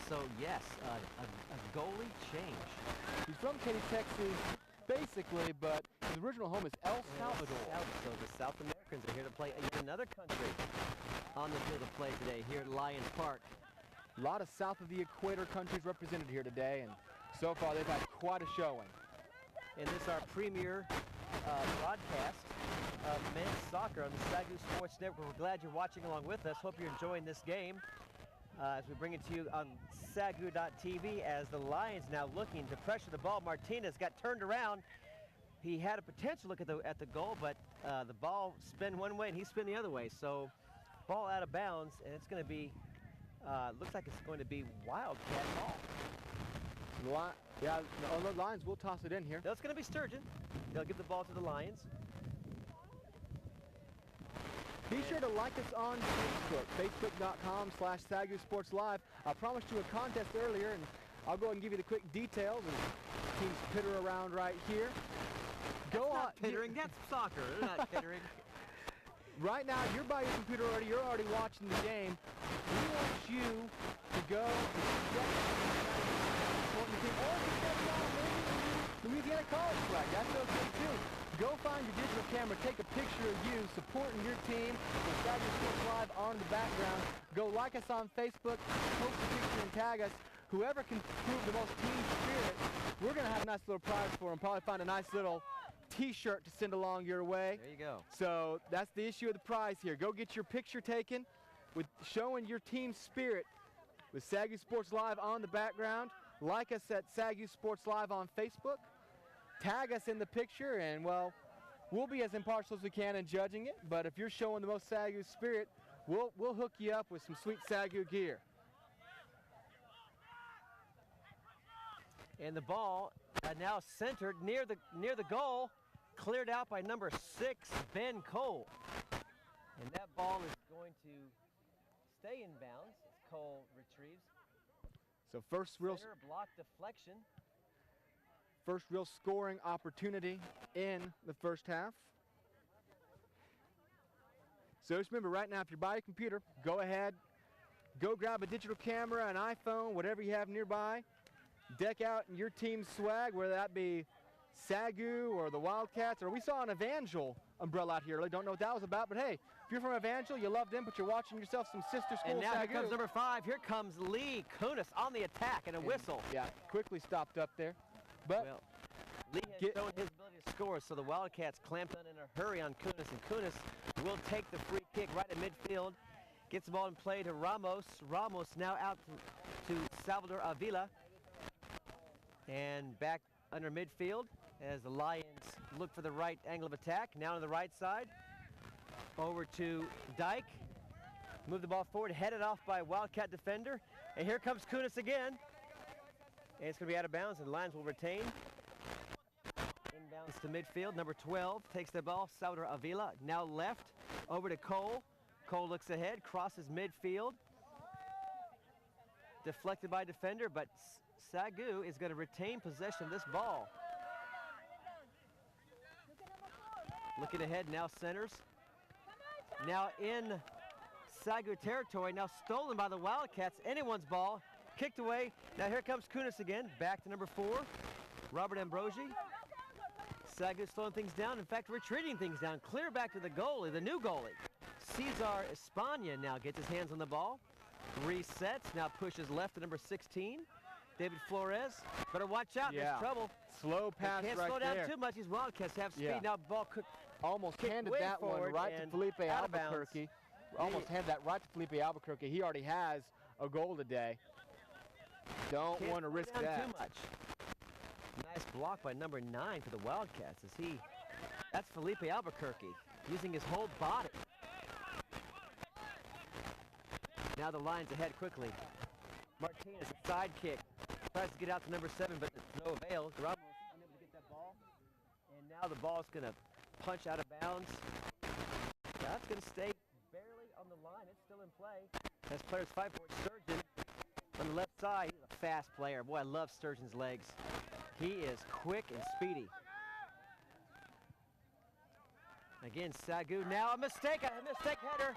[SPEAKER 8] So yes, a goalie change.
[SPEAKER 7] He's from Katy, Texas, basically, but his original home is El Salvador.
[SPEAKER 8] So the South Americans are here to play in another country on the field of play today here at Lions Park.
[SPEAKER 7] A lot of south of the equator countries represented here today, and so far they've had quite a showing.
[SPEAKER 8] And this is our premier broadcast of men's soccer on the SAGU Sports Network. We're glad you're watching along with us. Hope you're enjoying this game as we bring it to you on SAGU.TV as the Lions now looking to pressure the ball. Martinez got turned around. He had a potential look at the goal, but the ball spun one way and he spun the other way. So ball out of bounds, and it's going to be, looks like it's going to be Wildcat ball.
[SPEAKER 7] Yeah, the Lions will toss it in here.
[SPEAKER 8] No, it's going to be Sturgeon. They'll give the ball to the Lions.
[SPEAKER 7] Be sure to like us on Facebook, facebook.com/SAGU Sports Live. I promised you a contest earlier, and I'll go ahead and give you the quick details. And teams pitter around right here.
[SPEAKER 8] That's not pittering, that's soccer. They're not pittering.
[SPEAKER 7] Right now, you're by your computer already. You're already watching the game. We want you to go Louisiana College flag. That's okay too. Go find your digital camera, take a picture of you supporting your team with SAGU Sports Live on the background. Go like us on Facebook, post a picture and tag us. Whoever can prove the most team spirit, we're going to have a nice little prize for them. Probably find a nice little T-shirt to send along your way.
[SPEAKER 8] There you go.
[SPEAKER 7] So that's the issue of the prize here. Go get your picture taken with showing your team spirit with SAGU Sports Live on the background. Like us at SAGU Sports Live on Facebook. Tag us in the picture, and, well, we'll be as impartial as we can in judging it. But if you're showing the most SAGU spirit, we'll hook you up with some sweet SAGU gear.
[SPEAKER 8] And the ball now centered near the goal, cleared out by number 6, Ben Cole. And that ball is going to stay in bounds as Cole retrieves.
[SPEAKER 7] So first real
[SPEAKER 8] block deflection.
[SPEAKER 7] First real scoring opportunity in the first half. So just remember, right now, if you're by your computer, go ahead, go grab a digital camera, an iPhone, whatever you have nearby. Deck out your team's swag, whether that be SAGU or the Wildcats, or we saw an Evangel umbrella out here. I don't know what that was about, but hey, if you're from Evangel, you love them, but you're watching yourself some sister school
[SPEAKER 8] And now
[SPEAKER 7] SAGU.
[SPEAKER 8] here comes number 5. Here comes Lee Kunis on the attack, and a whistle.
[SPEAKER 7] Yeah, quickly stopped up there. But
[SPEAKER 8] well, Lee has shown his ability to score, so the Wildcats clamped on in a hurry on Kunis, and Kunis will take the free kick right at midfield. Gets the ball in play to Ramos. Ramos now out to Salvador Avila. And back under midfield as the Lions look for the right angle of attack. Now on the right side. Over to Dyke. Move the ball forward, headed off by a Wildcat defender. And here comes Kunis again. And it's going to be out of bounds, and the Lions will retain. Inbounds to midfield. Number 12 takes the ball. Salvador Avila now left. Over to Cole. Cole looks ahead, crosses midfield. Deflected by defender, but SAGU is going to retain possession of this ball. Looking ahead, now centers. Now in SAGU territory, now stolen by the Wildcats. Anyone's ball, kicked away. Now here comes Kunis again, back to number 4, Robert Ambrosi. SAGU slowing things down, in fact, retreating things down. Clear back to the goalie, the new goalie. Cesar Espana now gets his hands on the ball. Resets, now pushes left to number 16. David Flores, better watch out, there's trouble.
[SPEAKER 7] Slow pass
[SPEAKER 8] can't
[SPEAKER 7] right
[SPEAKER 8] slow down
[SPEAKER 7] there.
[SPEAKER 8] too much, these Wildcats have speed.
[SPEAKER 7] Yeah.
[SPEAKER 8] Now ball could
[SPEAKER 7] almost handed that one right to Felipe Albuquerque. Almost handed that right to Felipe Albuquerque. He already has a goal today. Don't want to risk that.
[SPEAKER 8] Too much. Nice block by number 9 for the Wildcats as that's Felipe Albuquerque using his whole body. Now the Lions ahead quickly. Martinez, a side kick. Tries to get out to number 7, but it's no avail. Ramos unable to get that ball. And now the ball's going to punch out of bounds. That's going to stay barely on the line. It's still in play. As players fight for it, Sturgeon on the left side. He's a fast player. Boy, I love Sturgeon's legs. He is quick and speedy. Again, SAGU. Now a mistake header.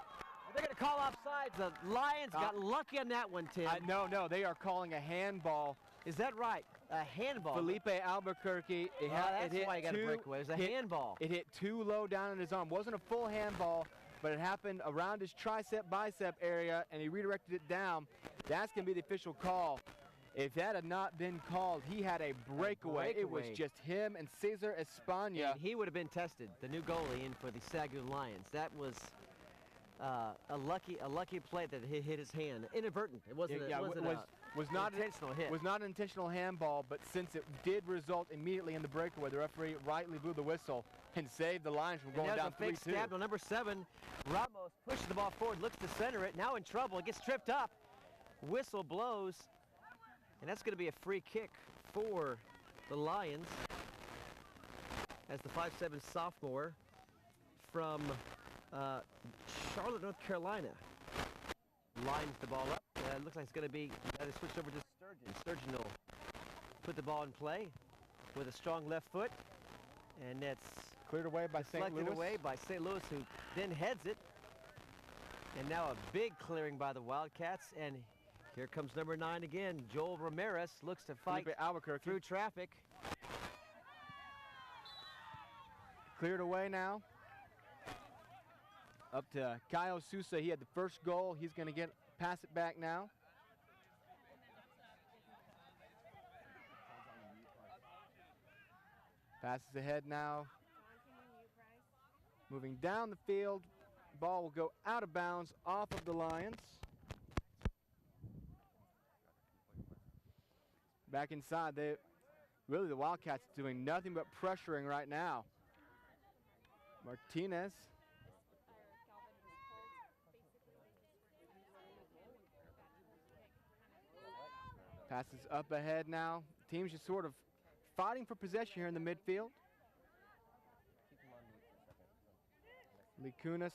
[SPEAKER 8] They're going to call offsides. The Lions got lucky on that one, Tim.
[SPEAKER 7] No, they are calling a handball.
[SPEAKER 8] Is that right? A handball.
[SPEAKER 7] Felipe Albuquerque.
[SPEAKER 8] That's why you got to break away. It was a handball.
[SPEAKER 7] It hit too low down in his arm. Wasn't a full handball, but it happened around his tricep-bicep area, and he redirected it down. That's going to be the official call. If that had not been called, he had a breakaway. It was just him and Cesar Espana.
[SPEAKER 8] And he would have been tested, the new goalie in for the SAGU Lions. That was a lucky play that hit his hand. Inadvertent. It wasn't
[SPEAKER 7] was not
[SPEAKER 8] an intentional hit.
[SPEAKER 7] Was not an intentional handball, but since it did result immediately in the breakaway, the referee rightly blew the whistle and saved the Lions from going down 3-2.
[SPEAKER 8] A fake stab to number 7. Ramos pushes the ball forward, looks to center it. Now in trouble. It gets tripped up. Whistle blows. And that's going to be a free kick for the Lions as the 5'7" sophomore from Charlotte, North Carolina lines the ball up. Looks like it's going to be switched over to Sturgeon. Sturgeon will put the ball in play with a strong left foot, and that's
[SPEAKER 7] cleared away by St. Louis.
[SPEAKER 8] Away by St. Louis, who then heads it. And now a big clearing by the Wildcats, and here comes number 9 again. Joel Ramirez looks to fight through traffic.
[SPEAKER 7] Cleared away now. Up to Kyle Sousa. He had the first goal. He's going to pass it back now. Passes ahead now Moving down the field, ball will go out of bounds off of the Lions. Back inside, really the Wildcats doing nothing but pressuring right now. Martinez. Passes up ahead now. Teams just sort of fighting for possession here in the midfield. Lee Kunis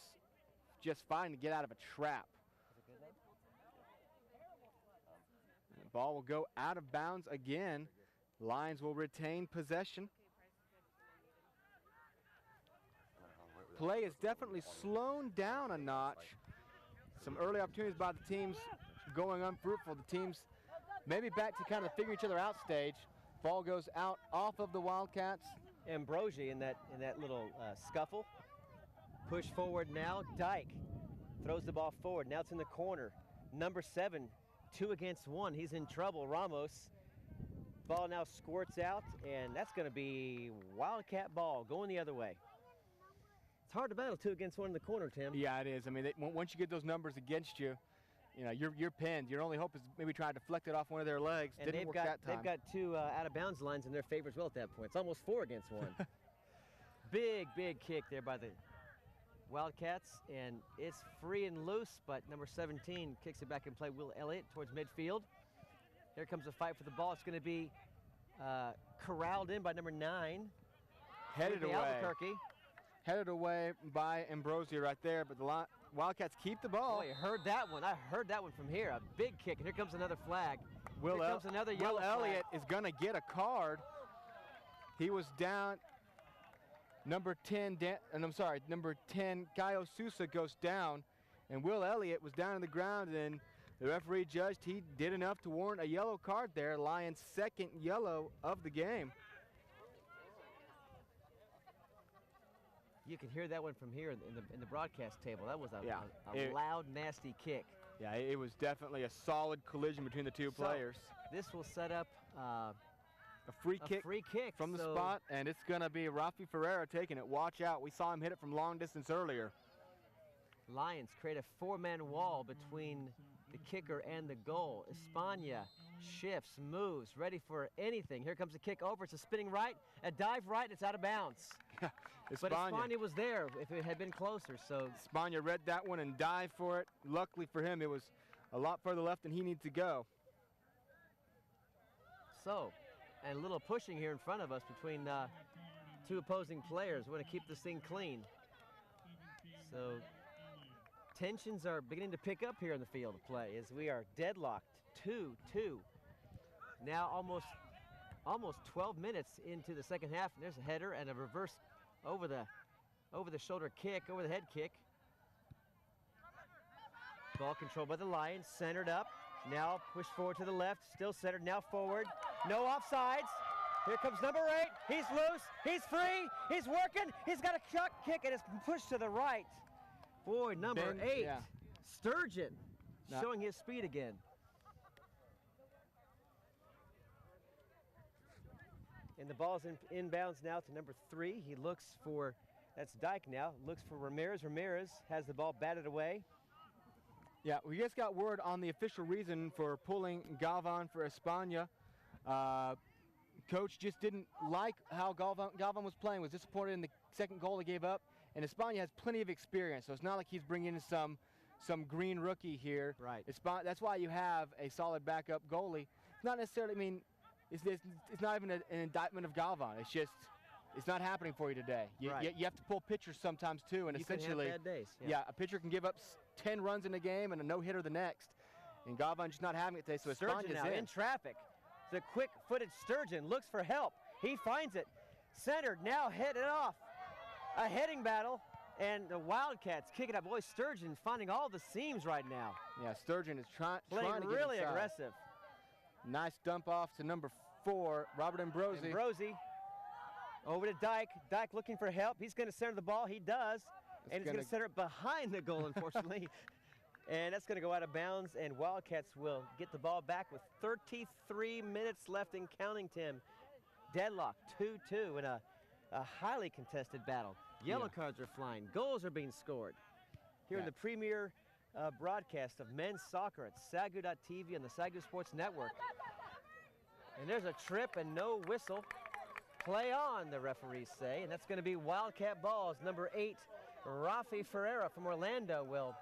[SPEAKER 7] just fighting to get out of a trap. And the ball will go out of bounds again. Lions will retain possession. Play is definitely slowed down a notch. Some early opportunities by the teams going unfruitful. The teams maybe back to kind of figure each other out stage. Ball goes out off of the Wildcats.
[SPEAKER 8] Ambrosi in that little scuffle. Push forward now. Dyke throws the ball forward. Now it's in the corner. Number 7, 2 against 1. He's in trouble. Ramos. Ball now squirts out, and that's going to be Wildcat ball going the other way. It's hard to battle 2 against 1 in the corner, Tim.
[SPEAKER 7] Yeah, it is. I mean, once you get those numbers against you, you know, you're pinned. Your only hope is maybe try to deflect it off one of their legs.
[SPEAKER 8] And
[SPEAKER 7] Didn't work that time.
[SPEAKER 8] They've got 2 out-of-bounds lines in their favor as well at that point. It's almost 4 against 1. Big kick there by the Wildcats, and it's free and loose, but number 17 kicks it back in play. Will Elliott towards midfield. Here comes a fight for the ball. It's going to be corralled in by number 9.
[SPEAKER 7] Headed away.
[SPEAKER 8] Albuquerque.
[SPEAKER 7] Headed away by Ambrosi right there, but the Wildcats keep the ball.
[SPEAKER 8] Boy, you heard that one. I heard that one from here. A big kick, and here comes another flag.
[SPEAKER 7] Will
[SPEAKER 8] Elliott
[SPEAKER 7] is going to get a card. He was down. Number 10, number 10, Caio Sousa goes down, and Will Elliott was down on the ground, and the referee judged he did enough to warrant a yellow card there. Lions' second yellow of the game.
[SPEAKER 8] You can hear that one from here in the broadcast table. That was a loud, nasty kick.
[SPEAKER 7] Yeah, it was definitely a solid collision between the two players.
[SPEAKER 8] This will set up
[SPEAKER 7] a free kick from the spot, and it's going to be Rafi Ferreira taking it. Watch out. We saw him hit it from long distance earlier.
[SPEAKER 8] Lions create a 4-man wall between the kicker and the goal. Espana shifts, moves, ready for anything. Here comes the kick over. It's a spinning right, a dive right, and it's out of bounds. But Espana was there if it had been closer. So
[SPEAKER 7] Espana read that one and dived for it. Luckily for him, it was a lot further left than he needed to go.
[SPEAKER 8] And a little pushing here in front of us between 2 opposing players. We want to keep this thing clean. So tensions are beginning to pick up here in the field of play as we are deadlocked 2-2. Now almost 12 minutes into the second half, and there's a header and a reverse over the shoulder kick, over the head kick. Ball controlled by the Lions, centered up. Now push forward to the left, still centered, now forward. No offsides. Here comes number 8. He's loose, he's free, he's working, he's got a chuck kick, and it's pushed to the right. Boy, number 8, Sturgeon, showing his speed again. And the ball's inbounds now to number 3. He looks for, that's Dyke now, looks for Ramirez. Ramirez has the ball batted away.
[SPEAKER 7] Yeah, we just got word on the official reason for pulling Galvan for Espana. Coach just didn't like how Galvan was playing, was disappointed in the second goal he gave up. And Espana has plenty of experience, so it's not like he's bringing in some green rookie here.
[SPEAKER 8] Right.
[SPEAKER 7] That's why you have a solid backup goalie. It's not necessarily, I mean, it's not even an indictment of Galvan. It's just, it's not happening for you today. You have to pull pitchers sometimes too, and
[SPEAKER 8] you
[SPEAKER 7] essentially,
[SPEAKER 8] can have bad days.
[SPEAKER 7] Yeah, a pitcher can give up 10 runs in a game and a no-hitter the next. And Galvan just not having it today, so Espana's
[SPEAKER 8] now in traffic. The quick-footed Sturgeon looks for help. He finds it. Centered, now headed off. A heading battle, and the Wildcats kick it up. Boy, Sturgeon finding all the seams right now.
[SPEAKER 7] Yeah, Sturgeon is trying to
[SPEAKER 8] really
[SPEAKER 7] get inside.
[SPEAKER 8] aggressive.
[SPEAKER 7] Nice dump off to number 4, Robert Ambrosi.
[SPEAKER 8] Ambrosi over to Dyke. Dyke looking for help. He's going to center the ball. He does. And he's going to center it behind the goal, unfortunately. And that's going to go out of bounds, and Wildcats will get the ball back with 33 minutes left and counting, Tim. Deadlock, 2-2 in a highly contested battle. Yellow cards are flying. Goals are being scored. Here in the premier broadcast of men's soccer at SAGU.TV and the SAGU Sports Network. And there's a trip and no whistle. Play on, the referees say, and that's going to be Wildcat balls. Number 8, Rafi Ferreira from Orlando will.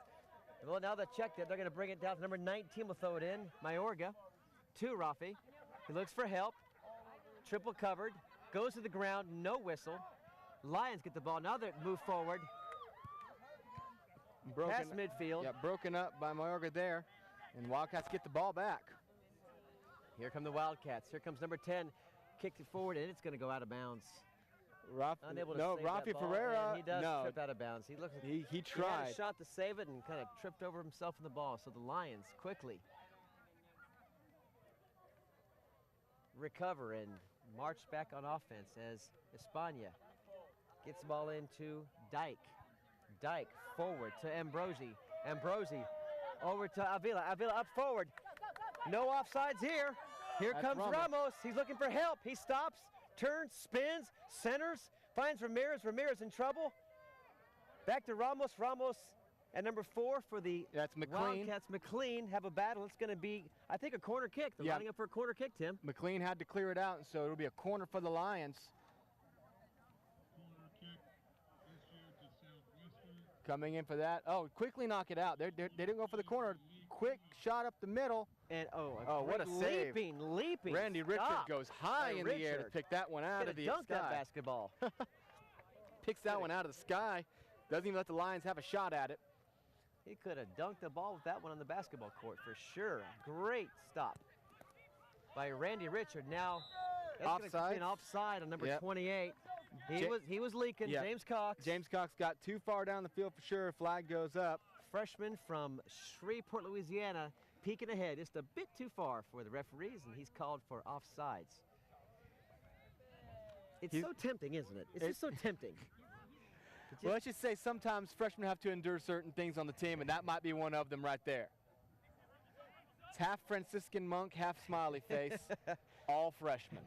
[SPEAKER 8] Well, now they checked it. They're going to bring it down to number 19. Will throw it in. Mayorga to Rafi. He looks for help. Triple covered. Goes to the ground. No whistle. Lions get the ball. Now they move forward. Past midfield.
[SPEAKER 7] Yeah, broken up by Mayorga there. And Wildcats get the ball back.
[SPEAKER 8] Here come the Wildcats. Here comes number 10. Kicked it forward, and it's going to go out of bounds. Unable to save
[SPEAKER 7] Rafi
[SPEAKER 8] that ball,
[SPEAKER 7] Ferreira.
[SPEAKER 8] and he does trip out of bounds. He looks.
[SPEAKER 7] He tried.
[SPEAKER 8] He had a shot to save it and kind of tripped over himself in the ball. So the Lions quickly recover and march back on offense as España gets the ball into Dyke. Dyke forward to Ambrosi. Ambrosi over to Avila. Avila up forward. No offsides here. Here comes Ramos. He's looking for help. He stops, turns, spins, centers, finds Ramirez. Ramirez in trouble. Back to Ramos. Ramos at number 4 for the Wildcats. McLean have a battle. It's going to be, I think, a corner kick. They're lining up for a corner kick, Tim.
[SPEAKER 7] McLean had to clear it out, and so it'll be a corner for the Lions. Coming in for that. Oh, quickly knock it out. They didn't go for the corner. Quick shot up the middle.
[SPEAKER 8] And
[SPEAKER 7] what a save.
[SPEAKER 8] Leaping.
[SPEAKER 7] Randy Richard goes high in the air to pick that one out of the sky.
[SPEAKER 8] That basketball.
[SPEAKER 7] Picks that one out of the sky. Doesn't even let the Lions have a shot at it.
[SPEAKER 8] He could have dunked the ball with that one on the basketball court for sure. Great stop by Randy Richard. Now
[SPEAKER 7] offside.
[SPEAKER 8] Offside on number 28. He was leaking.
[SPEAKER 7] Yep.
[SPEAKER 8] James Cox.
[SPEAKER 7] James Cox got too far down the field for sure. Flag goes up.
[SPEAKER 8] Freshman from Shreveport, Louisiana, peeking ahead just a bit too far for the referees, and he's called for offsides. It's so tempting, isn't it? It's just so tempting.
[SPEAKER 7] Well, let's just say sometimes freshmen have to endure certain things on the team, and that might be one of them right there. It's half Franciscan monk, half smiley face, all freshmen.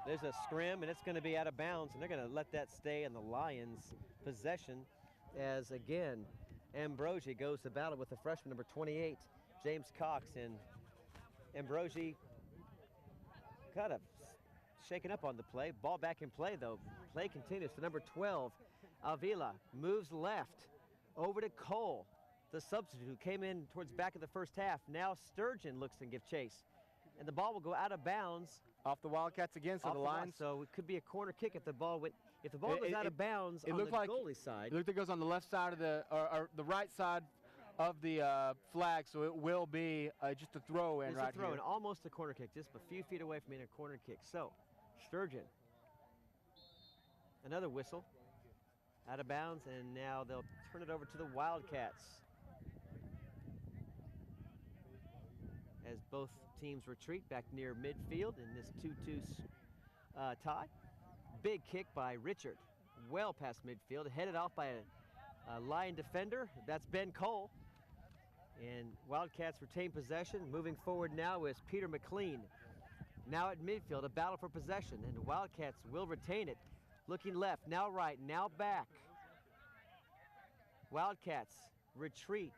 [SPEAKER 8] There's a scrim, and it's going to be out of bounds, and they're going to let that stay in the Lions' possession as, again, Ambrosi goes to battle with the freshman, number 28, James Cox. And Ambrosi kind of shaken up on the play. Ball back in play, though. Play continues to number 12, Avila. Moves left over to Cole, the substitute who came in towards back of the first half. Now Sturgeon looks to give chase. And the ball will go out of bounds.
[SPEAKER 7] Off the Wildcats again, so the Lions.
[SPEAKER 8] So it could be a corner kick if the ball went. If the ball was out of bounds on the goalie side.
[SPEAKER 7] It looked like it goes on the left side of the, or the right side of the flag, so it will be just a throw in right here.
[SPEAKER 8] It's a throw in, almost a corner kick, just a few feet away from being a corner kick. So, Sturgeon, another whistle, out of bounds, and now they'll turn it over to the Wildcats. As both teams retreat back near midfield in this 2-2 tie. Big kick by Richard, well past midfield, headed off by a Lion defender. That's Ben Cole. And Wildcats retain possession. Moving forward now is Peter McLean. Now at midfield, a battle for possession, and the Wildcats will retain it. Looking left, now right, now back. Wildcats retreat,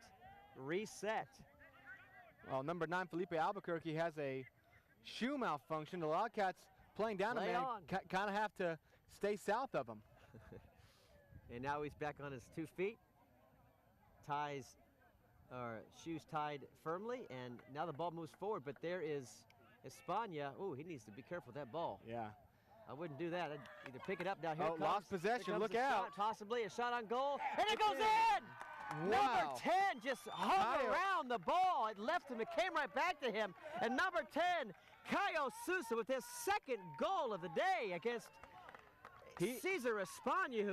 [SPEAKER 8] reset.
[SPEAKER 7] Well, number 9, Felipe Albuquerque, has a shoe malfunction. The Wildcats playing down a man kind of have to stay south of him.
[SPEAKER 8] And now he's back on his 2 feet. Shoes tied firmly, and now the ball moves forward, but there is España. Oh, he needs to be careful with that ball.
[SPEAKER 7] Yeah.
[SPEAKER 8] I wouldn't do that. I'd either pick it up. Now here it comes.
[SPEAKER 7] Lost possession. Look out.
[SPEAKER 8] Shot, possibly a shot on goal, and it goes in!
[SPEAKER 7] Wow.
[SPEAKER 8] Number 10 just hung around the ball. It left him. It came right back to him. And number 10, Caio Sousa, with his second goal of the day against Cesar España,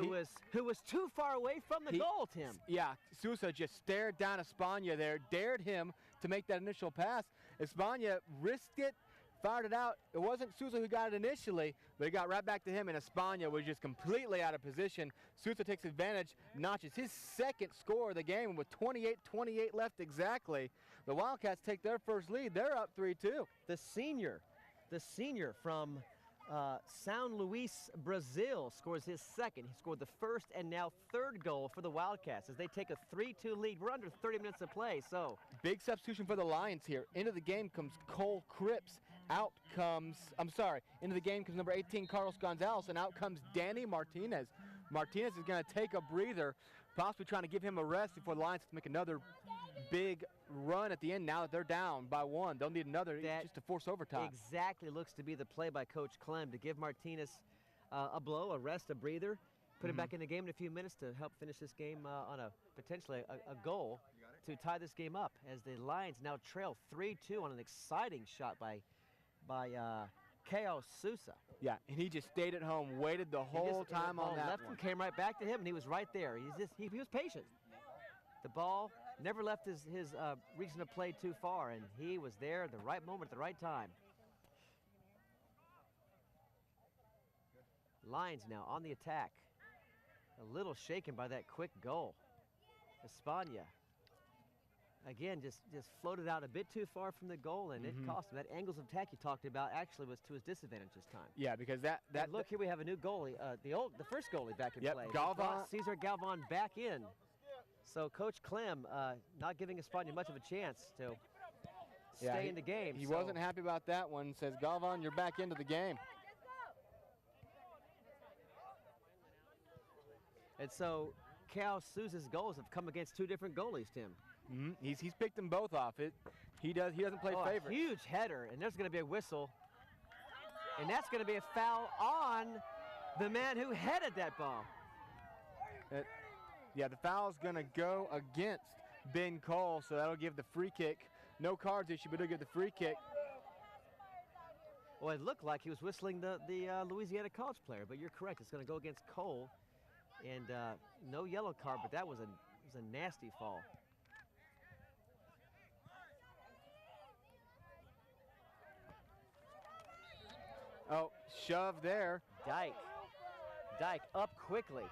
[SPEAKER 8] who was too far away from the goal, Tim.
[SPEAKER 7] Yeah, Sousa just stared down España there, dared him to make that initial pass. España risked it, fired it out. It wasn't Sousa who got it initially, but it got right back to him, and España was just completely out of position. Sousa takes advantage, notches his second score of the game, and with 28 left exactly, the Wildcats take their first lead. They're up 3-2.
[SPEAKER 8] The the senior from São Luís, Brazil, scores his second. He scored the first and now third goal for the Wildcats as they take a 3-2 lead. We're under 30 minutes of play, so.
[SPEAKER 7] Big substitution for the Lions here. Into the game comes Cole Cripps. Into the game comes number 18, Carlos Gonzalez, and out comes Danny Martinez. Martinez is going to take a breather, possibly trying to give him a rest before the Lions have to make another big run at the end. Now that they're down by one, they'll need another just to force overtime.
[SPEAKER 8] Exactly looks to be the play by Coach Clem to give Martinez a blow, a rest, a breather, put him back in the game in a few minutes to help finish this game on a potentially a goal to tie this game up as the Lions now trail 3-2 on an exciting shot by Kao Sousa.
[SPEAKER 7] Yeah, and he just stayed at home, waited the whole time on that
[SPEAKER 8] left
[SPEAKER 7] one.
[SPEAKER 8] Him, came right back to him, and he was right there. He was patient. The ball never left his region of play too far, and he was there at the right moment at the right time. Lions now on the attack. A little shaken by that quick goal. Espana. Again, just floated out a bit too far from the goal, and it cost him. That angles of attack you talked about actually was to his disadvantage this time.
[SPEAKER 7] Yeah, because that
[SPEAKER 8] look, here we have a new goalie, the first goalie back in play.
[SPEAKER 7] Galvan.
[SPEAKER 8] Cesar Galvan back in. So Coach Clem not giving Espana much of a chance to stay in the game.
[SPEAKER 7] He wasn't happy about that one. Says, Galvan, you're back into the game.
[SPEAKER 8] And so Cal Sousa's goals have come against two different goalies, Tim.
[SPEAKER 7] He's picked them both off. He doesn't play favorite.
[SPEAKER 8] A huge header, and there's going to be a whistle. And that's going to be a foul on the man who headed that ball.
[SPEAKER 7] Yeah, the foul's going to go against Ben Cole, so that'll give the free kick. No cards issue, but it'll give the free kick.
[SPEAKER 8] Well, it looked like he was whistling the Louisiana college player, but you're correct. It's going to go against Cole. And no yellow card, but that was a nasty fall.
[SPEAKER 7] Oh, shove there.
[SPEAKER 8] Dyke up quickly.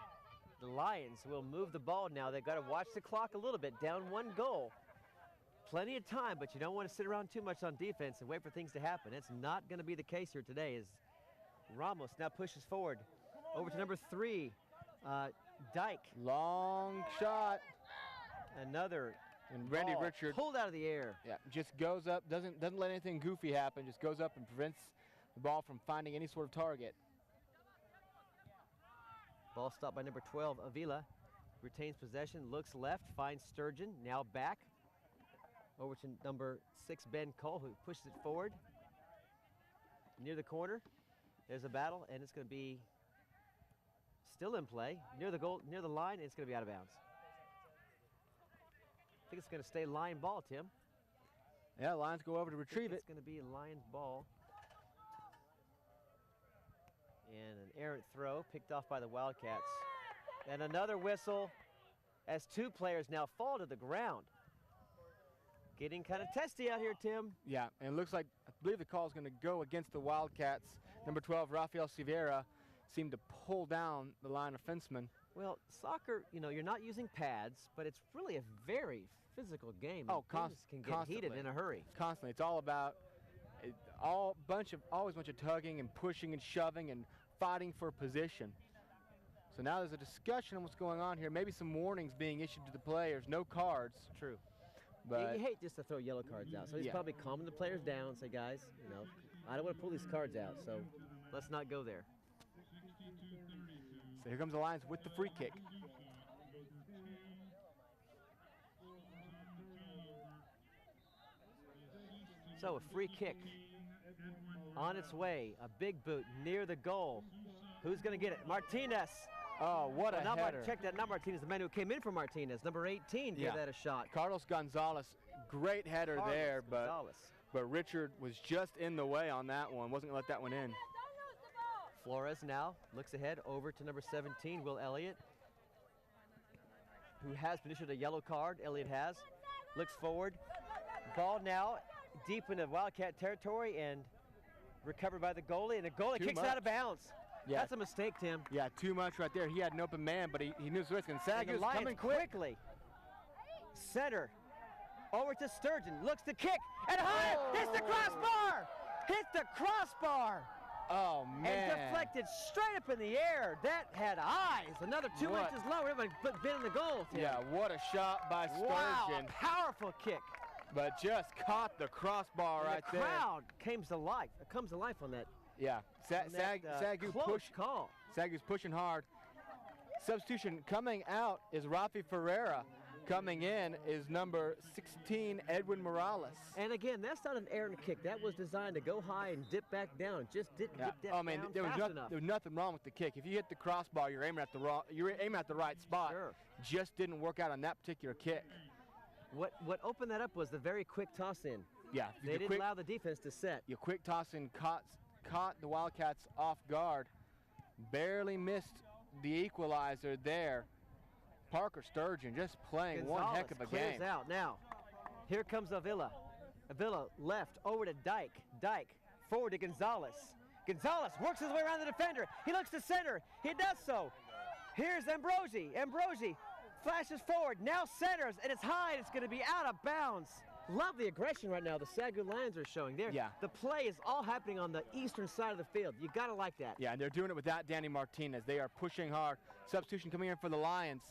[SPEAKER 8] The Lions will move the ball now. They've got to watch the clock a little bit. Down one goal. Plenty of time, but you don't want to sit around too much on defense and wait for things to happen. It's not going to be the case here today as Ramos now pushes forward. Over to number 3, Dyke.
[SPEAKER 7] Long shot.
[SPEAKER 8] Another
[SPEAKER 7] and Randy Richard
[SPEAKER 8] pulled out of the air.
[SPEAKER 7] Yeah, just goes up, doesn't let anything goofy happen, just goes up and prevents the ball from finding any sort of target.
[SPEAKER 8] Ball stopped by number 12, Avila. Retains possession, looks left, finds Sturgeon, now back. Over to number 6, Ben Cole, who pushes it forward. Near the corner, there's a battle, and it's going to be still in play. Near the goal, near the line, and it's going to be out of bounds. I think it's going to stay line ball, Tim.
[SPEAKER 7] Yeah, Lions go over to retrieve it.
[SPEAKER 8] It's going to be a Lions ball. And an errant throw picked off by the Wildcats. And another whistle as 2 players now fall to the ground. Getting kind of testy out here, Tim.
[SPEAKER 7] Yeah, and it looks like, I believe the call is going to go against the Wildcats. Number 12, Rafael Silveira, seemed to pull down the line of fencemen.
[SPEAKER 8] Well, soccer, you know, you're not using pads, but it's really a very physical game.
[SPEAKER 7] Oh,
[SPEAKER 8] can get heated in a hurry.
[SPEAKER 7] Constantly. It's all about always a bunch of tugging and pushing and shoving and fighting for position. So now there's a discussion on what's going on here. Maybe some warnings being issued to the players. No cards.
[SPEAKER 8] True.
[SPEAKER 7] But
[SPEAKER 8] you hate just to throw yellow cards out. So he's probably calming the players down, say, guys, you know, I don't want to pull these cards out, so let's not go there.
[SPEAKER 7] So here comes the Lions with the free kick.
[SPEAKER 8] So a free kick on its way. A big boot near the goal. Who's going to get it? Martinez.
[SPEAKER 7] Oh, what a header.
[SPEAKER 8] Check that, not Martinez, the man who came in for Martinez. Number 18 gave that a shot.
[SPEAKER 7] Carlos Gonzalez, great header there, but Richard was just in the way on that one. Wasn't going to let that one in.
[SPEAKER 8] Flores now looks ahead over to number 17, Will Elliott, who has been issued a yellow card. Elliott has. Looks forward. Ball now deep into Wildcat territory and recovered by the goalie, and the goalie kicks it out of bounds. Yeah. That's a mistake, Tim.
[SPEAKER 7] Yeah, too much right there. He had an open man, but he knew the risk, and SAGU's coming
[SPEAKER 8] quickly. Center over to Sturgeon, looks to kick, and high, hits the crossbar! hit the crossbar.
[SPEAKER 7] Oh, man.
[SPEAKER 8] And deflected straight up in the air. That had eyes. Another 2 inches lower. It would have been in the goal. Tim.
[SPEAKER 7] Yeah, what a shot by Sturgeon.
[SPEAKER 8] Wow, powerful kick.
[SPEAKER 7] But just caught the crossbar right there.
[SPEAKER 8] The crowd comes to life. It comes to life on that.
[SPEAKER 7] Yeah, SAGU
[SPEAKER 8] call.
[SPEAKER 7] SAGU's pushing hard. Substitution coming out is Rafi Ferreira. Coming in is number 16, Edwin Morales.
[SPEAKER 8] And again, that's not an errant kick. That was designed to go high and dip back down. Just didn't dip down
[SPEAKER 7] there was nothing wrong with the kick. If you hit the crossbar, you're aiming at the right spot.
[SPEAKER 8] Sure.
[SPEAKER 7] Just didn't work out on that particular kick.
[SPEAKER 8] What opened that up was the very quick toss in.
[SPEAKER 7] Yeah,
[SPEAKER 8] they didn't allow the defense to set.
[SPEAKER 7] Your quick toss in caught the Wildcats off guard. Barely missed the equalizer there. Parker Sturgeon just playing
[SPEAKER 8] Gonzalez
[SPEAKER 7] one heck of a
[SPEAKER 8] clears
[SPEAKER 7] game.
[SPEAKER 8] out now. Here comes Avila. Avila left over to Dyke. Dyke forward to Gonzalez. Gonzalez works his way around the defender. He looks to center. He does so. Here's Ambrosi. Ambrosi flashes forward. Now centers, and it's high, and it's going to be out of bounds. Love the aggression right now the SAGU Lions are showing there.
[SPEAKER 7] Yeah.
[SPEAKER 8] The play is all happening on the eastern side of the field. You got to like that.
[SPEAKER 7] Yeah, and they're doing it without Danny Martinez. They are pushing hard. Substitution coming in for the Lions.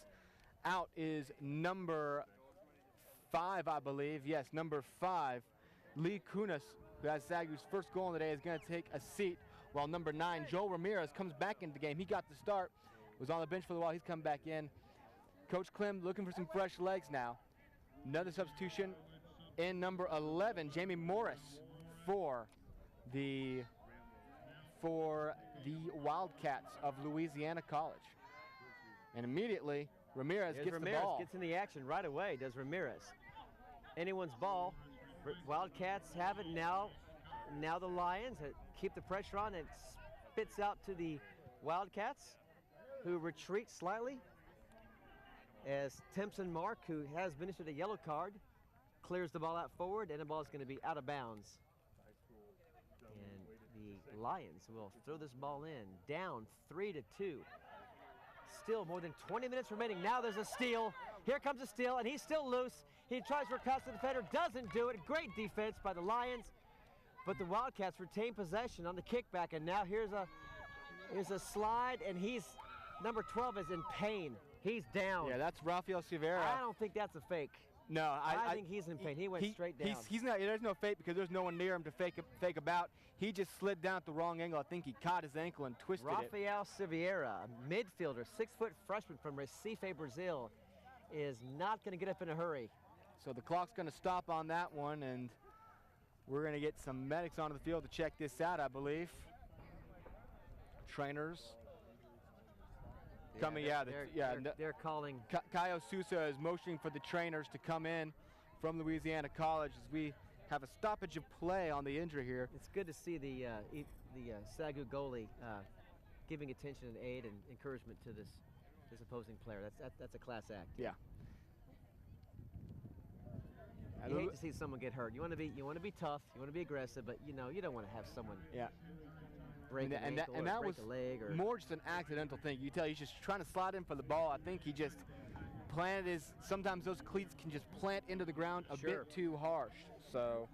[SPEAKER 7] Out is number 5, I believe. Yes, number 5. Lee Kunis, who has SAGU's first goal in the day, is going to take a seat, while number 9, Joel Ramirez, comes back into the game. He got the start, was on the bench for a while. He's come back in. Coach Clem looking for some fresh legs now. Another substitution in number 11, Jamie Morris, for the Wildcats of Louisiana College. And immediately, Ramirez gets the ball.
[SPEAKER 8] Gets in the action right away, does Ramirez. Anyone's ball. Wildcats have it now. Now the Lions keep the pressure on and spits out to the Wildcats, who retreat slightly as Timpson Mark, who has been issued a yellow card, clears the ball out forward, and the ball is going to be out of bounds. And the Lions will throw this ball in, down 3-2. Still more than 20 minutes remaining. Now there's a steal. Here comes a steal, and he's still loose. He tries for a pass to the defender, doesn't do it. Great defense by the Lions, but the Wildcats retain possession on the kickback, and now here's a slide, and number 12 is in pain. He's down.
[SPEAKER 7] Yeah, that's Rafael Silveira.
[SPEAKER 8] I don't think that's a fake.
[SPEAKER 7] No,
[SPEAKER 8] I think he's in pain. He went straight down.
[SPEAKER 7] He's not. There's no fake because there's no one near him to fake about. He just slid down at the wrong angle. I think he caught his ankle and twisted it.
[SPEAKER 8] Rafael Silveira, a midfielder, 6-foot freshman from Recife, Brazil, is not going to get up in a hurry.
[SPEAKER 7] So the clock's going to stop on that one, and we're going to get some medics onto the field to check this out, I believe. Trainers.
[SPEAKER 8] They're calling.
[SPEAKER 7] Caio Sousa is motioning for the trainers to come in from Louisiana College as we have a stoppage of play on the injury here.
[SPEAKER 8] It's good to see the SAGU goalie giving attention and aid and encouragement to this opposing player. That's a class act.
[SPEAKER 7] Yeah.
[SPEAKER 8] You hate to see someone get hurt. You want to be tough. You want to be aggressive, but you don't want to have someone.
[SPEAKER 7] Yeah.
[SPEAKER 8] Break an ankle or break a leg or
[SPEAKER 7] more just an accidental thing. You tell he's just trying to slide in for the ball. I think he just planted sometimes those cleats can just plant into the ground a bit too harsh. So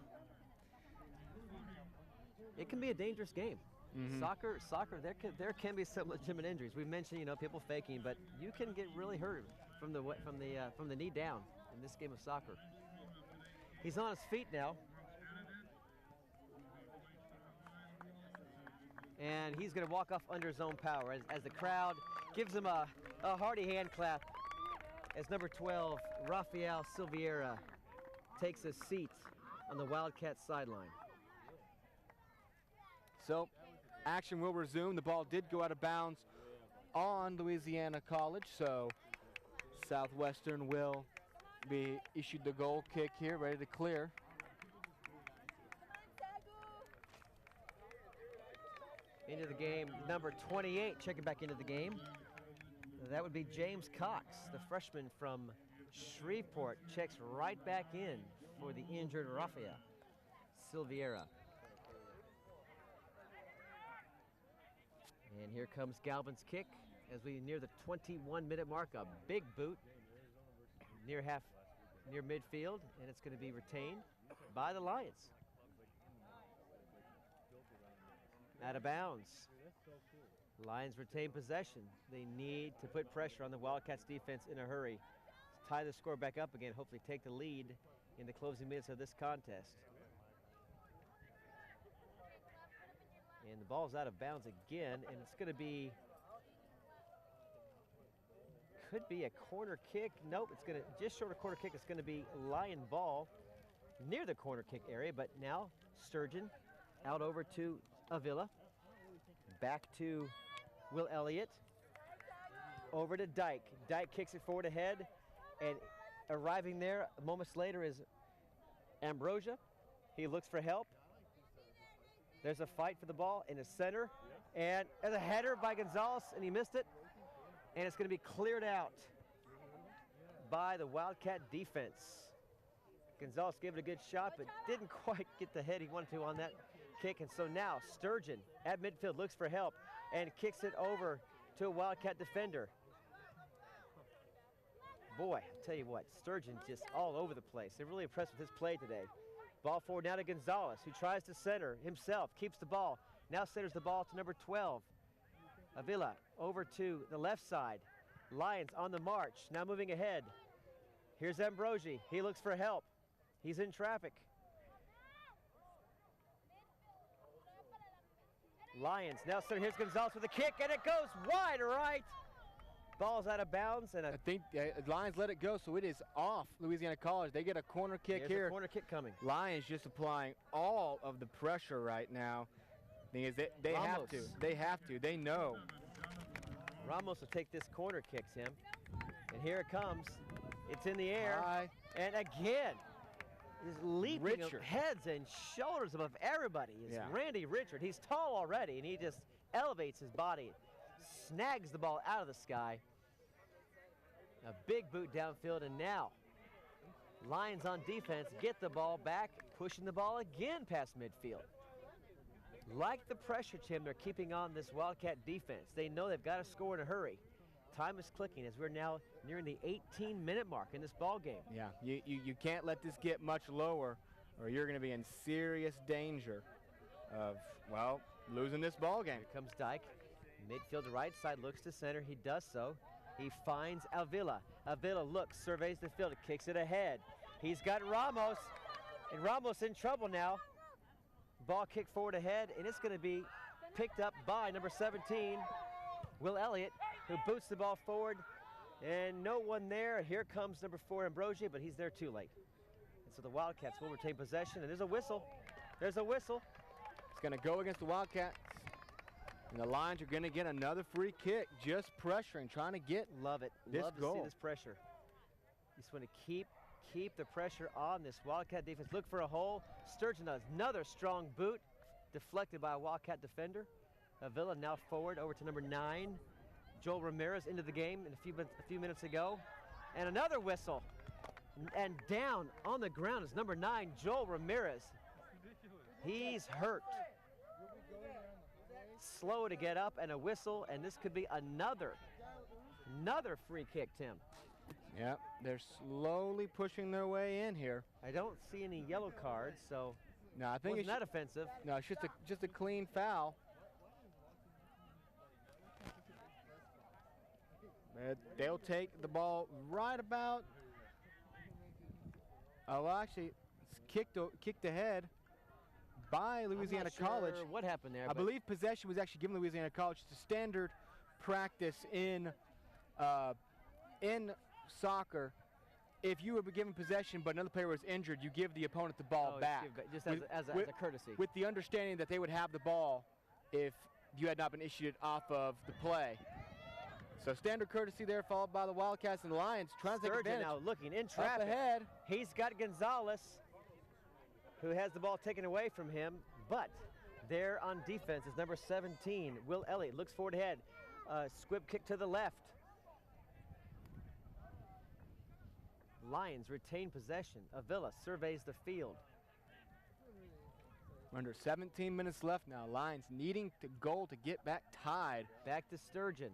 [SPEAKER 8] it can be a dangerous game.
[SPEAKER 7] Mm-hmm.
[SPEAKER 8] Soccer, there can be some legitimate injuries. We mentioned, people faking, but you can get really hurt from the knee down in this game of soccer. He's on his feet now. And he's going to walk off under his own power as the crowd gives him a hearty hand clap as number 12, Rafael Silveira, takes a seat on the Wildcats sideline.
[SPEAKER 7] So action will resume. The ball did go out of bounds on Louisiana College, so Southwestern will be issued the goal kick here, ready to clear.
[SPEAKER 8] Into the game, number 28 checking back into the game. That would be James Cox, the freshman from Shreveport, checks right back in for the injured Rafael Silveira. And here comes Galvin's kick as we near the 21-minute mark. A big boot near midfield, and it's going to be retained by the Lions. Out of bounds. Lions retain possession. They need to put pressure on the Wildcats defense in a hurry. Tie the score back up again, hopefully take the lead in the closing minutes of this contest. And the ball's out of bounds again, and it's going to be, could be a corner kick. Nope, it's going to, just short of corner kick, it's going to be Lion ball near the corner kick area, but now Sturgeon out over to Avila. Back to Will Elliott. Over to Dyke. Dyke kicks it forward ahead, and arriving there moments later is Ambrosia. He looks for help. There's a fight for the ball in the center, and there's a header by Gonzalez, and he missed it, and it's going to be cleared out by the Wildcat defense. Gonzalez gave it a good shot, but didn't quite get the head he wanted to on that kick, and so now Sturgeon at midfield looks for help and kicks it over to a Wildcat defender. Boy, I'll tell you what, Sturgeon's just all over the place. They're really impressed with his play today. Ball forward now to Gonzalez, who tries to center himself, keeps the ball, now centers the ball to number 12. Avila over to the left side. Lions on the march, now moving ahead. Here's Ambrosi, he looks for help. He's in traffic. Lions now center, here's Gonzalez with a kick, and it goes wide right. Ball's out of bounds, and I
[SPEAKER 7] think Lions let it go, so it is off Louisiana College. They get a corner kick here.
[SPEAKER 8] There's a corner kick coming.
[SPEAKER 7] Lions just applying all of the pressure right now. Thing is, they have to. They have to. They know.
[SPEAKER 8] Ramos will take this corner kick, Tim. And here it comes. It's in the air. And again, is leaping heads and shoulders above everybody. Is Randy Richard. He's tall already, and he just elevates his body. Snags the ball out of the sky. A big boot downfield, and now Lions on defense get the ball back, pushing the ball again past midfield. Like the pressure, Tim, they're keeping on this Wildcat defense. They know they've got to score in a hurry. Time is clicking as we're now nearing the 18-minute mark in this ball game.
[SPEAKER 7] Yeah, you can't let this get much lower, or you're going to be in serious danger of, well, losing this ball game.
[SPEAKER 8] Here comes Dyke. Midfield to right side, looks to center. He does so. He finds Avila. Avila looks, surveys the field, kicks it ahead. He's got Ramos, and Ramos in trouble now. Ball kicked forward ahead, and it's going to be picked up by number 17, Will Elliott, who boots the ball forward, and no one there. Here comes number 4, Ambrosi, but he's there too late. And so the Wildcats will retain possession, and there's a whistle. There's a whistle.
[SPEAKER 7] It's going to go against the Wildcats. And the Lions are going to get another free kick, just pressuring, trying to get
[SPEAKER 8] Love it.
[SPEAKER 7] this
[SPEAKER 8] Love to
[SPEAKER 7] goal.
[SPEAKER 8] see this pressure. You just want to keep the pressure on this Wildcat defense. Look for a hole. Sturgeon does another strong boot, deflected by a Wildcat defender. Avila now forward over to number 9. Joel Ramirez into the game in a few minutes ago. And another whistle. And down on the ground is number 9, Joel Ramirez. He's hurt. Slow to get up, and a whistle, and this could be another free kick, Tim.
[SPEAKER 7] Yep, they're slowly pushing their way in here.
[SPEAKER 8] I don't see any yellow cards, so
[SPEAKER 7] no, I think
[SPEAKER 8] it's not offensive.
[SPEAKER 7] No, it's just a clean foul. They'll take the ball right about. Oh, actually, it's kicked ahead by Louisiana College.
[SPEAKER 8] Sure what happened there?
[SPEAKER 7] I believe possession was actually given Louisiana College. It's a standard practice in soccer. If you were given possession but another player was injured, you give the opponent the ball back.
[SPEAKER 8] Just as a courtesy.
[SPEAKER 7] With the understanding that they would have the ball if you had not been issued it off of the play. So standard courtesy there, followed by the Wildcats and the Lions trying to take advantage.
[SPEAKER 8] now looking in traffic.
[SPEAKER 7] Up ahead.
[SPEAKER 8] He's got Gonzalez, who has the ball taken away from him, but there on defense is number 17, Will Elliott. Looks forward ahead. Squib kick to the left. Lions retain possession. Avila surveys the field.
[SPEAKER 7] Under 17 minutes left now. Lions needing to goal to get back tied.
[SPEAKER 8] Back to Sturgeon.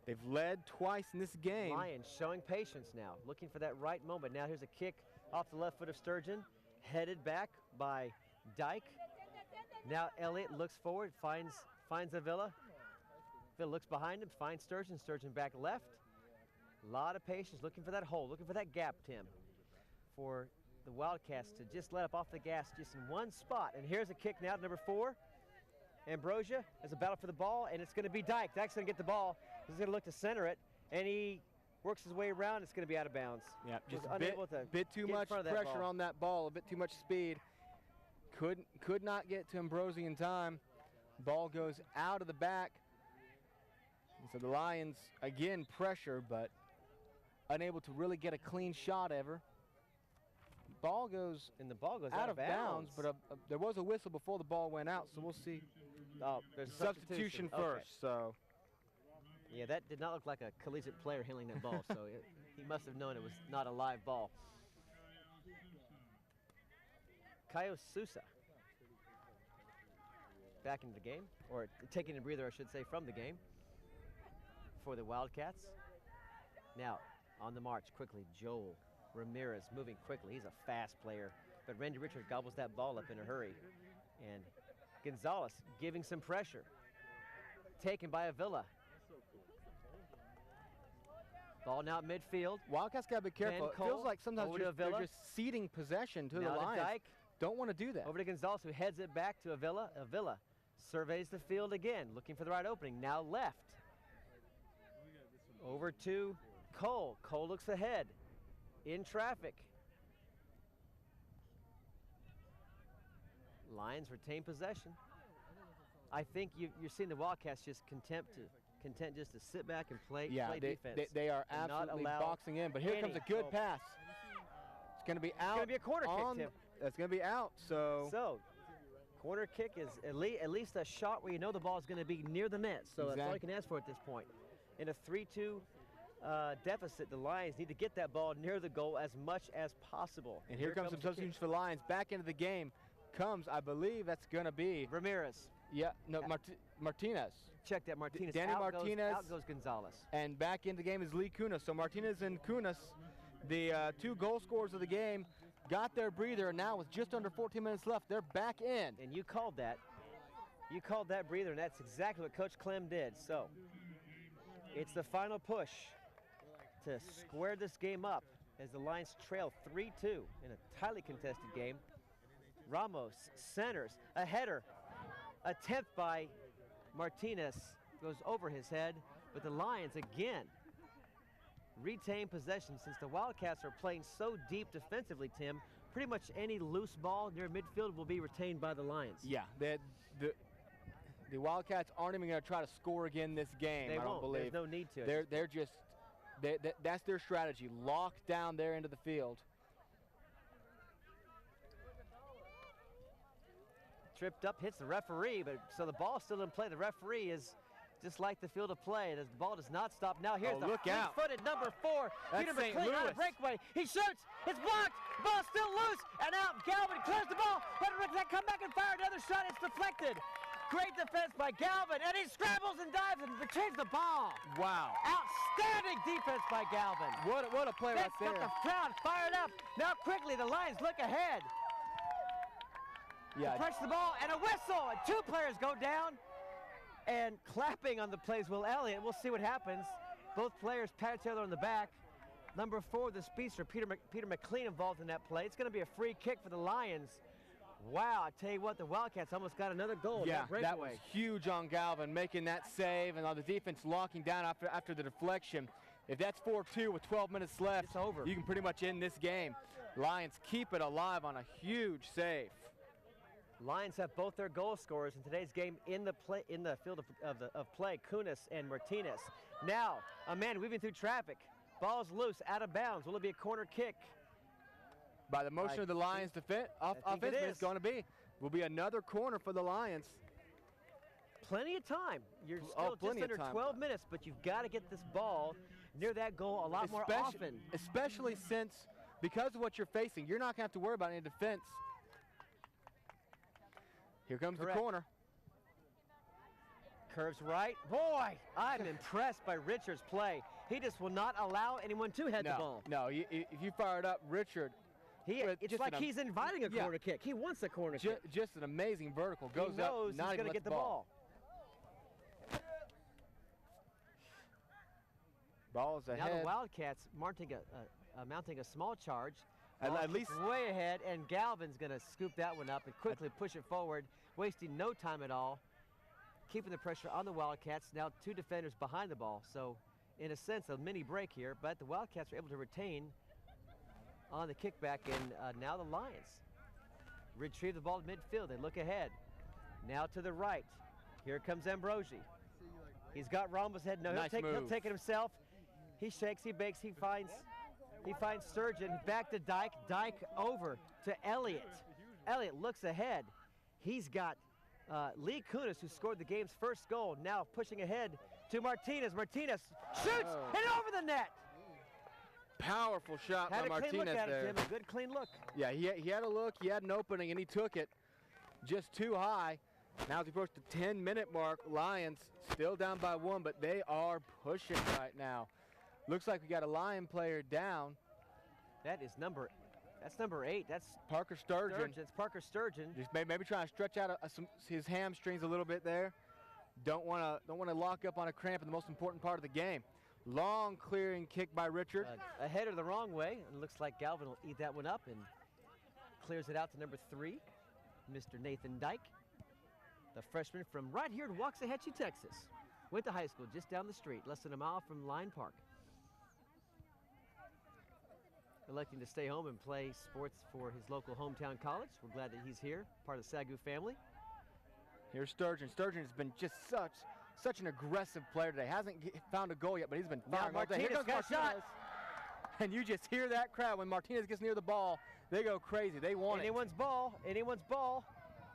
[SPEAKER 7] They've led twice in this game.
[SPEAKER 8] Lions showing patience now, looking for that right moment. Now here's a kick off the left foot of Sturgeon, headed back by Dyke, Now Elliott looks forward, finds Avila. Avila looks behind him, finds Sturgeon. Sturgeon back left. A lot of patience, looking for that hole, looking for that gap, Tim, for the Wildcats to just let up off the gas just in one spot. And here's a kick now, number 4. Ambrosia has a battle for the ball, and it's going to be Dyke. Dyke's going to get the ball. He's going to look to center it, and he works his way around. It's going to be out of bounds.
[SPEAKER 7] Yeah, just a bit too much pressure on that ball, a bit too much speed. Could not get to Ambrosia in time. Ball goes out of the back. And so the Lions, again, pressure, but unable to really get a clean shot ever. Ball goes out of bounds, but there was a whistle before the ball went out, so we'll see.
[SPEAKER 8] Oh, there's a
[SPEAKER 7] substitution first. So
[SPEAKER 8] yeah, that did not look like a collegiate player handling that ball, so he must have known it was not a live ball. Caio Sousa back into the game, or taking a breather, I should say, from the game for the Wildcats. Now on the march quickly, Joel Ramirez moving quickly. He's a fast player, but Randy Richard gobbles that ball up in a hurry. And Gonzalez giving some pressure. Taken by Avila. Ball now at midfield.
[SPEAKER 7] Wildcats got to be careful. It feels like sometimes they're just ceding possession to the Lions.
[SPEAKER 8] Dyke.
[SPEAKER 7] Don't want to do that.
[SPEAKER 8] Over to Gonzalez, who heads it back to Avila. Avila surveys the field again, looking for the right opening. Now left. Over to Cole. Cole looks ahead. In traffic. Lions retain possession. I think you're seeing the Wildcats just content just to sit back and play defense.
[SPEAKER 7] They are absolutely boxing in, but here comes a good pass. It's going to be out.
[SPEAKER 8] It's going to be a corner kick, Tim.
[SPEAKER 7] It's going to be out,
[SPEAKER 8] So, corner kick is at least a shot where you know the ball is going to be near the net. So that's all you can ask for at this point. In a 3-2 deficit, the Lions need to get that ball near the goal as much as possible.
[SPEAKER 7] And here comes some substitutions for the Lions. Back into the game comes, I believe that's going to be
[SPEAKER 8] Ramirez.
[SPEAKER 7] Yeah, no, Martinez.
[SPEAKER 8] Check that, Martinez.
[SPEAKER 7] Danny Martinez.
[SPEAKER 8] Out goes Gonzalez.
[SPEAKER 7] And back in the game is Lee Kunis. So Martinez and Kunis, the 2 goal scorers of the game, got their breather, and now with just under 14 minutes left, they're back in.
[SPEAKER 8] And you called that. You called that breather, and that's exactly what Coach Clem did. So it's the final push to square this game up as the Lions trail 3-2 in a tightly contested game. Ramos centers, a header, attempt by Martinez goes over his head, but the Lions again retain possession since the Wildcats are playing so deep defensively, Tim. Pretty much any loose ball near midfield will be retained by the Lions.
[SPEAKER 7] Yeah, the Wildcats aren't even going to try to score again this game.
[SPEAKER 8] They
[SPEAKER 7] I don't believe.
[SPEAKER 8] There's no need to.
[SPEAKER 7] They're just that's their strategy. Lock down there into the field.
[SPEAKER 8] Tripped up, hits the referee, but so the ball's still in play. The referee is just like the field of play. The ball does not stop. Now here's the fleet-footed number 4, Peter McLean on a breakaway. He shoots. It's blocked. The ball's still loose and out. Galvin clears the ball. But they come back and fire another shot. It's deflected. Great defense by Galvin, and he scrambles and dives and retrieves the ball.
[SPEAKER 7] Wow.
[SPEAKER 8] Outstanding defense by Galvin.
[SPEAKER 7] What a play right there.
[SPEAKER 8] Got the crowd fired up. Now quickly the Lions look ahead.
[SPEAKER 7] Yeah.
[SPEAKER 8] Punch the ball and a whistle, and 2 players go down. And clapping on the plays, Will Elliott. We'll see what happens. Both players pat each other on the back. Number 4, the speedster, Peter McLean, involved in that play. It's going to be a free kick for the Lions. Wow, I tell you what, the Wildcats almost got another goal.
[SPEAKER 7] Yeah, that was huge on Galvin, making that save, and on the defense locking down after the deflection. If that's 4-2 with 12 minutes left,
[SPEAKER 8] it's over.
[SPEAKER 7] You can pretty much end this game. Lions keep it alive on a huge save.
[SPEAKER 8] Lions have both their goal scorers in today's game in the field of play, Kunis and Martinez. Now, a man weaving through traffic. Ball's loose, out of bounds. Will it be a corner kick?
[SPEAKER 7] By the motion of the Lions offensively, it's going to be. Will be another corner for the Lions.
[SPEAKER 8] Plenty of time. You're still just under 12 minutes, but you've got to get this ball near that goal a lot more often.
[SPEAKER 7] Especially since, because of what you're facing, you're not going to have to worry about any defense. Here comes the corner.
[SPEAKER 8] Curves right. Boy, I'm impressed by Richard's play. He just will not allow anyone to head the ball.
[SPEAKER 7] No, if you fire it up, Richard
[SPEAKER 8] It's like he's inviting a corner kick. He wants a corner kick.
[SPEAKER 7] Just an amazing vertical. Goes
[SPEAKER 8] he knows
[SPEAKER 7] up, not
[SPEAKER 8] he's
[SPEAKER 7] even
[SPEAKER 8] going to get the
[SPEAKER 7] ball. Ball's ahead.
[SPEAKER 8] Now the Wildcats mounting a small charge.
[SPEAKER 7] At least
[SPEAKER 8] way ahead, and Galvin's going to scoop that one up and quickly push it forward, wasting no time at all, keeping the pressure on the Wildcats. Now 2 defenders behind the ball, so in a sense a mini break here, but the Wildcats are able to retain on the kickback, and now the Lions retrieve the ball to midfield. They look ahead. Now to the right. Here comes Ambrosi. He's got Ramos ahead. No,
[SPEAKER 7] nice
[SPEAKER 8] he'll take it himself. He shakes, he bakes, he finds Sturgeon. Back to Dyke. Dyke over to Elliott. Elliott looks ahead. He's got Lee Kunis, who scored the game's first goal, now pushing ahead to Martinez. Martinez shoots and over the net.
[SPEAKER 7] Powerful shot by Martinez
[SPEAKER 8] there. Had a clean look at
[SPEAKER 7] there.
[SPEAKER 8] it, Tim. A good clean look.
[SPEAKER 7] Yeah, he had a look. He had an opening, and he took it just too high. Now as we approach the 10-minute mark, Lions still down by 1, but they are pushing right now. Looks like we got a Lion player down.
[SPEAKER 8] That's number 8. That's
[SPEAKER 7] Parker Sturgeon.
[SPEAKER 8] It's Parker Sturgeon.
[SPEAKER 7] Just maybe trying to stretch out his hamstrings a little bit there. Don't want to lock up on a cramp in the most important part of the game. Long clearing kick by Richard.
[SPEAKER 8] A header the wrong way, and looks like Galvin will eat that one up and clears it out to number 3, Mr. Nathan Dyke, the freshman from right here in Waxahachie, Texas. Went to high school just down the street, less than a mile from Line Park. Electing to stay home and play sports for his local hometown college. We're glad that he's here, part of the SAGU family.
[SPEAKER 7] Here's Sturgeon. Sturgeon has been just such an aggressive player today. Hasn't found a goal yet, but he's been firing all day. Here goes Martinez. Shot. And you just hear that crowd. When Martinez gets near the ball, they go crazy. They want
[SPEAKER 8] anyone's ball.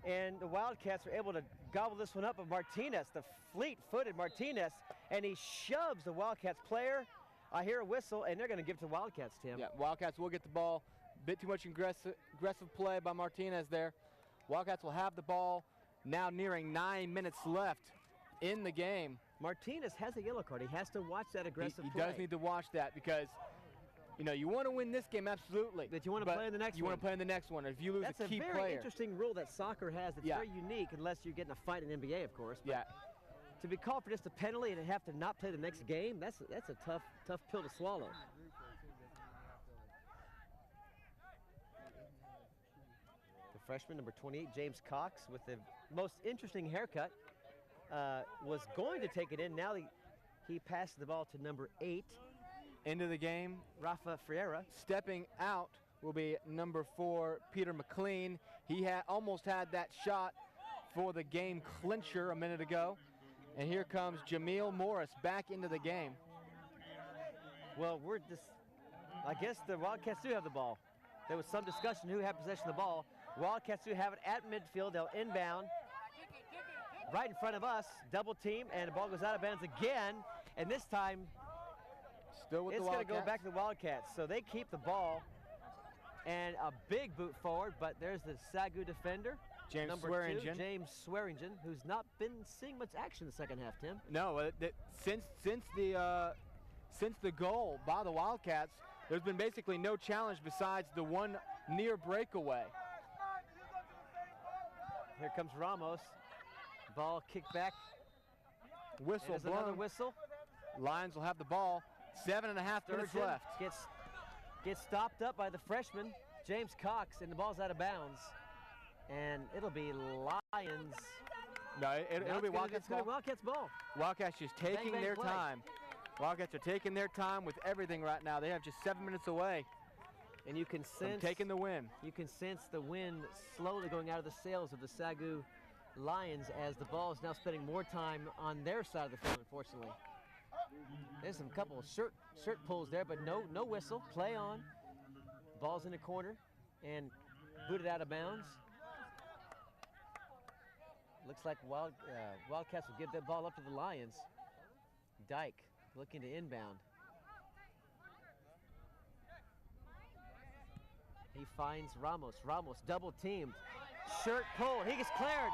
[SPEAKER 8] And the Wildcats are able to gobble this one up of Martinez, the fleet-footed Martinez, and he shoves the Wildcats player. I hear a whistle, and they're going to give it to the Wildcats, Tim.
[SPEAKER 7] Yeah, Wildcats will get the ball. Bit too much aggressive play by Martinez there. Wildcats will have the ball now nearing 9 minutes left in the game.
[SPEAKER 8] Martinez has a yellow card. He has to watch that aggressive play.
[SPEAKER 7] He does need to watch that because, you want to win this game, absolutely.
[SPEAKER 8] But you want to play in the next one.
[SPEAKER 7] You want to play in the next one. If you lose
[SPEAKER 8] that's
[SPEAKER 7] a key player.
[SPEAKER 8] That's a very interesting rule that soccer has. It's very unique unless you get in a fight in NBA, of course. But to be called for just a penalty and have to not play the next game, that's a tough pill to swallow. The freshman, number 28, James Cox, with the most interesting haircut, was going to take it in. Now he passes the ball to number 8.
[SPEAKER 7] Into the game,
[SPEAKER 8] Rafa Freira.
[SPEAKER 7] Stepping out will be number 4, Peter McLean. He almost had that shot for the game clincher a minute ago. And here comes Jameel Morris back into the game.
[SPEAKER 8] Well, I guess the Wildcats do have the ball. There was some discussion who had possession of the ball. Wildcats do have it at midfield. They'll inbound right in front of us. Double team, and the ball goes out of bounds again. And this time,
[SPEAKER 7] still with
[SPEAKER 8] it's going to go back to the Wildcats. So they keep the ball. And a big boot forward, but there's the SAGU defender.
[SPEAKER 7] James
[SPEAKER 8] Swearingen, who's not been seeing much action in the second half, Tim.
[SPEAKER 7] No, since the goal by the Wildcats, there's been basically no challenge besides the one near breakaway.
[SPEAKER 8] Here comes Ramos. Ball kicked back.
[SPEAKER 7] Whistle blown.
[SPEAKER 8] Another whistle.
[SPEAKER 7] Lions will have the ball. 7.5 minutes left.
[SPEAKER 8] Gets stopped up by the freshman, James Cox, and the ball's out of bounds. And it'll be Lions.
[SPEAKER 7] No, it'll be Wildcats ball.
[SPEAKER 8] Wildcats ball.
[SPEAKER 7] Wildcats just taking their time. Wildcats are taking their time with everything right now. They have just 7 minutes away.
[SPEAKER 8] And you can sense
[SPEAKER 7] taking the win.
[SPEAKER 8] You can sense the wind slowly going out of the sails of the SAGU Lions as the ball is now spending more time on their side of the field, unfortunately. There's some couple of shirt pulls there, but no whistle. Play on. Ball's in the corner and booted out of bounds. Looks like Wildcats will give that ball up to the Lions. Dyke looking to inbound. He finds Ramos. Ramos double teamed. Shirt pull. He gets cleared.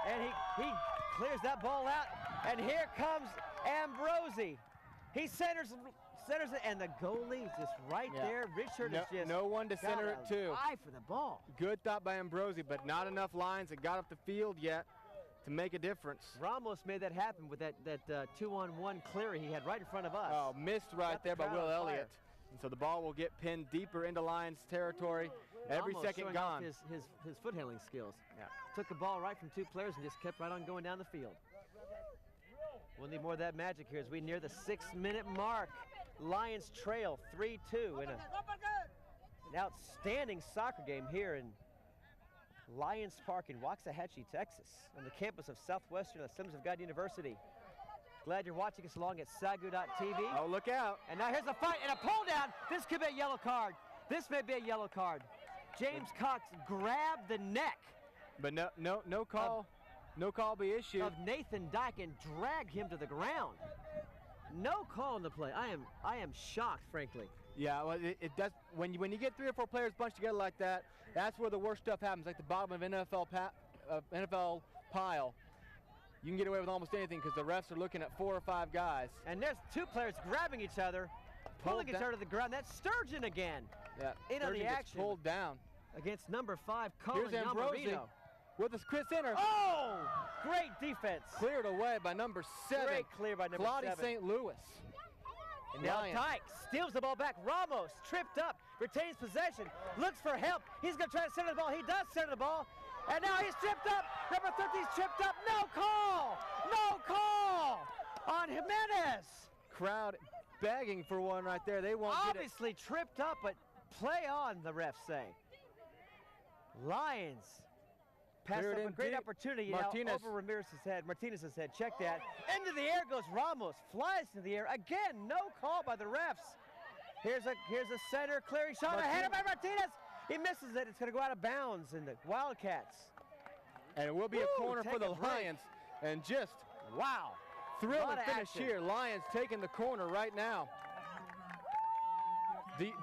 [SPEAKER 8] And he clears that ball out. And here comes Ambrosi. He centers centers it, and the goalie is just right there. Richard is just
[SPEAKER 7] no one to center it to.
[SPEAKER 8] Eye for the ball.
[SPEAKER 7] Good thought by Ambrosi, but not enough Lions that got up the field yet to make a difference.
[SPEAKER 8] Ramos made that happen with that 2-on-1 clear he had right in front of us.
[SPEAKER 7] Oh, missed right there by Will Elliott.
[SPEAKER 8] Fire.
[SPEAKER 7] And so the ball will get pinned deeper into Lions territory. Every
[SPEAKER 8] Ramos
[SPEAKER 7] second
[SPEAKER 8] showing
[SPEAKER 7] gone.
[SPEAKER 8] off his foot handling skills.
[SPEAKER 7] Yeah.
[SPEAKER 8] Took the ball right from 2 players and just kept right on going down the field. We'll need more of that magic here as we near the 6-minute mark. Lions trail 3-2 in an outstanding soccer game here in Lions Park in Waxahachie, Texas, on the campus of Southwestern Assemblies of God University. Glad you're watching us along at SAGU.tv.
[SPEAKER 7] Oh, look out.
[SPEAKER 8] And now here's a fight and a pull down. This could be a yellow card. This may be a yellow card. James Cox grabbed the neck.
[SPEAKER 7] But no call. No call be issued.
[SPEAKER 8] Of Nathan Dyke and dragged him to the ground. No call on the play. I am shocked, frankly.
[SPEAKER 7] Yeah, well, it does. When you get 3 or 4 players bunched together like that, that's where the worst stuff happens. Like the bottom of NFL pile. You can get away with almost anything because the refs are looking at 4 or 5 guys.
[SPEAKER 8] And there's 2 players grabbing each other, pulling each other to the ground. That's Sturgeon again.
[SPEAKER 7] Yeah,
[SPEAKER 8] in on the action.
[SPEAKER 7] Pulled down
[SPEAKER 8] against number 5, Colin
[SPEAKER 7] Here's Ambrosi
[SPEAKER 8] Yamarino.
[SPEAKER 7] With his Chris Center.
[SPEAKER 8] Oh, great defense.
[SPEAKER 7] Cleared away by number 7.
[SPEAKER 8] Great clear by number
[SPEAKER 7] Claudia
[SPEAKER 8] 7.
[SPEAKER 7] St. Louis.
[SPEAKER 8] And now Dyke steals the ball back. Ramos tripped up, retains possession, looks for help. He's going to try to center the ball. He does center the ball. And now he's tripped up. Number 13's tripped up. No call. No call on Jimenez.
[SPEAKER 7] Crowd begging for one right there. They won't
[SPEAKER 8] obviously get it. Tripped up, but play on, the refs say. Lions passed up a great opportunity
[SPEAKER 7] Martinez.
[SPEAKER 8] Now over Martinez's head. Check that. Into the air goes Ramos. Flies into the air. Again, no call by the refs. Here's a center clearing shot. A header by Martinez. He misses it. It's going to go out of bounds in the Wildcats.
[SPEAKER 7] And it will be a corner for the Lions. And just,
[SPEAKER 8] wow.
[SPEAKER 7] Thrilling finish here. Lions taking the corner right now.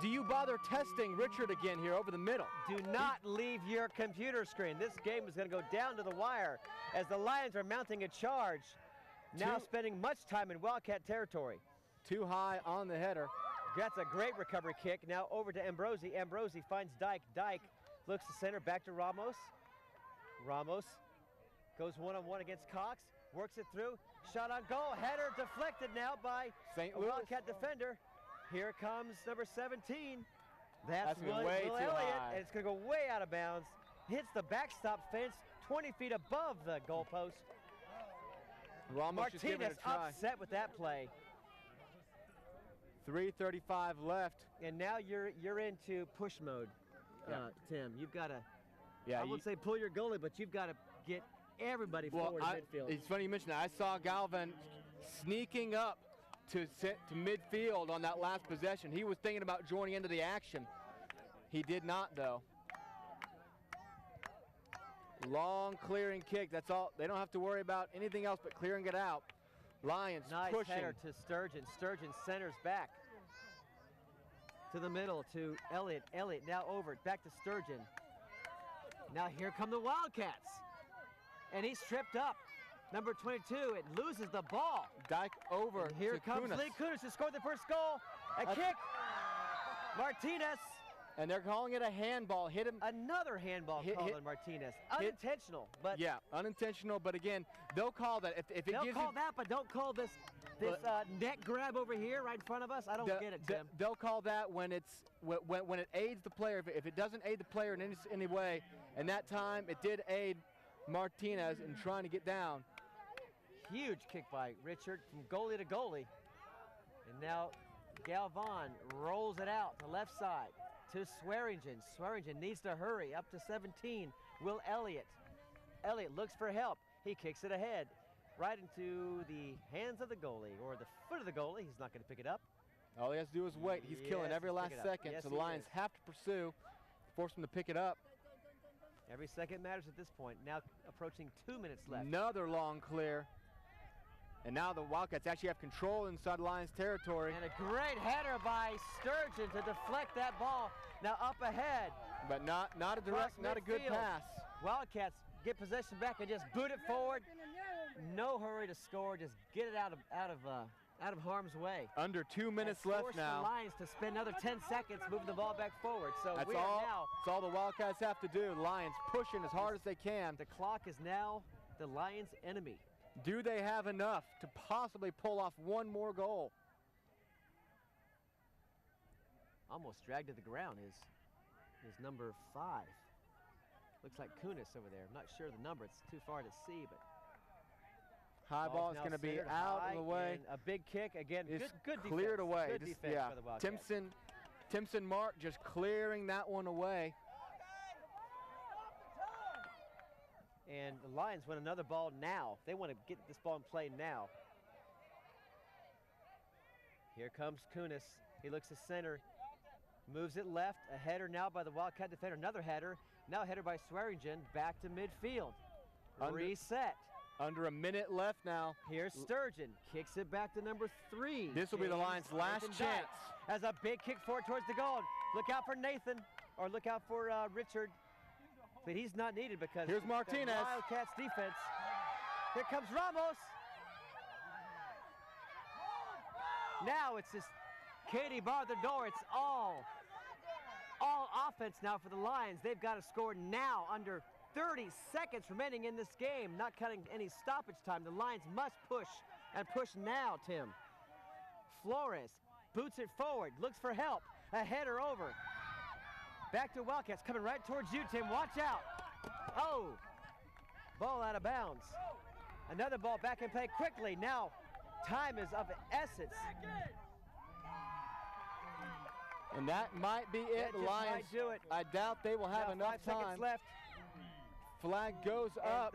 [SPEAKER 7] Do you bother testing Richard again here over the middle?
[SPEAKER 8] Do not leave your computer screen. This game is going to go down to the wire as the Lions are mounting a charge. Now spending much time in Wildcat territory.
[SPEAKER 7] Too high on the header.
[SPEAKER 8] That's a great recovery kick. Now over to Ambrosi. Ambrosi finds Dyke. Dyke looks to center, back to Ramos. Ramos goes one-on-one against Cox. Works it through. Shot on goal. Header deflected now by
[SPEAKER 7] St. Louis.
[SPEAKER 8] Wildcat defender. Here comes number 17. That's Will
[SPEAKER 7] way
[SPEAKER 8] Elliott.
[SPEAKER 7] too high.
[SPEAKER 8] And it's going to go way out of bounds. Hits the backstop fence 20 feet above the goalpost. Martinez upset with that play.
[SPEAKER 7] 3:35 left.
[SPEAKER 8] And now you're into push mode, Tim. You've got to,
[SPEAKER 7] I
[SPEAKER 8] wouldn't say pull your goalie, but you've got to get everybody forward midfield.
[SPEAKER 7] It's funny you mentioned that. I saw Galvin sneaking up to midfield on that last possession. He was thinking about joining into the action. He did not, though. Long clearing kick. That's all. They don't have to worry about anything else but clearing it out. Lions
[SPEAKER 8] pushing. Nice header to Sturgeon. Sturgeon centers back to the middle to Elliott. Elliott now over. Back to Sturgeon. Now here come the Wildcats. And he's tripped up. Number 22, it loses the ball.
[SPEAKER 7] Dyke over.
[SPEAKER 8] And here comes Lee Kunis to score the first goal. A kick. Martinez.
[SPEAKER 7] And they're calling it a handball. Hit him.
[SPEAKER 8] Another handball called on Martinez. Unintentional, but
[SPEAKER 7] yeah, unintentional. But again, they'll call that if it gives you.
[SPEAKER 8] They'll call that, but don't call this neck grab over here right in front of us. I don't get it, Tim.
[SPEAKER 7] They'll call that when it's when it aids the player. If it doesn't aid the player in any way, and that time it did aid Martinez in trying to get down.
[SPEAKER 8] Huge kick by Richard from goalie to goalie, and now Galvan rolls it out to left side. To Swearingen. Swearingen needs to hurry up to 17. Will Elliott. Elliott looks for help. He kicks it ahead. Right into the hands of the goalie or the foot of the goalie. He's not going to pick it up.
[SPEAKER 7] All he has to do is wait. He's killing every last second.
[SPEAKER 8] Yes,
[SPEAKER 7] so the Lions have to pursue, force him to pick it up.
[SPEAKER 8] Every second matters at this point. Now approaching 2 minutes left.
[SPEAKER 7] Another long clear. And now the Wildcats actually have control inside Lions territory.
[SPEAKER 8] And a great header by Sturgeon to deflect that ball. Now up ahead.
[SPEAKER 7] But not a direct, not a good pass.
[SPEAKER 8] Wildcats get possession back and just boot it forward. No hurry to score. Just get it out of out of harm's way.
[SPEAKER 7] Under 2 minutes
[SPEAKER 8] And
[SPEAKER 7] left
[SPEAKER 8] force
[SPEAKER 7] now.
[SPEAKER 8] the Lions to spend another 10 seconds moving the ball back forward. So
[SPEAKER 7] That's
[SPEAKER 8] we are now.
[SPEAKER 7] That's all the Wildcats have to do. Lions pushing as hard as they can.
[SPEAKER 8] The clock is now the Lions' enemy.
[SPEAKER 7] Do they have enough to possibly pull off one more goal?
[SPEAKER 8] Almost dragged to the ground is number 5. Looks like Kunis over there. I'm not sure the number. It's too far to see, but
[SPEAKER 7] High ball is going to be out of the way.
[SPEAKER 8] A big kick again.
[SPEAKER 7] It's
[SPEAKER 8] good
[SPEAKER 7] cleared
[SPEAKER 8] defense.
[SPEAKER 7] away.
[SPEAKER 8] Good defense by the Wildcats.
[SPEAKER 7] Timpson Mark just clearing that one away.
[SPEAKER 8] And the Lions want another ball now. They want to get this ball in play now. Here comes Kunis. He looks to center. Moves it left. A header now by the Wildcat defender. Another header. Now a header by Swearingen. Back to midfield. Reset.
[SPEAKER 7] Under a minute left now.
[SPEAKER 8] Here's Sturgeon. Kicks it back to number 3.
[SPEAKER 7] This will be the Lions' last chance.
[SPEAKER 8] As a big kick forward towards the goal. Look out for Nathan. Or look out for Richard. But he's not needed because
[SPEAKER 7] here's Martinez.
[SPEAKER 8] The Wildcats defense. Here comes Ramos. Now it's just Katie barred the door. It's all offense now for the Lions. They've got to score now under 30 seconds remaining in this game, not cutting any stoppage time. The Lions must push, and push now, Tim. Flores boots it forward, looks for help. A header over. Back to Wildcats, coming right towards you, Tim. Watch out. Oh, ball out of bounds. Another ball back in play quickly. Now, time is of essence.
[SPEAKER 7] And that might be it, Lions.
[SPEAKER 8] Might do it.
[SPEAKER 7] I doubt they will have enough
[SPEAKER 8] 5
[SPEAKER 7] time.
[SPEAKER 8] seconds left.
[SPEAKER 7] Flag goes up.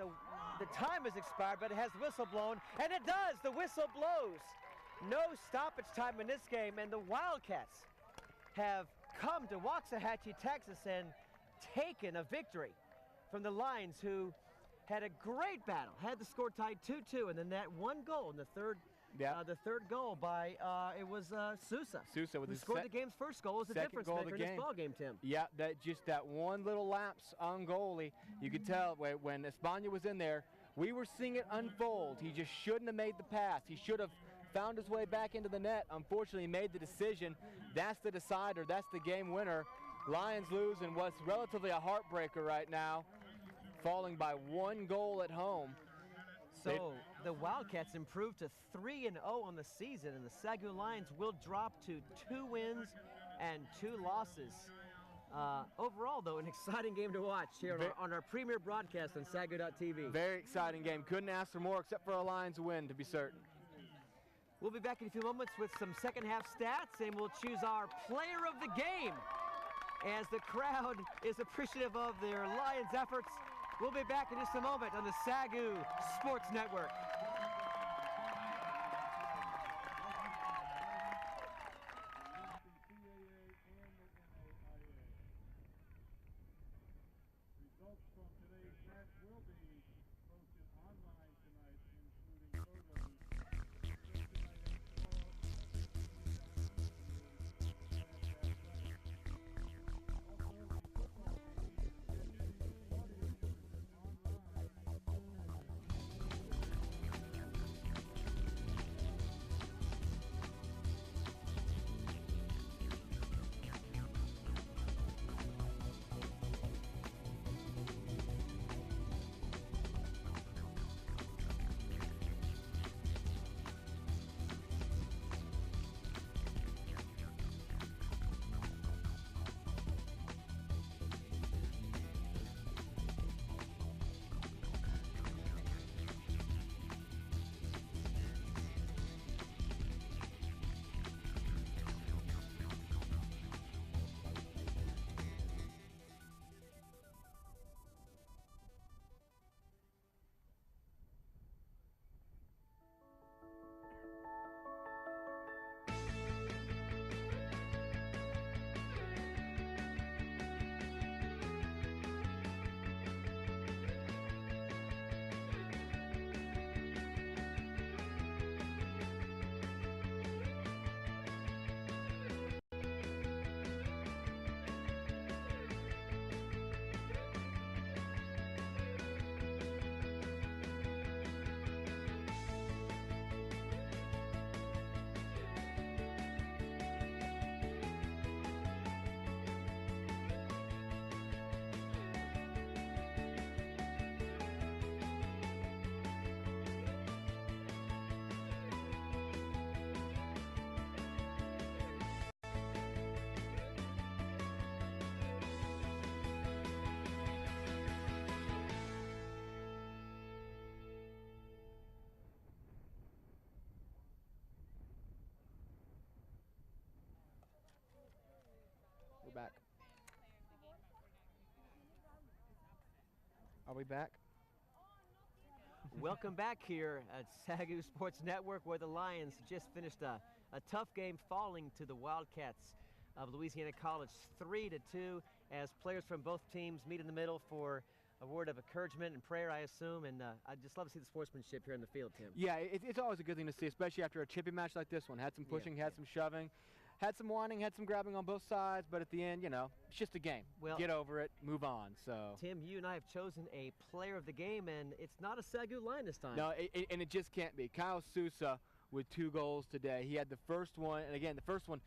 [SPEAKER 8] The time has expired, but it has the whistle blown, and it does. The whistle blows. No stoppage time in this game, and the Wildcats have come to Waxahachie, Texas, and taken a victory from the Lions, who had a great battle, had the score tied 2-2, and then that one goal in the third. The third goal by it was Sousa.
[SPEAKER 7] Sousa with
[SPEAKER 8] who
[SPEAKER 7] his
[SPEAKER 8] scored the game's first goal. Was a difference maker in this ball game, Tim.
[SPEAKER 7] Yeah, that one little lapse on goalie. You could tell when Espana was in there, we were seeing it unfold. He just shouldn't have made the pass. He should have found his way back into the net. Unfortunately, he made the decision. That's the decider. That's the game winner. Lions lose in what's relatively a heartbreaker right now, falling by 1 goal at home.
[SPEAKER 8] So the Wildcats improved to 3-0 on the season, and the SAGU Lions will drop to 2 wins and 2 losses. Overall, though, an exciting game to watch here on our premier broadcast on SAGU.tv.
[SPEAKER 7] Very exciting game. Couldn't ask for more except for a Lions win, to be certain.
[SPEAKER 8] We'll be back in a few moments with some second half stats, and we'll choose our player of the game as the crowd is appreciative of their Lions efforts. We'll be back in just a moment on the SAGU Sports Network.
[SPEAKER 7] We're back. Are we back?
[SPEAKER 8] Welcome back here at SAGU Sports Network, where the Lions just finished a tough game, falling to the Wildcats of Louisiana College 3-2, as players from both teams meet in the middle for a word of encouragement and prayer, I assume. And I just love to see the sportsmanship here in the field, Tim.
[SPEAKER 7] Yeah, it's always a good thing to see, especially after a chippy match like this one. Had some pushing, had some shoving, had some whining, had some grabbing on both sides, but at the end, you know, it's just a game.
[SPEAKER 8] Well,
[SPEAKER 7] get over it, move on. So,
[SPEAKER 8] Tim, you and I have chosen a player of the game, and it's not a SAGU Lion this time.
[SPEAKER 7] No, and it just can't be. Kyle Sousa with 2 goals today. He had the first one, and again, the first one,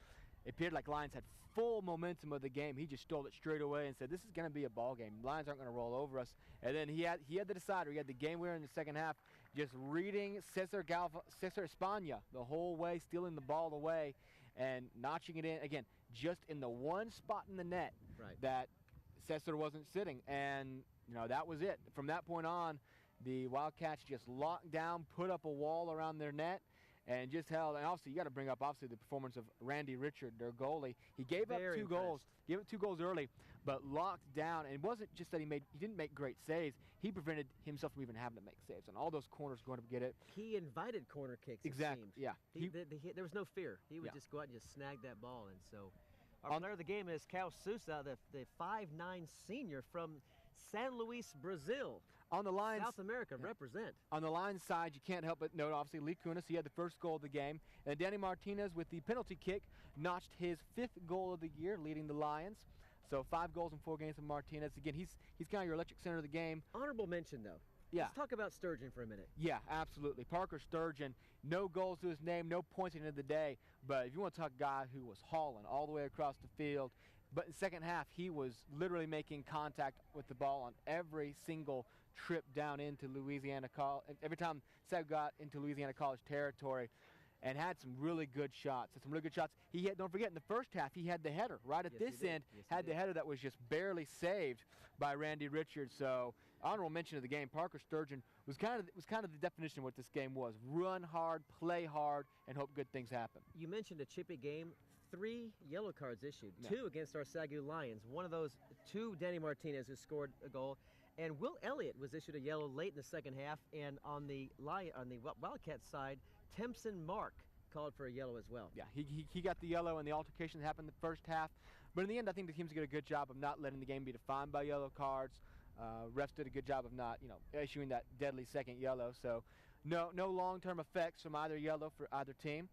[SPEAKER 7] it appeared like Lions had full momentum of the game. He just stole it straight away and said, this is going to be a ball game. Lions aren't going to roll over us. And then he had the decider. He had the game winner in the second half, just reading Cesar España the whole way, stealing the ball away and notching it in, again, just in the one spot in the net that Cesar wasn't sitting. And, you know, that was it. From that point on, the Wildcats just locked down, put up a wall around their net, and just held. And obviously, you got to bring up the performance of Randy Richard, their goalie. He gave up 2 goals. Gave up 2 goals early, but locked down. And it wasn't just that he didn't make great saves. He prevented himself from even having to make saves. And all those corners going to get it.
[SPEAKER 8] He invited corner kicks.
[SPEAKER 7] Exactly.
[SPEAKER 8] It seemed.
[SPEAKER 7] Yeah.
[SPEAKER 8] There was no fear. He would just go out and just snag that ball. And so, our player of the game is Kyle Sousa, the 5'9" senior from San Luis, Brazil.
[SPEAKER 7] On the Lions,
[SPEAKER 8] South America, represent.
[SPEAKER 7] On the Lions side, you can't help but note, obviously, Lee Kunis, he had the first goal of the game. And Danny Martinez, with the penalty kick, notched his 5th goal of the year, leading the Lions. So 5 goals in 4 games from Martinez. Again, he's kind of your electric center of the game.
[SPEAKER 8] Honorable mention, though.
[SPEAKER 7] Yeah.
[SPEAKER 8] Let's talk about Sturgeon for a minute.
[SPEAKER 7] Yeah, absolutely. Parker Sturgeon, no goals to his name, no points at the end of the day. But if you want to talk a guy who was hauling all the way across the field, but in the second half, he was literally making contact with the ball on every single trip down into Louisiana College. Every time SAGU got into Louisiana College territory, and had some really good shots. He had, don't forget, in the first half, he had the header right at this end. Had the header that was just barely saved by Randy Richards. So, honorable mention of the game. Parker Sturgeon was kind of the definition of what this game was: run hard, play hard, and hope good things happen.
[SPEAKER 8] You mentioned a chippy game. 3 yellow cards issued. 2 against our SAGU Lions. One of those, 2 Danny Martinez, who scored a goal. And Will Elliott was issued a yellow late in the second half. And on the Wildcats side, Tempson Mark called for a yellow as well.
[SPEAKER 7] Yeah, he got the yellow in the altercation that happened in the first half. But in the end, I think the teams did a good job of not letting the game be defined by yellow cards. Refs did a good job of not, issuing that deadly second yellow. So no long-term effects from either yellow for either team.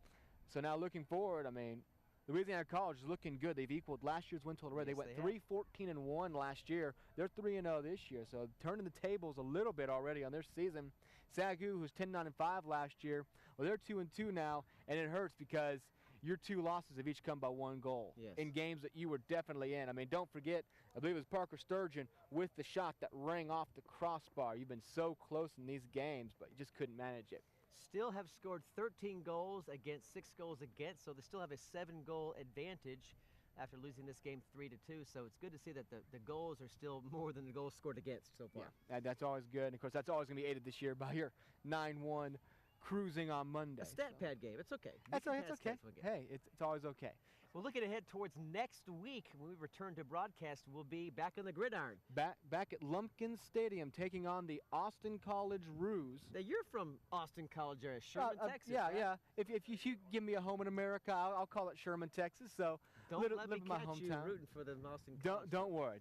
[SPEAKER 7] So now looking forward, I mean, Louisiana College is looking good. They've equaled last year's win total already. They went 3-14-1 last year. They're 3-0 this year, so turning the tables a little bit already on their season. SAGU, who's 10-9-5 last year, well, they're 2-2 now, and it hurts because your 2 losses have each come by 1 goal in games that you were definitely in. I mean, don't forget, I believe it was Parker Sturgeon with the shot that rang off the crossbar. You've been so close in these games, but you just couldn't manage it.
[SPEAKER 8] Still have scored 13 goals against 6 goals against, so they still have a 7-goal advantage after losing this game 3-2. So it's good to see that the goals are still more than the goals scored against so far.
[SPEAKER 7] Yeah, that's always good. And of course, that's always going to be aided this year by your 9-1 cruising on Monday.
[SPEAKER 8] A stat pad game. It's okay.
[SPEAKER 7] It's okay. Hey, it's always okay.
[SPEAKER 8] Well, looking ahead towards next week when we return to broadcast, we'll be back on the gridiron.
[SPEAKER 7] Back at Lumpkin Stadium, taking on the Austin College Roos.
[SPEAKER 8] Now, you're from Austin College area, Sherman, Texas.
[SPEAKER 7] Yeah,
[SPEAKER 8] right?
[SPEAKER 7] yeah. If you give me a home in America, I'll call it Sherman, Texas. So
[SPEAKER 8] don't let me
[SPEAKER 7] my
[SPEAKER 8] catch
[SPEAKER 7] hometown.
[SPEAKER 8] you rooting for the Austin College.
[SPEAKER 7] Don't worry.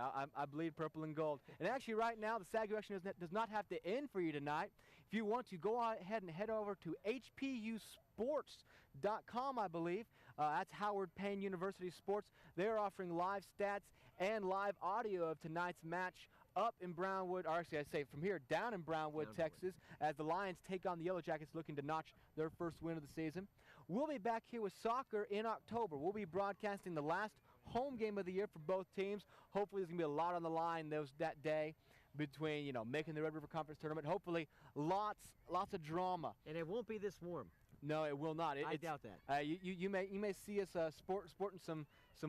[SPEAKER 7] I bleed purple and gold. And actually, right now, the SAGU action does not have to end for you tonight. If you want to, go ahead and head over to hpusports.com, I believe. That's Howard Payne University Sports. They're offering live stats and live audio of tonight's match up in Brownwood, or actually I say from here, down in Brownwood, Texas, as the Lions take on the Yellow Jackets looking to notch their first win of the season. We'll be back here with soccer in October. We'll be broadcasting the last home game of the year for both teams. Hopefully there's going to be a lot on the line that day between, making the Red River Conference tournament. Hopefully lots of drama.
[SPEAKER 8] And it won't be this warm.
[SPEAKER 7] No, it will not.
[SPEAKER 8] I doubt that.
[SPEAKER 7] You may see us sporting some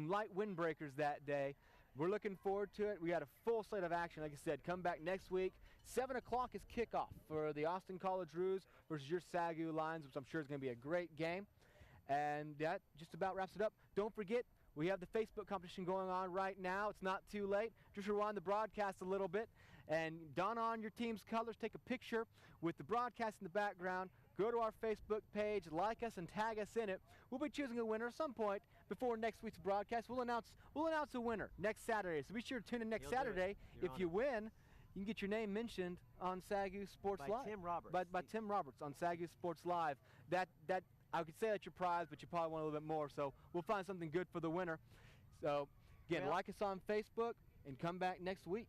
[SPEAKER 7] light windbreakers that day. We're looking forward to it. We got a full slate of action. Like I said, come back next week. 7 o'clock is kickoff for the Austin College Roos versus your SAGU Lions, which I'm sure is going to be a great game. And that just about wraps it up. Don't forget, We have the Facebook competition going on right now. It's not too late. Just rewind the broadcast a little bit and don on your team's colors. Take a picture with the broadcast in the background. Go to our Facebook page, like us, and tag us in it. We'll be choosing a winner at some point before next week's broadcast. We'll announce a winner next Saturday. So be sure to tune in next Saturday. If you win, you can get your name mentioned on SAGU Sports Live.
[SPEAKER 8] By Tim Roberts.
[SPEAKER 7] By Tim Roberts on SAGU Sports Live. That I could say that's your prize, but you probably want a little bit more. So we'll find something good for the winner. So again, like us on Facebook and come back next week.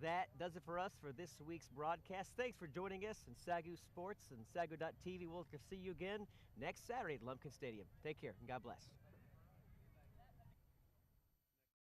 [SPEAKER 8] That does it for us for this week's broadcast. Thanks for joining us in SAGU Sports and SAGU.TV. We'll see you again next Saturday at Lumpkin Stadium. Take care and God bless.